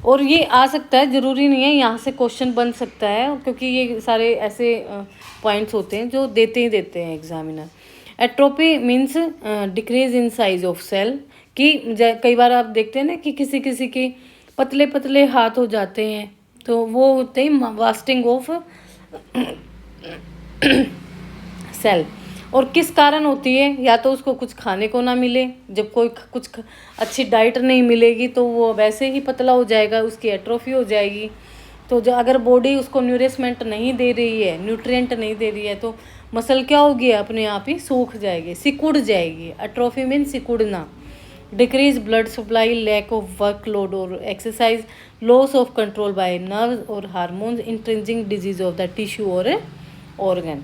और ये आ सकता है, ज़रूरी नहीं है, यहाँ से क्वेश्चन बन सकता है, क्योंकि ये सारे ऐसे पॉइंट्स होते हैं जो देते हैं examiner. Atrophy means decrease in size of cell, कि कई बार आप देखते हैं ना कि किसी किसी के पतले पतले हाथ हो जाते हैं, तो वो होते हैं वास्टिंग ऑफ सेल। और किस कारण होती है? या तो उसको कुछ खाने को ना मिले, जब कोई कुछ अच्छी डाइट नहीं मिलेगी तो वो वैसे ही पतला हो जाएगा, उसकी एट्रोफी हो जाएगी। तो जो अगर बॉडी उसको न्यूरिशमेंट नहीं दे रही है, न्यूट्रिएंट नहीं दे रही है, तो मसल क्या होगी? अपने आप ही सूख जाएगी, सिकुड़ जाएगी। एट्रोफी मीन सिकुड़ना। Decrease blood supply, lack of workload और exercise, loss of control by nerves और hormones, intrinsic disease of the tissue और organ.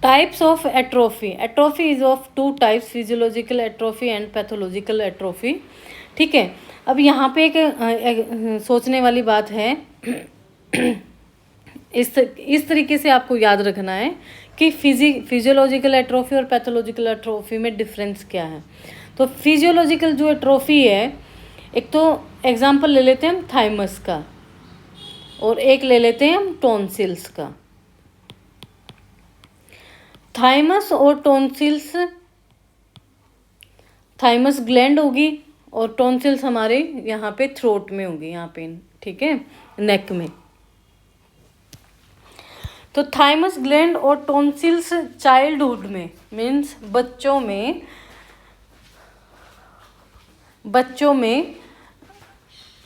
Types of atrophy. Atrophy is of 2 types, physiological atrophy and pathological atrophy, ठीक है। अब यहाँ पे एक सोचने वाली बात है, इस तरीके से आपको याद रखना है कि फिजियोलॉजिकल एट्रोफी और पैथोलॉजिकल एट्रोफी में डिफरेंस क्या है। तो फिजियोलॉजिकल जो एट्रोफी है, एक तो एग्जांपल ले लेते हैं हम थाइमस का, और एक ले लेते हैं हम टॉन्सिल्स का। थाइमस और टॉन्सिल्स, थाइमस ग्लैंड होगी और टॉन्सिल्स हमारे यहाँ पे थ्रोट में होगी, यहाँ पे, ठीक है, नेक में। तो थाइमस ग्लैंड और टॉन्सिल्स चाइल्डहुड में, मीन्स बच्चों में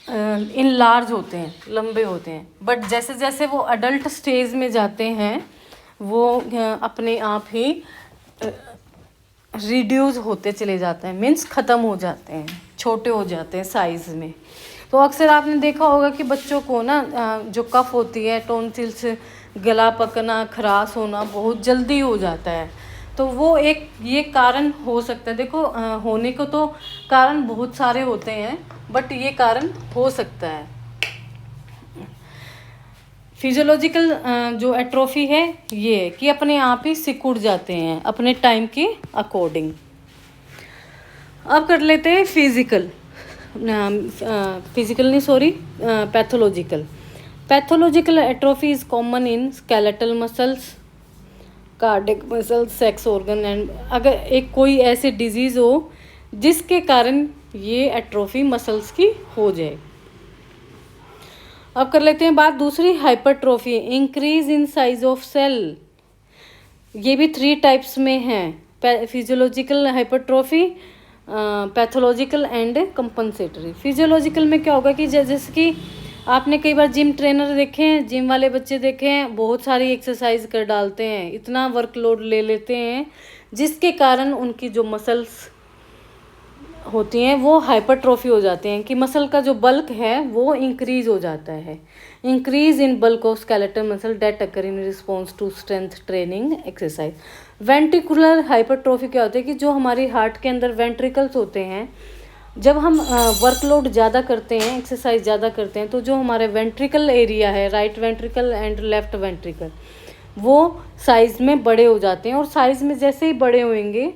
इनलार्ज होते हैं, लंबे होते हैं। बट जैसे जैसे वो अडल्ट स्टेज में जाते हैं वो अपने आप ही रिड्यूस होते चले जाते हैं, मीन्स ख़त्म हो जाते हैं, छोटे हो जाते हैं साइज़ में। तो अक्सर आपने देखा होगा कि बच्चों को ना जो कफ होती है, टॉन्सिल्स, गला पकना, खराश होना बहुत जल्दी हो जाता है। तो वो एक ये कारण हो सकता है। देखो होने को तो कारण बहुत सारे होते हैं, बट ये कारण हो सकता है। फिजियोलॉजिकल जो एट्रोफी है ये है कि अपने आप ही सिकुड़ जाते हैं अपने टाइम के अकॉर्डिंग। अब कर लेते हैं pathological. Pathological atrophy is common in skeletal muscles, cardiac muscles, sex organ and, अगर एक कोई ऐसे डिजीज़ हो जिसके कारण ये एट्रोफी मसल्स की हो जाए। अब कर लेते हैं बात दूसरी, hypertrophy, increase in size of cell. ये भी 3 टाइप्स में है। Physiological hypertrophy, pathological and compensatory. Physiological में क्या होगा कि जैसे कि आपने कई बार जिम ट्रेनर देखे हैं, जिम वाले बच्चे देखे हैं, बहुत सारी एक्सरसाइज कर डालते हैं, इतना वर्कलोड ले लेते हैं जिसके कारण उनकी जो मसल्स होती हैं वो हाइपरट्रोफी हो जाते हैं, कि मसल का जो बल्क है वो इंक्रीज हो जाता है। Increase in bulk of skeletal muscle that occur in response to strength training exercise. Ventricular hypertrophy क्या होता है कि जो हमारी हार्ट के अंदर वेंट्रिकल्स होते हैं, जब हम वर्कलोड ज़्यादा करते हैं, एक्सरसाइज ज़्यादा करते हैं, तो जो हमारे वेंट्रिकल एरिया है, right ventricle and left ventricle, वो साइज़ में बड़े हो जाते हैं। और साइज़ में जैसे ही बड़े होंगे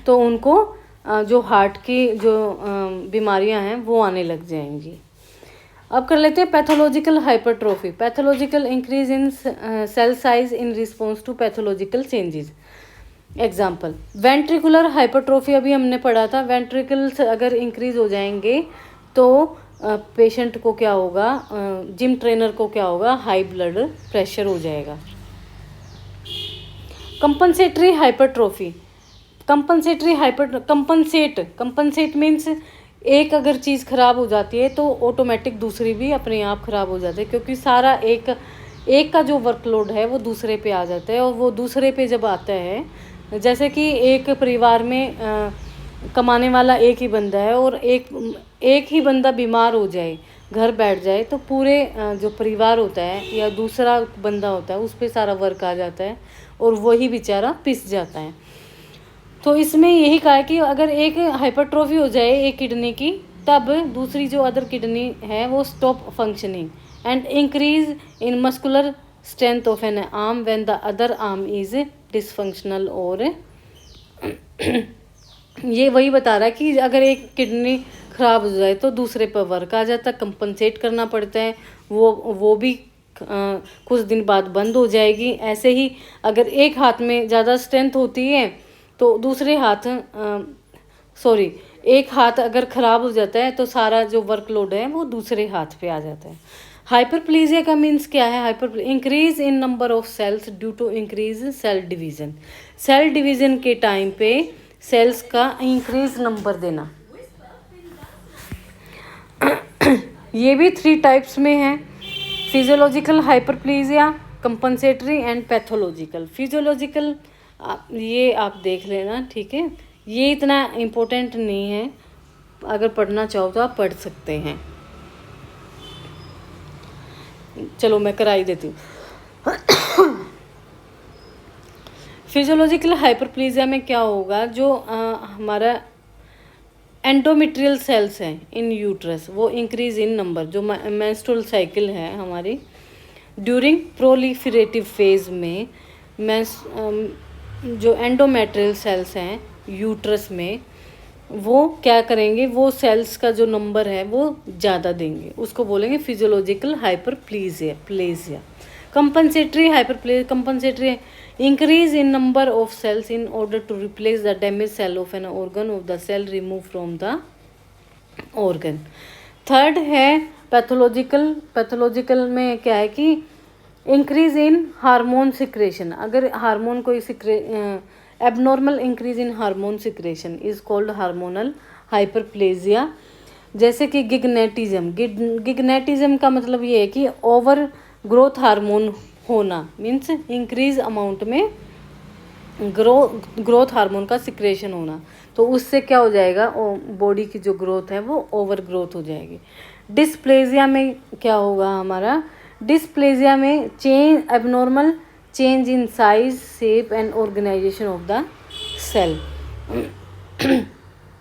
तो उनको जो हार्ट की जो बीमारियां हैं वो आने लग जाएंगी। अब कर लेते हैं pathological hypertrophy. Pathological increase in cell size in response to pathological changes. Example, ventricular hypertrophy अभी हमने पढ़ा था। वेंट्रिकल्स अगर इंक्रीज हो जाएंगे तो पेशेंट को क्या होगा, जिम ट्रेनर को क्या होगा, हाई ब्लड प्रेशर हो जाएगा। Compensatory hypertrophy. कंपनसेट मीन्स एक अगर चीज़ ख़राब हो जाती है तो ऑटोमेटिक दूसरी भी अपने आप ख़राब हो जाती है, क्योंकि सारा एक का जो वर्कलोड है वो दूसरे पे आ जाता है। और वो दूसरे पे जब आता है, जैसे कि एक परिवार में कमाने वाला एक ही बंदा है और एक ही बंदा बीमार हो जाए, घर बैठ जाए, तो पूरे जो परिवार होता है या दूसरा बंदा होता है उस पर सारा वर्क आ जाता है और वही बेचारा पिस जाता है। तो इसमें यही कहा है कि अगर एक हाइपरट्रोफी हो जाए एक किडनी की, तब दूसरी जो अदर किडनी है वो stop functioning and increase in muscular strength of N arm when the other arm is dysfunctional. और ये वही बता रहा है कि अगर एक किडनी ख़राब हो जाए तो दूसरे पर वर्क आ जाता है, कंपनसेट करना पड़ता है, वो भी कुछ दिन बाद बंद हो जाएगी। ऐसे ही अगर एक हाथ में ज़्यादा स्ट्रेंथ होती है तो दूसरे हाथ एक हाथ अगर ख़राब हो जाता है तो सारा जो वर्कलोड है वो दूसरे हाथ पे आ जाता है। हाइपरप्लेजिया का मीन्स क्या है? Increase in number of cells due to increase cell division. Cell division के टाइम पे सेल्स का इंक्रीज नंबर देना। ये भी 3 टाइप्स में है, physiological hyperplasia, compensatory and pathological. Physiological ये आप देख लेना, ठीक है, ये इतना इम्पोर्टेंट नहीं है, अगर पढ़ना चाहो तो आप पढ़ सकते हैं। चलो मैं कराई देती हूँ। फिजियोलॉजिकल हाइपरप्लेजिया में क्या होगा, जो हमारा एंडोमेट्रियल सेल्स हैं इन यूट्रस वो इंक्रीज इन नंबर, जो मेंस्ट्रुअल साइकिल है हमारी, ड्यूरिंग प्रोलिफरेटिव फेज में जो एंडोमेट्रियल सेल्स हैं यूट्रस में वो क्या करेंगे, वो सेल्स का जो नंबर है वो ज़्यादा देंगे, उसको बोलेंगे physiological hyperplasia. Compensatory increase in number of cells in order to replace the damage cell of an organ of the cell remove from the organ. Third है पैथोलॉजिकल में क्या है कि इंक्रीज इन हार्मोन सिक्रेशन। अगर hormone कोई abnormal increase in hormone secretion is called hormonal hyperplasia. जैसे कि gigantism का मतलब ये है कि ओवर ग्रोथ हार्मोन होना, मीन्स इंक्रीज अमाउंट में ग्रोथ हार्मोन का सिक्रेशन होना, तो उससे क्या हो जाएगा, बॉडी की जो ग्रोथ है वो ओवर ग्रोथ हो जाएगी। डिस्प्लेजिया में क्या होगा हमारा, डिस्प्लेजिया में abnormal change in size, shape and organization of the cell.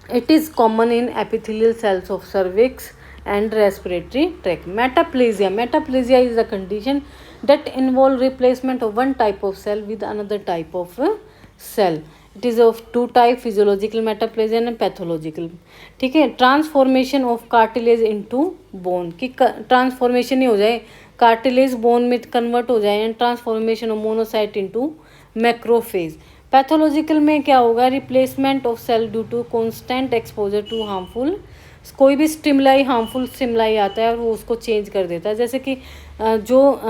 It is common in epithelial cells of cervix and respiratory tract. Metaplasia is a condition that involve replacement of one type of cell with another type of cell. It is of 2 type, physiological metaplasia and pathological. ठीक है, transformation of cartilage into bone, कि transformation ही हो जाए, cartilage bone में convert हो जाए, and transformation of monocyte into macrophage. Pathological में क्या होगा, replacement of cell due to constant exposure to harmful, कोई भी स्टिमुलाई हार्मफुल स्टिमुलाई आता है और वो उसको चेंज कर देता है। जैसे कि जो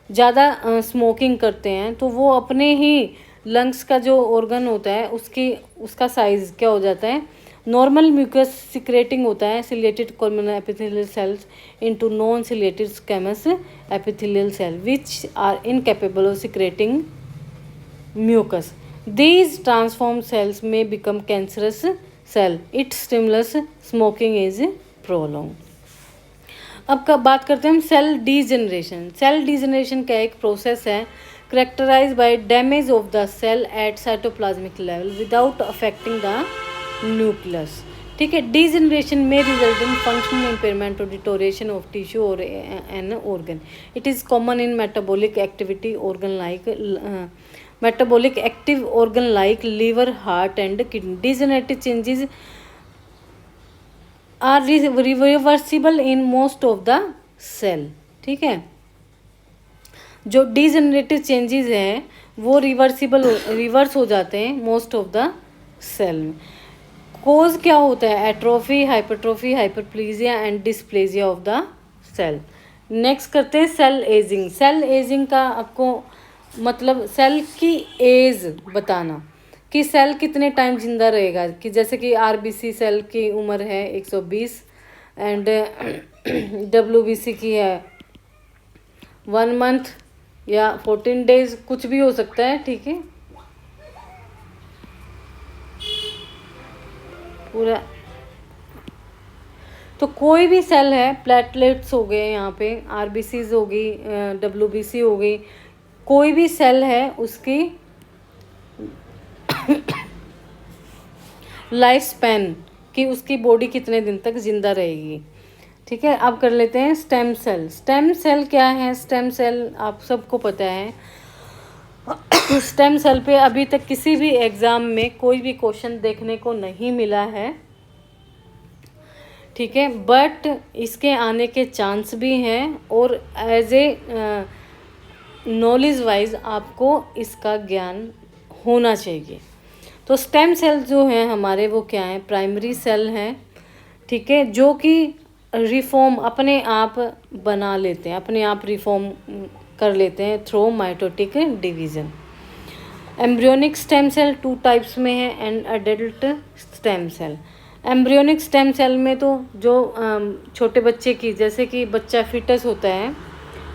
ज़्यादा स्मोकिंग करते हैं तो वो अपने ही लंग्स का जो ऑर्गन होता है उसका साइज क्या हो जाता है, नॉर्मल म्यूकस सिक्रेटिंग होता है ciliated columnar epithelial cells into non ciliated squamous epithelial cell which are incapable of secreting mucus. These transformed cells may become cancerous cell. It stimulus smoking is prolonged. अब बात करते हैं हम cell degeneration. Cell degeneration का एक process है characterize by damage of the cell at cytoplasmic level without affecting the nucleus. ठीक है. डीजनरेशन में रिजल्ट इन फंक्शनल इम्पेयरमेंट और डिटोरेशन ऑफ टिश्यू और an organ. It is common in metabolic activity organ like metabolic active organ like liver, heart and kidney. Degenerative changes are reversible in most of the cell. ठीक है. जो degenerative changes हैं वो reverse हो जाते हैं most of the cell में. कोज क्या होता है, atrophy, hypertrophy, hyperplasia and dysplasia of the cell. Next करते हैं सेल एजिंग. सेल एजिंग का आपको मतलब सेल की एज बताना कि सेल कितने टाइम जिंदा रहेगा. कि जैसे कि आरबीसी सेल की उम्र है 120 एंड डब्ल्यूबीसी की है 1 मंथ या 14 डेज, कुछ भी हो सकता है. ठीक है. पूरा तो कोई भी सेल है, प्लेटलेट्स हो गए, यहाँ पे आरबीसीज हो गई, डब्ल्यूबीसी हो गई, कोई भी सेल है उसकी लाइफ स्पैन कि उसकी बॉडी कितने दिन तक जिंदा रहेगी. ठीक है. अब कर लेते हैं स्टेम सेल. स्टेम सेल क्या है? स्टेम सेल आप सबको पता है. स्टेम सेल पे अभी तक किसी भी एग्ज़ाम में कोई भी क्वेश्चन देखने को नहीं मिला है. ठीक है. बट इसके आने के चांस भी हैं और एज ए नॉलेज वाइज आपको इसका ज्ञान होना चाहिए. तो स्टेम सेल जो हैं हमारे वो क्या हैं? प्राइमरी सेल हैं. ठीक है. जो कि रिफॉर्म अपने आप बना लेते हैं, अपने आप रिफॉर्म कर लेते हैं through mitotic division. Embryonic stem cell 2 types में है and adult stem cell. Embryonic stem cell में तो जो छोटे बच्चे की, जैसे कि बच्चा फिटस होता है,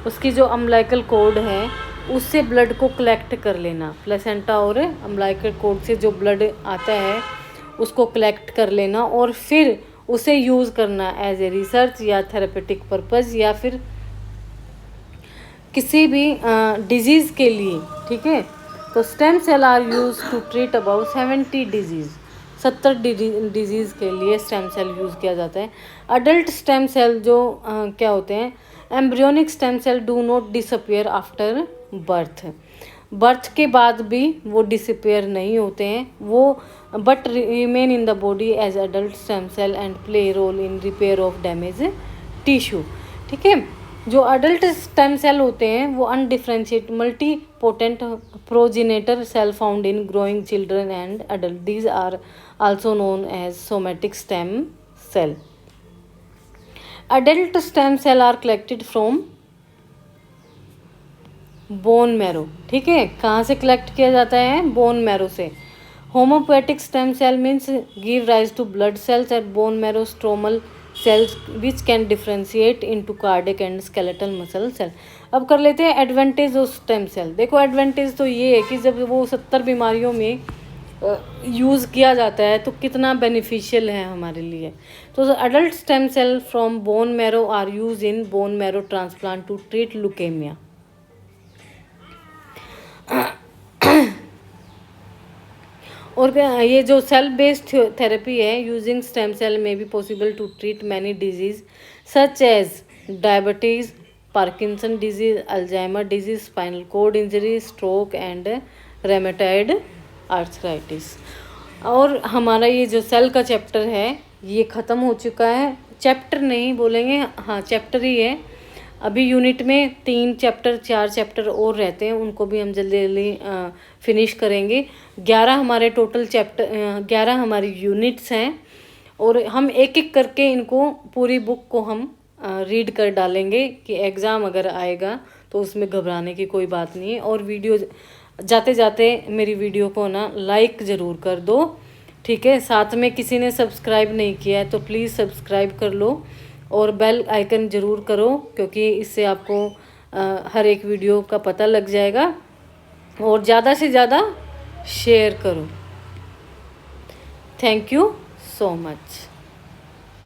उसकी जो अम्बिलिकल कॉर्ड है उससे ब्लड को कलेक्ट कर लेना. प्लेसेंटा और अम्बिलिकल कॉर्ड से जो ब्लड आता है उसको कलेक्ट कर लेना और फिर उसे यूज़ करना एज ए रिसर्च या थेरेपेटिक पर्पस या फिर किसी भी डिजीज़ के लिए. ठीक है. तो stem cell are use to treat about 70 disease. 70 disease के लिए स्टेम सेल यूज़ किया जाता है. अडल्ट स्टेम सेल जो क्या होते हैं? Embryonic stem cell do not disappear after birth. Birth के बाद भी वो डिसअपियर नहीं होते हैं वो, but remain in the body as adult stem cell and play role in repair of damage tissue. ठीक है. जो अडल्ट स्टेम सेल होते हैं वो undifferentiate multi potent progenitor cell found in growing children and adult. These are also known as somatic stem cell. Adult stem cell are collected from bone marrow. ठीक है. कहाँ से कलेक्ट किया जाता है? बोन मैरो से. Haematopoietic stem cell means give rise to blood cells at bone marrow stromal cells which can differentiate into cardiac and skeletal muscle cell. अब कर लेते हैं एडवांटेज ऑफ स्टेम सेल. देखो एडवांटेज तो ये है कि जब वो 70 बीमारियों में यूज़ किया जाता है तो कितना बेनिफिशियल है हमारे लिए. तो adult stem cell from bone marrow are use in bone marrow transplant to treat leukaemia. और ये जो सेल बेस्ड थेरेपी है using stem cell may be possible to treat many disease such as diabetes, Parkinson disease, Alzheimer disease, spinal cord injury, stroke and rheumatoid arthritis. और हमारा ये जो cell का chapter है ये ख़त्म हो चुका है. चैप्टर नहीं बोलेंगे, हाँ चैप्टर ही है. अभी यूनिट में 3 चैप्टर 4 चैप्टर और रहते हैं, उनको भी हम जल्दी जल्दी फिनिश करेंगे. 11 हमारे टोटल चैप्टर 11 हमारी यूनिट्स हैं और हम एक एक करके इनको पूरी बुक को हम रीड कर डालेंगे कि एग्ज़ाम अगर आएगा तो उसमें घबराने की कोई बात नहीं है. और वीडियो जाते जाते मेरी वीडियो को ना लाइक ज़रूर कर दो, ठीक है। साथ में किसी ने सब्सक्राइब नहीं किया है तो प्लीज़ सब्सक्राइब कर लो और बेल आइकन ज़रूर करो, क्योंकि इससे आपको हर एक वीडियो का पता लग जाएगा। और ज़्यादा से ज़्यादा शेयर करो। Thank you so much.